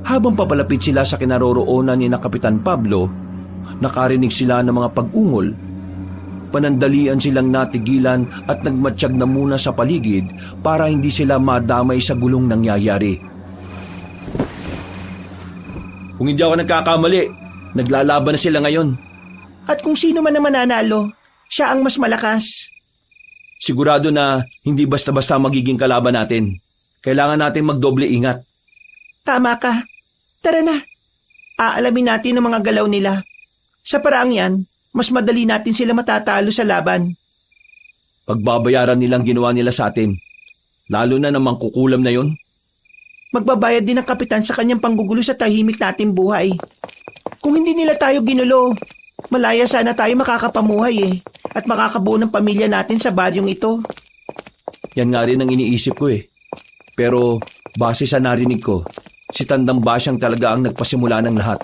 Habang papalapit sila sa kinaroroonan ni Kapitan Pablo, nakarinig sila ng mga pag-ungol. Panandalian silang natigilan at nagmatsyag na muna sa paligid para hindi sila madamay sa gulong nangyayari. Kung hindi ako nagkakamali, naglalaban na sila ngayon. At kung sino man ang mananalo, siya ang mas malakas. Sigurado na hindi basta-basta magiging kalaban natin. Kailangan natin magdoble ingat. Tama ka. Tara na. Aalamin natin ang mga galaw nila. Sa paraang yan, mas madali natin sila matatalo sa laban. Pagbabayaran nilang ginawa nila sa atin. Lalo na namang kukulam na yon. Magbabayad din ang kapitan sa kanyang panggugulo sa tahimik nating buhay. Kung hindi nila tayo ginulo, malaya sana tayo makakapamuhay at makakabuo ng pamilya natin sa baryong ito. Yan nga rin ang iniisip ko Pero base sa narinig ko, si Tandang Basyang talaga ang nagpasimula ng lahat.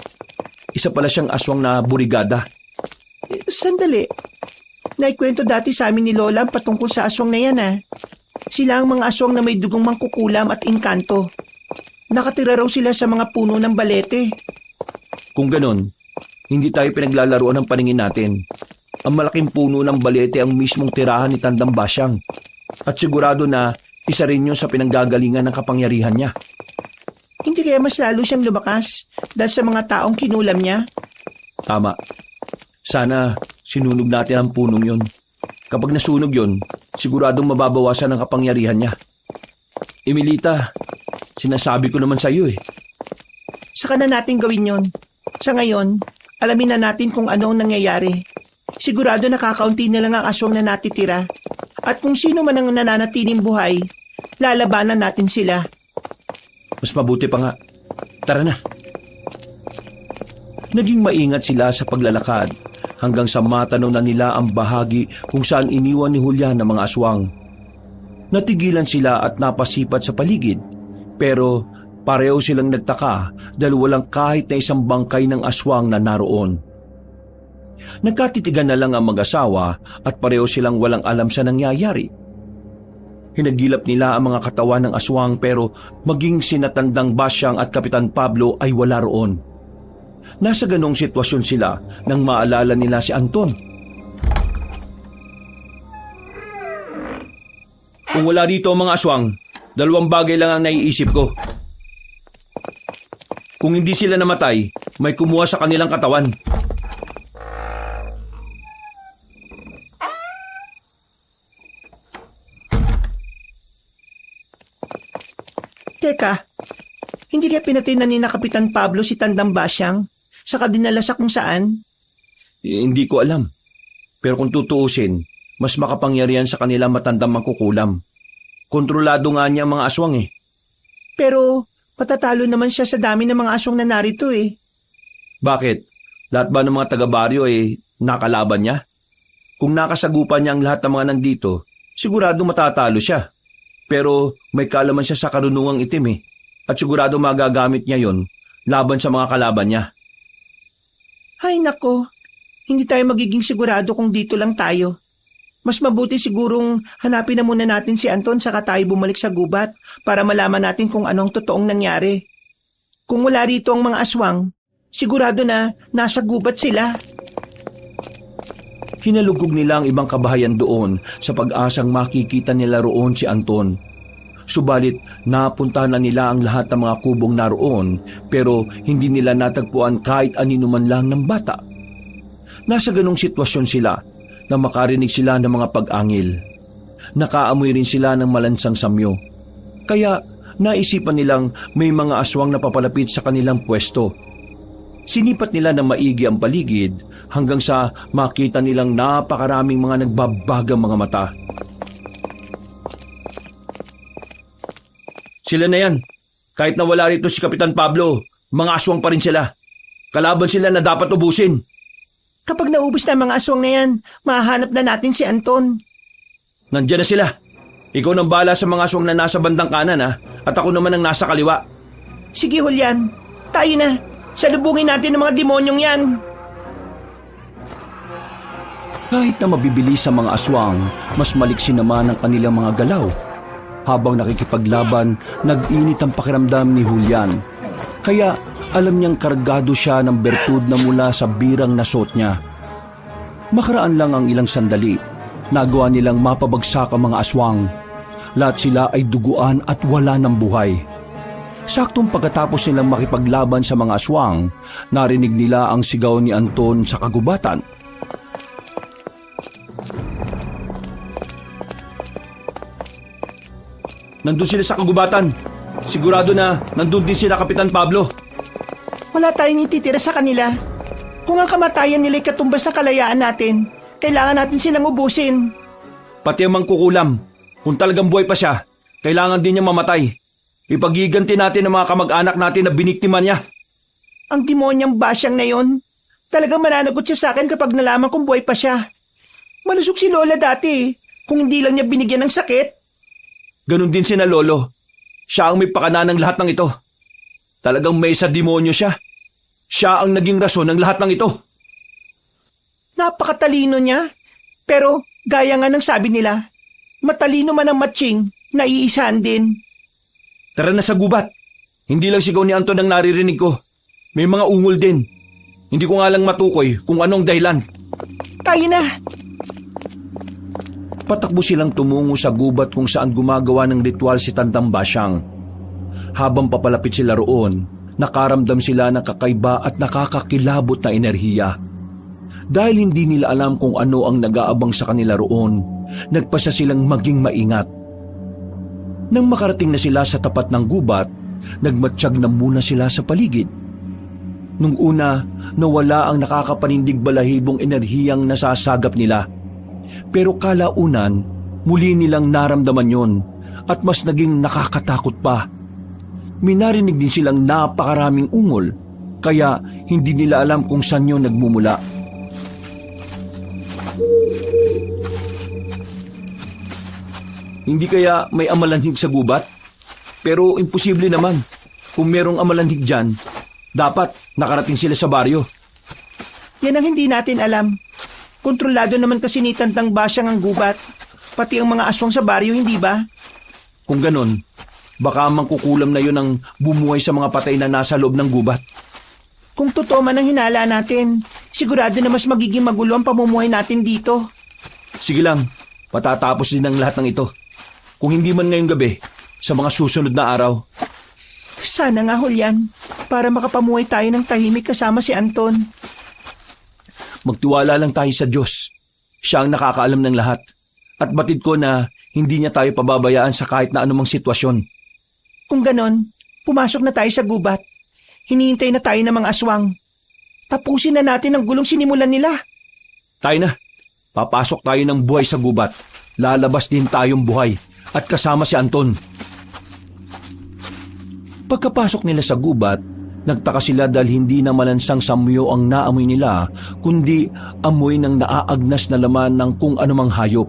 Isa pala siyang aswang na burigada. Sandali. Naikwento dati sa amin ni Lola ang patungkol sa aswang na yan Sila ang mga aswang na may dugong mangkukulam at engkanto. Nakatira raw sila sa mga puno ng balete. Kung ganon, hindi tayo pinaglalaruan ng paningin natin. Ang malaking puno ng balete ang mismong tirahan ni Tandang Basyang. At sigurado na isa rin yun sa pinanggagalingan ng kapangyarihan niya. Hindi kaya mas lalo siyang lumakas dahil sa mga taong kinulam niya? Tama. Sana sinunog natin ang punong yun. Kapag nasunog yun, siguradong mababawasan ang kapangyarihan niya. Emilita, sinasabi ko naman sa iyo Saka na natin gawin yon. Sa ngayon, alamin na natin kung ano ang nangyayari. Sigurado nakakaunti na lang ang aswang na natitira. At kung sino man ang nananatiling buhay, lalabanan natin sila. Mas mabuti pa nga. Tara na. Naging maingat sila sa paglalakad hanggang sa matanaw na nila ang bahagi kung saan iniwan ni Julian ang mga aswang. Natigilan sila at napasipat sa paligid, pero pareho silang nagtaka dahil walang kahit na isang bangkay ng aswang na naroon. Nagkatitigan na lang ang mag-asawa at pareho silang walang alam sa nangyayari. Hinagilap nila ang mga katawan ng aswang pero maging sina Tandang Basyang at Kapitan Pablo ay wala roon. Nasa ganong sitwasyon sila nang maalala nila si Anton. Kung wala dito ang mga aswang, dalawang bagay lang ang naiisip ko. Kung hindi sila namatay, may kumuha sa kanilang katawan. Teka, hindi kaya pinatay na ni Kapitan Pablo si Tandang Basyang? Saka dinala sa kung saan? Hindi ko alam. Pero kung tutuusin, mas makapangyarihan sa kanila matandang mangkukulam. Kontrolado nga niya ang mga aswang Pero patatalo naman siya sa dami ng mga aswang na narito Bakit? Lahat ba ng mga taga-baryo nakalaban niya? Kung nakasagupan niya ang lahat ng mga nandito, sigurado matatalo siya. Pero may kalaman siya sa karunungang itim At sigurado magagamit niya yon laban sa mga kalaban niya. Ay nako, hindi tayo magiging sigurado kung dito lang tayo. Mas mabuti sigurong hanapin na muna natin si Anton saka tayo bumalik sa gubat para malaman natin kung anong totoong nangyari. Kung wala rito ang mga aswang, sigurado na nasa gubat sila. Hinalugog nila ang ibang kabahayan doon sa pag-asang makikita nila roon si Anton. Subalit napuntahan na nila ang lahat ng mga kubong naroon pero hindi nila natagpuan kahit anino man lang ng bata. Nasa ganong sitwasyon sila na makarinig sila ng mga pag-angil. Nakaamoy rin sila ng malansang samyo. Kaya naisipan nilang may mga aswang na papalapit sa kanilang pwesto. Sinipat nila na maigi ang paligid hanggang sa makita nilang napakaraming mga nagbabagang mga mata. Sila na yan. Kahit na wala rito si Kapitan Pablo, mga aswang pa rin sila. Kalaban sila na dapat ubusin. Kapag naubos na ang mga aswang na yan, mahahanap na natin si Anton. Nandiyan na sila. Ikaw nang bahala sa mga aswang na nasa bandang kanan at ako naman ang nasa kaliwa. Sige, Julian. Tayo na. Salubungin natin ang mga demonyong yan. Kahit na mabibilis sa mga aswang, mas maliksi naman ang kanilang mga galaw. Habang nakikipaglaban, nag-init ang pakiramdam ni Julian. Kaya alam niyang kargado siya ng bertud na mula sa birang na suot niya. Makaraan lang ang ilang sandali, nagawa nilang mapabagsak ang mga aswang. Lahat sila ay duguan at wala ng buhay. Saktong pagkatapos nilang makipaglaban sa mga aswang, narinig nila ang sigaw ni Anton sa kagubatan. Nandun sila sa kagubatan. Sigurado na nandun din sila, Kapitan Pablo. Wala tayong ititira sa kanila. Kung ang kamatayan nila'y katumbas na kalayaan natin, kailangan natin silang ubusin. Pati ang mangkukulam. Kung talagang buhay pa siya, kailangan din niya mamatay. Ipagiganti natin ang mga kamag-anak natin na biniktima niya. Ang demonyang basyang na yon, talagang mananagot siya sa akin kapag nalaman kong buhay pa siya. Malusog si Lola dati, kung hindi lang niya binigyan ng sakit. Ganon din sina Lolo. Siya ang may pakana ng lahat ng ito. Talagang may sa demonyo siya. Siya ang naging rason ng lahat ng ito. Napakatalino niya. Pero gaya nga ng sabi nila, matalino man ang matching, naiisahan din. Tara na sa gubat. Hindi lang sigaw ni Anton ang naririnig ko. May mga ungol din. Hindi ko nga lang matukoy kung anong dahilan. Tayo na! Patakbo silang tumungo sa gubat kung saan gumagawa ng ritual si Tandang Basyang. Habang papalapit sila roon, nakaramdam sila ng kakaiba at nakakakilabot na enerhiya. Dahil hindi nila alam kung ano ang nag-aabang sa kanila roon, nagpasya silang maging maingat. Nang makarating na sila sa tapat ng gubat, nagmatsyag na muna sila sa paligid. Nung una, nawala ang nakakapanindig balahibong enerhiyang nasasagap nila. Pero kalaunan, muli nilang naramdaman yon at mas naging nakakatakot pa. Minarinig din silang napakaraming ungol, kaya hindi nila alam kung saan yun nagmumula. Hindi kaya may amalanhig sa gubat? Pero imposible naman. Kung merong amalanhig dyan, dapat nakarating sila sa baryo. Yan ang hindi natin alam. Kontrolado naman kasi ni Tandang Basyang ang gubat. Pati ang mga aswang sa baryo, hindi ba? Kung ganon, baka mangkukulam na yun ang bumuhay sa mga patay na nasa loob ng gubat. Kung totoo man ang hinala natin, sigurado na mas magiging magulo ang pamumuhay natin dito. Sige lang, patatapos din ang lahat ng ito. Kung hindi man ngayong gabi, sa mga susunod na araw. Sana nga, Julian, para makapamuhay tayo ng tahimik kasama si Anton. Magtiwala lang tayo sa Diyos. Siya ang nakakaalam ng lahat. At batid ko na hindi niya tayo pababayaan sa kahit na anumang sitwasyon. Kung ganon, pumasok na tayo sa gubat. Hinihintay na tayo ng mga aswang. Tapusin na natin ang gulong sinimulan nila. Tayo na. Papasok tayo ng buhay sa gubat. Lalabas din tayong buhay. At kasama si Anton. Pagkapasok nila sa gubat, nagtaka sila dahil hindi na malansang samyo ang naamoy nila, kundi amoy ng naaagnas na laman ng kung anumang hayop.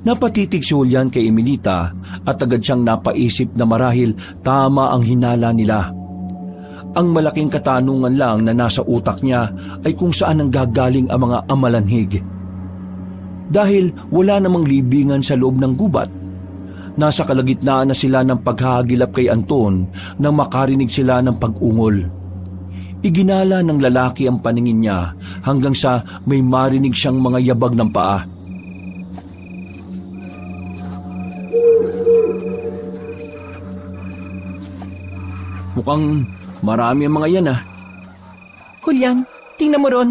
Napatitig si Julian kay Emilita at agad siyang napaisip na marahil tama ang hinala nila. Ang malaking katanungan lang na nasa utak niya ay kung saan ang gagaling ang mga amalanhig. Dahil wala namang libingan sa loob ng gubat, nasa kalagitnaan na sila ng paghahagilap kay Anton nang makarinig sila ng pag-ungol. Iginala ng lalaki ang paningin niya hanggang sa may marinig siyang mga yabag ng paa. Mukhang marami ang mga yan Julian, tingnan mo ron.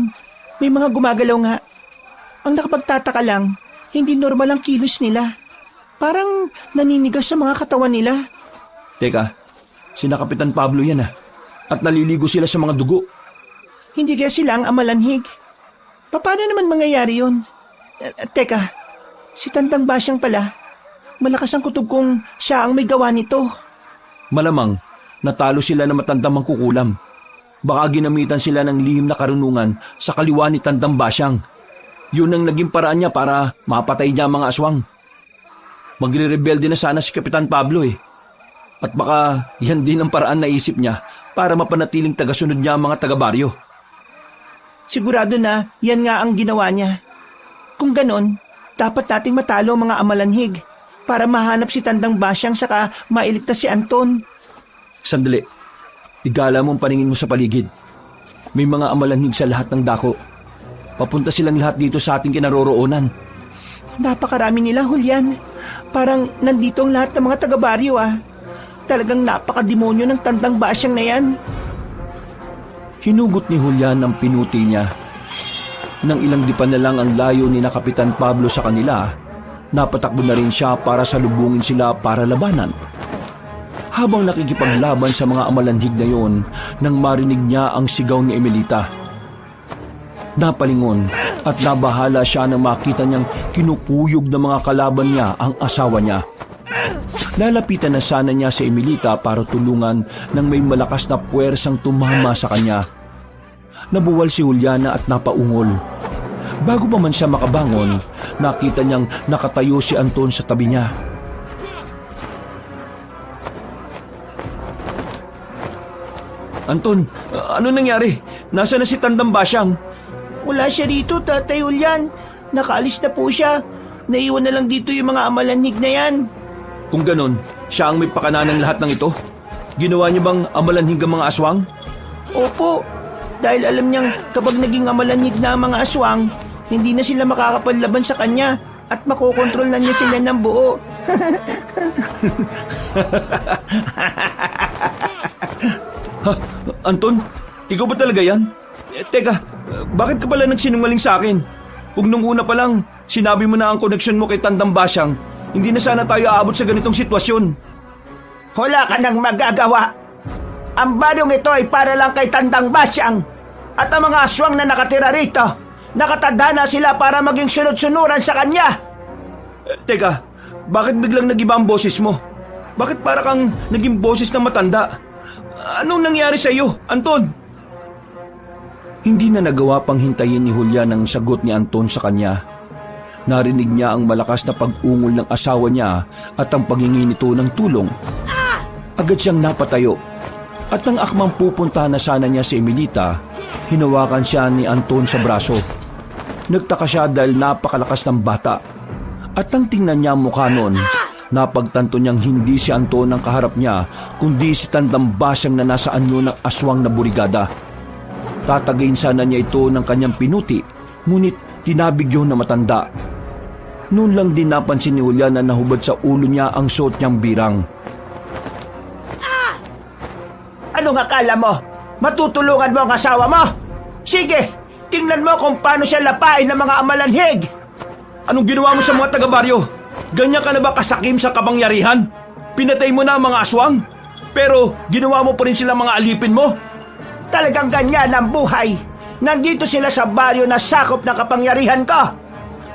May mga gumagalaw nga. Ang nakapagtataka lang, hindi normal ang kilos nila. Parang naninigas sa mga katawan nila. Teka, sina Kapitan Pablo yan At naliligo sila sa mga dugo. Hindi kaya sila ang amalanhig? Paano naman mangyayari yun? Teka, si Tandang Basyang pala. Malakas ang kutob kung siya ang may gawa nito. Malamang, natalo sila na matandang mangkukulam. Baka ginamitan sila ng lihim na karunungan sa kaliwa ni Tandang Basyang. Yun ang naging paraan niya para mapatay niya ang mga aswang. Magre-rebelde na sana si Kapitan Pablo eh. At baka yan din ang paraan na isip niya para mapanatiling tagasunod niya ang mga taga-baryo. Sigurado na yan nga ang ginawa niya. Kung ganon, dapat nating matalo ang mga amalanhig para mahanap si Tandang Basyang saka mailigtas si Anton. Sandali. Igala mong paningin mo sa paligid. May mga amalanhig sa lahat ng dako. Papunta silang lahat dito sa ating kinaroroonan. Napakarami nila, Julian. Parang nandito ang lahat ng mga taga-baryo ah. Talagang napakademonyo ng Tandang Basyang na yan. Hinugot ni Julian ang pinuti niya. Nang ilang dipan na lang ang layo ni na Kapitan Pablo sa kanila, napatakbo na rin siya para salubungin sila para labanan. Habang nakikipaglaban sa mga amalanhig na yon, nang marinig niya ang sigaw ni Emelita. Napalingon at nabahala siya nang makita niyang kinukuyog ng mga kalaban niya ang asawa niya. Lalapitan na sana niya si Emelita para tulungan nang may malakas na puwersang tumama sa kanya. Nabuwal si Juliana at napaungol. Bago pa man siya makabangon, nakita niyang nakatayo si Anton sa tabi niya. Anton, ano nangyari? Nasaan na si Tandang Basyang? Wala siya rito, Tatay Julian. Nakaalis na po siya. Naiwan na lang dito yung mga amalanhig na yan. Kung ganon, siya ang may pakana ng lahat ng ito? Ginawa niya bang amalanhig ang mga aswang? Opo, dahil alam niyang kapag naging amalanhig na ang mga aswang, hindi na sila makakapanlaban sa kanya at makokontrol na niya sila ng buo. Ha? Anton, ikaw ba talaga yan? Teka, bakit ka pala nagsinungaling sa akin? Kung nung una pa lang, sinabi mo na ang koneksyon mo kay Tandang Basyang, hindi na sana tayo aabot sa ganitong sitwasyon. Wala ka nang magagawa. Ang balong ito ay para lang kay Tandang Basyang. At ang mga aswang na nakatira rito, nakatanda na sila para maging sunod-sunuran sa kanya. Teka, bakit biglang nag-iba ang boses mo? Bakit para kang naging boses ng matanda? Anong nangyari sa iyo, Anton? Hindi na nagawa pang hintayin ni Julian ang sagot ni Anton sa kanya. Narinig niya ang malakas na pag-ungol ng asawa niya at ang paghingi nito ng tulong. Agad siyang napatayo at nang akmang pupunta na sana niya si Emelita, hinawakan siya ni Anton sa braso. Nagtaka siya dahil napakalakas ng bata. At nang tingnan niya ang mukha nun, napagtanto niyang hindi si Anton ang kaharap niya, kundi si Tandang Basyang na nasa anyo ng aswang na burigada. Tatagayin sana niya ito ng kanyang pinuti, ngunit tinabig yun na matanda. Noon lang din napansin ni Julian na nahubad sa ulo niya ang suot niyang birang. Anong akala mo? Matutulungan mo ang asawa mo? Sige, tingnan mo kung paano siya lapain ng mga amalanhig. Anong ginawa mo sa mga taga-baryo? Ganyan ka na ba kasakim sa kapangyarihan? Pinatay mo na ang mga aswang, pero ginawa mo pa rin sila mga alipin mo? Talagang ganyan ang buhay. Nandito sila sa baryo na sakop ng kapangyarihan ko.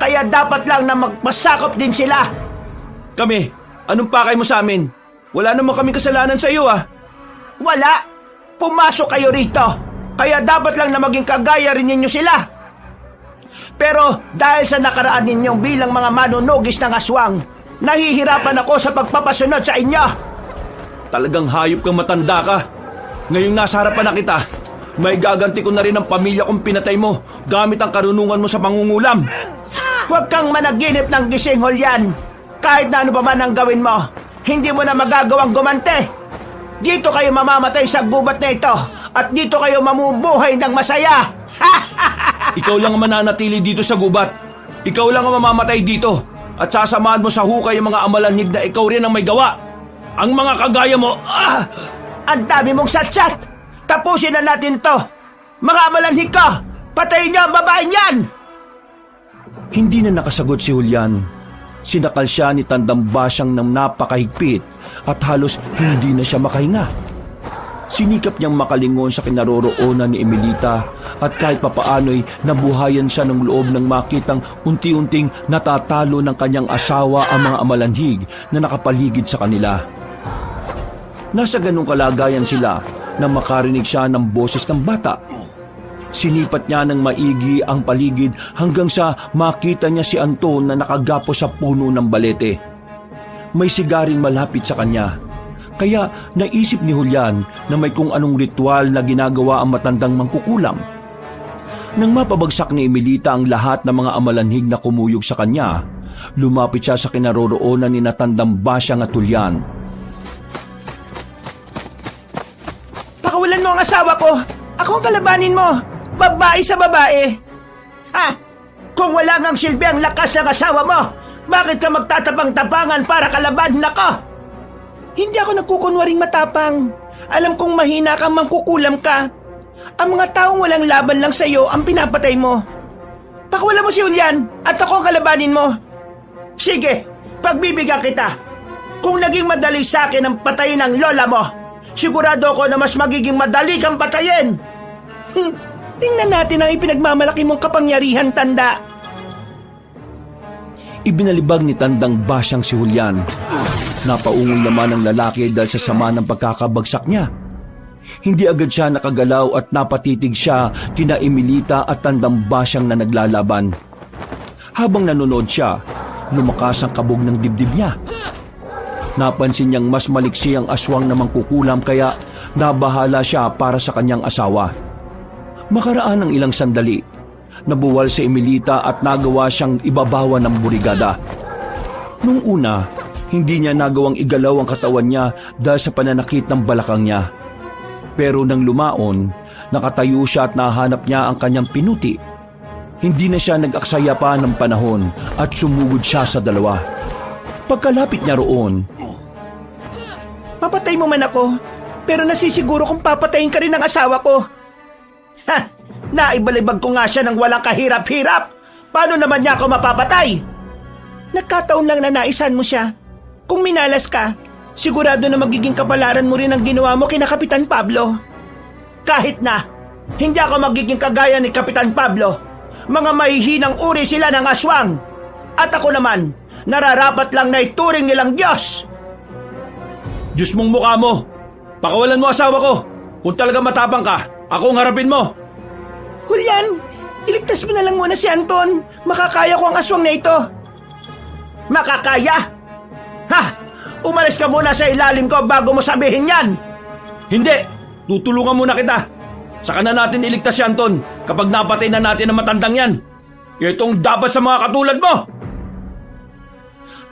Kaya dapat lang na magmasakop din sila. Kami, anong pakay mo sa amin? Wala naman kami kasalanan sa iyo ah. Wala. Pumasok kayo rito. Kaya dapat lang na maging kagaya rin ninyo sila. Pero dahil sa nakaraan ninyong bilang mga manunugis ng aswang, nahihirapan ako sa pagpapasunod sa inyo. Talagang hayop kang matanda ka. Ngayong nasa harapan na kita, may gaganti ko na rin ang pamilya kong pinatay mo gamit ang karunungan mo sa pangungulam. Huwag kang managinip ng gising, Julian. Kahit na ano pa man ang gawin mo, hindi mo na magagawang gumante. Dito kayo mamamatay sa gubat na ito at dito kayo mamubuhay ng masaya. Ikaw lang ang mananatili dito sa gubat. Ikaw lang ang mamamatay dito at sasamahan mo sa hukay ang mga amalanhig na ikaw rin ang may gawa. Ang mga kagaya mo, Ang dami mong satsat! Tapusin na natin ito! Mga amalanhig ka! Patayin niyo ang babaeng yan! Hindi na nakasagot si Julian. Sinakal siya ni Tandang Basyang ng napakahigpit at halos hindi na siya makahinga. Sinikap niyang makalingon sa kinaroroonan ni Emilita at kahit papaano'y nabuhayan siya ng loob ng makitang unti-unting natatalo ng kanyang asawa ang mga amalanhig na nakapaligid sa kanila. Nasa ganung kalagayan sila na makarinig siya ng boses ng bata. Sinipat niya ng maigi ang paligid hanggang sa makita niya si Anton na nakagapo sa puno ng balete. May sigaring malapit sa kanya. Kaya naisip ni Julian na may kung anong ritual na ginagawa ang matandang mangkukulam. Nang mapabagsak ni Emilita ang lahat ng mga amalanhig na kumuyog sa kanya, lumapit siya sa kinaroroonan ni natandang Basyang at Julian. Pakawalan mo ang asawa ko! Ako ang kalabanin mo! Babae sa babae! Ha? Kung wala ngang silbi ang lakas ng asawa mo, bakit ka magtatapang-tapangan para kalabanin ako? Hindi ako nagkukunwaring matapang. Alam kong mahina kang mangkukulam ka. Ang mga taong walang laban lang sa iyo ang pinapatay mo. Pakawalan mo si Julian at ako ang kalabanin mo. Sige, pagbibigyan kita. Kung naging madali sa akin ang patayin ng lola mo, sigurado ako na mas magiging madali kang patayin. Tingnan natin ang ipinagmamalaki mong kapangyarihan, tanda. Ibinalibag ni tandang Basyang si Julian. Napaungol naman ang lalaki dahil sa sama ng pagkakabagsak niya. Hindi agad siya nakagalaw at napatitig siya kina Emilita at tandang Basyang na naglalaban. Habang nanonood siya, lumakas ang kabog ng dibdib niya. Napansin niyang mas maliksi ang aswang na mangkukulam kaya nabahala siya para sa kanyang asawa. Makaraan ng ilang sandali, nabuwal si Emilita at nagawa siyang ibabawan ng burigada. Nung una, hindi niya nagawang igalaw ang katawan niya dahil sa pananakit ng balakang niya. Pero nang lumaon, nakatayo siya at nahanap niya ang kanyang pinuti. Hindi na siya nag-aksaya pa ng panahon at sumugod siya sa dalawa. Pagkalapit niya roon, Papatay mo man ako, pero nasisiguro kung papatayin ka rin ng asawa ko. Ha! Naibalibag ko nga siya ng walang kahirap-hirap. Paano naman niya ako mapapatay? Nagkataon lang na naisan mo siya. Kung minalas ka, sigurado na magiging kapalaran mo rin ang ginawa mo kina Kapitan Pablo. Kahit na, hindi ako magiging kagaya ni Kapitan Pablo. Mga mahihinang uri sila ng aswang. At ako naman, nararapat lang na ituring nilang Diyos. Diyos mong mukha mo! Pakawalan mo asawa ko! Kung talaga matapang ka, ako ang harapin mo! Julian, iligtas mo na lang muna si Anton. Makakaya ko ang aswang na ito. Makakaya? Ha! Umalis ka muna sa ilalim ko bago mo sabihin yan! Hindi! Tutulungan muna kita! Saka na natin iligtas si Anton kapag napatay na natin ang matandang yan. Itong dapat sa mga katulad mo!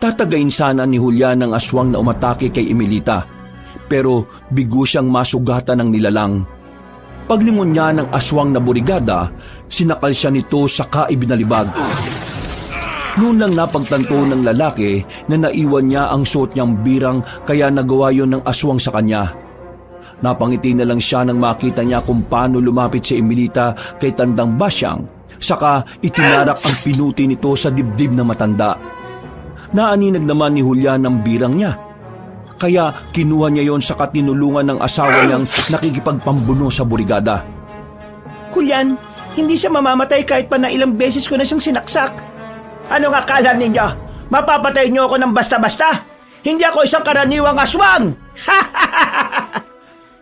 tatagain sana ni Julian ang aswang na umatake kay Emilita, pero bigo siyang masugatan ng nilalang. Paglingon niya ng aswang na burigada, sinakal siya nito saka ibinalibag. Noon lang napagtanto ng lalaki na naiwan niya ang suot niyang birang kaya nagawa yon ng aswang sa kanya. Napangiti na lang siya nang makita niya kung paano lumapit si Emilita kay Tandang Basyang, saka itinarak ang pinuti nito sa dibdib na matanda. Naaninag naman ni Julian ang birang niya, kaya kinuha niya yon saka tinulungan ng asawa niyang nakikipagpambuno sa burigada. Julian, hindi siya mamamatay kahit pa na ilang beses ko na siyang sinaksak. Anong akala ninyo? Mapapatay niyo ako ng basta-basta? Hindi ako isang karaniwang aswang!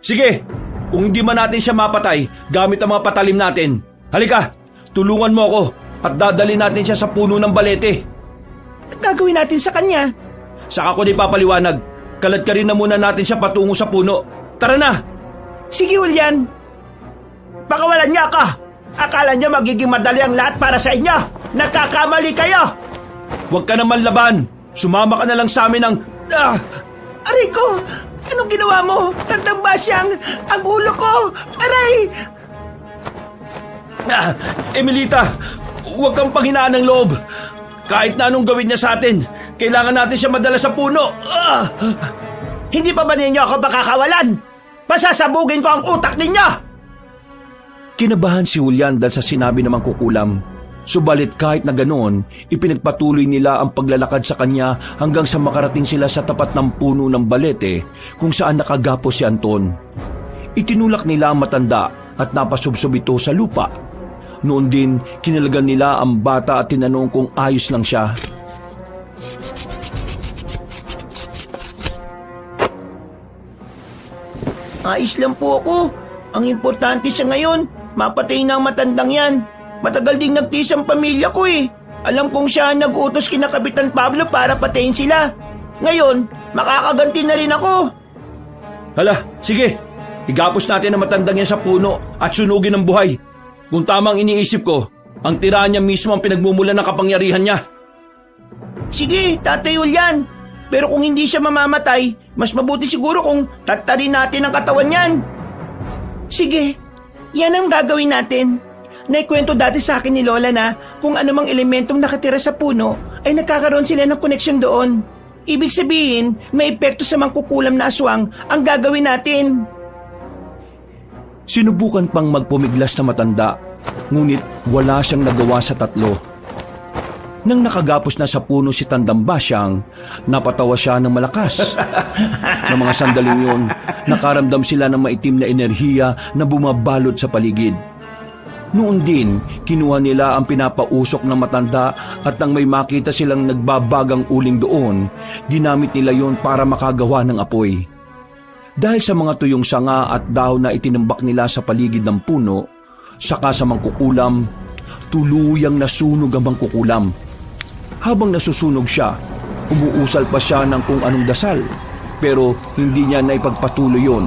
Sige, kung hindi man natin siya mapatay, gamit ang mga patalim natin. Halika, tulungan mo ako at dadalhin natin siya sa puno ng balete. At gagawin natin sa kanya? Saka ko di papaliwanag. Kalad ka rin na muna natin siya patungo sa puno. Tara na! Sige, Julian. Pakawalan niya ako. Akala niyo magiging madali ang lahat para sa inyo. Nagkakamali kayo. Huwag ka naman laban. Sumama ka na lang sa amin ng... Aray ko! Anong ginawa mo? Tandang Basyang! Ang ulo ko! Aray! Emilita, huwag kang panghinaan ng loob. Kahit na anong gawin niya sa atin, kailangan natin siya madala sa puno. Hindi pa ba ninyo ako makakawalan? Pasasabugin ko ang utak ninyo! Kinabahan si Julian dahil sa sinabi namang kukulam. Subalit kahit na ganoon, ipinagpatuloy nila ang paglalakad sa kanya hanggang sa makarating sila sa tapat ng puno ng balete kung saan nakagapo si Anton. Itinulak nila ang matanda at napasubsob ito sa lupa. Noon din, kinalagan nila ang bata at tinanong kung ayos lang siya. Ayos lang po ako. Ang importante sa ngayon, mapatay na ang matandang yan. Matagal ding nagtiis ang pamilya ko eh. Alam kong siya ang nag-utos kina Kapitan Pablo para patayin sila. Ngayon, makakaganti na rin ako. Hala, sige. Igapos natin ang matandang yan sa puno at sunugin ang buhay. Kung tamang iniisip ko, ang tirahan niya mismo ang pinagmumulan ng kapangyarihan niya. Sige, Tatay Julian. Pero kung hindi siya mamamatay, mas mabuti siguro kung tatarin natin ang katawan niyan. Sige, yan ang gagawin natin. Naikwento dati sa akin ni Lola na kung anumang elementong nakatira sa puno ay nagkakaroon sila ng koneksyon doon. Ibig sabihin, may epekto sa mangkukulam na aswang ang gagawin natin. Sinubukan pang magpumiglas na matanda, ngunit wala siyang nagawa sa tatlo. Nang nakagapos na sa puno si Tandang Basyang, napatawa siya ng malakas. Ng mga sandaling yun, nakaramdam sila ng maitim na enerhiya na bumabalot sa paligid. Noon din, kinuha nila ang pinapausok ng matanda at nang may makita silang nagbabagang uling doon, ginamit nila yon para makagawa ng apoy. Dahil sa mga tuyong sanga at dahon na itinambak nila sa paligid ng puno, saka sa mangkukulam, tuluyang nasunog ang mangkukulam. Habang nasusunog siya, umuusal pa siya ng kung anong dasal, pero hindi niya naipagpatuloy yon.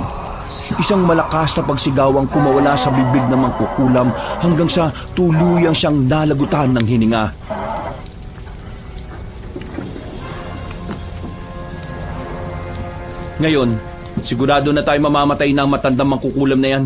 Isang malakas na pagsigawang kumawala sa bibig ng mangkukulam hanggang sa tuluyang siyang nalagutan ng hininga. Ngayon, sigurado na tayo mamamatay ng matandang mangkukulam na yan.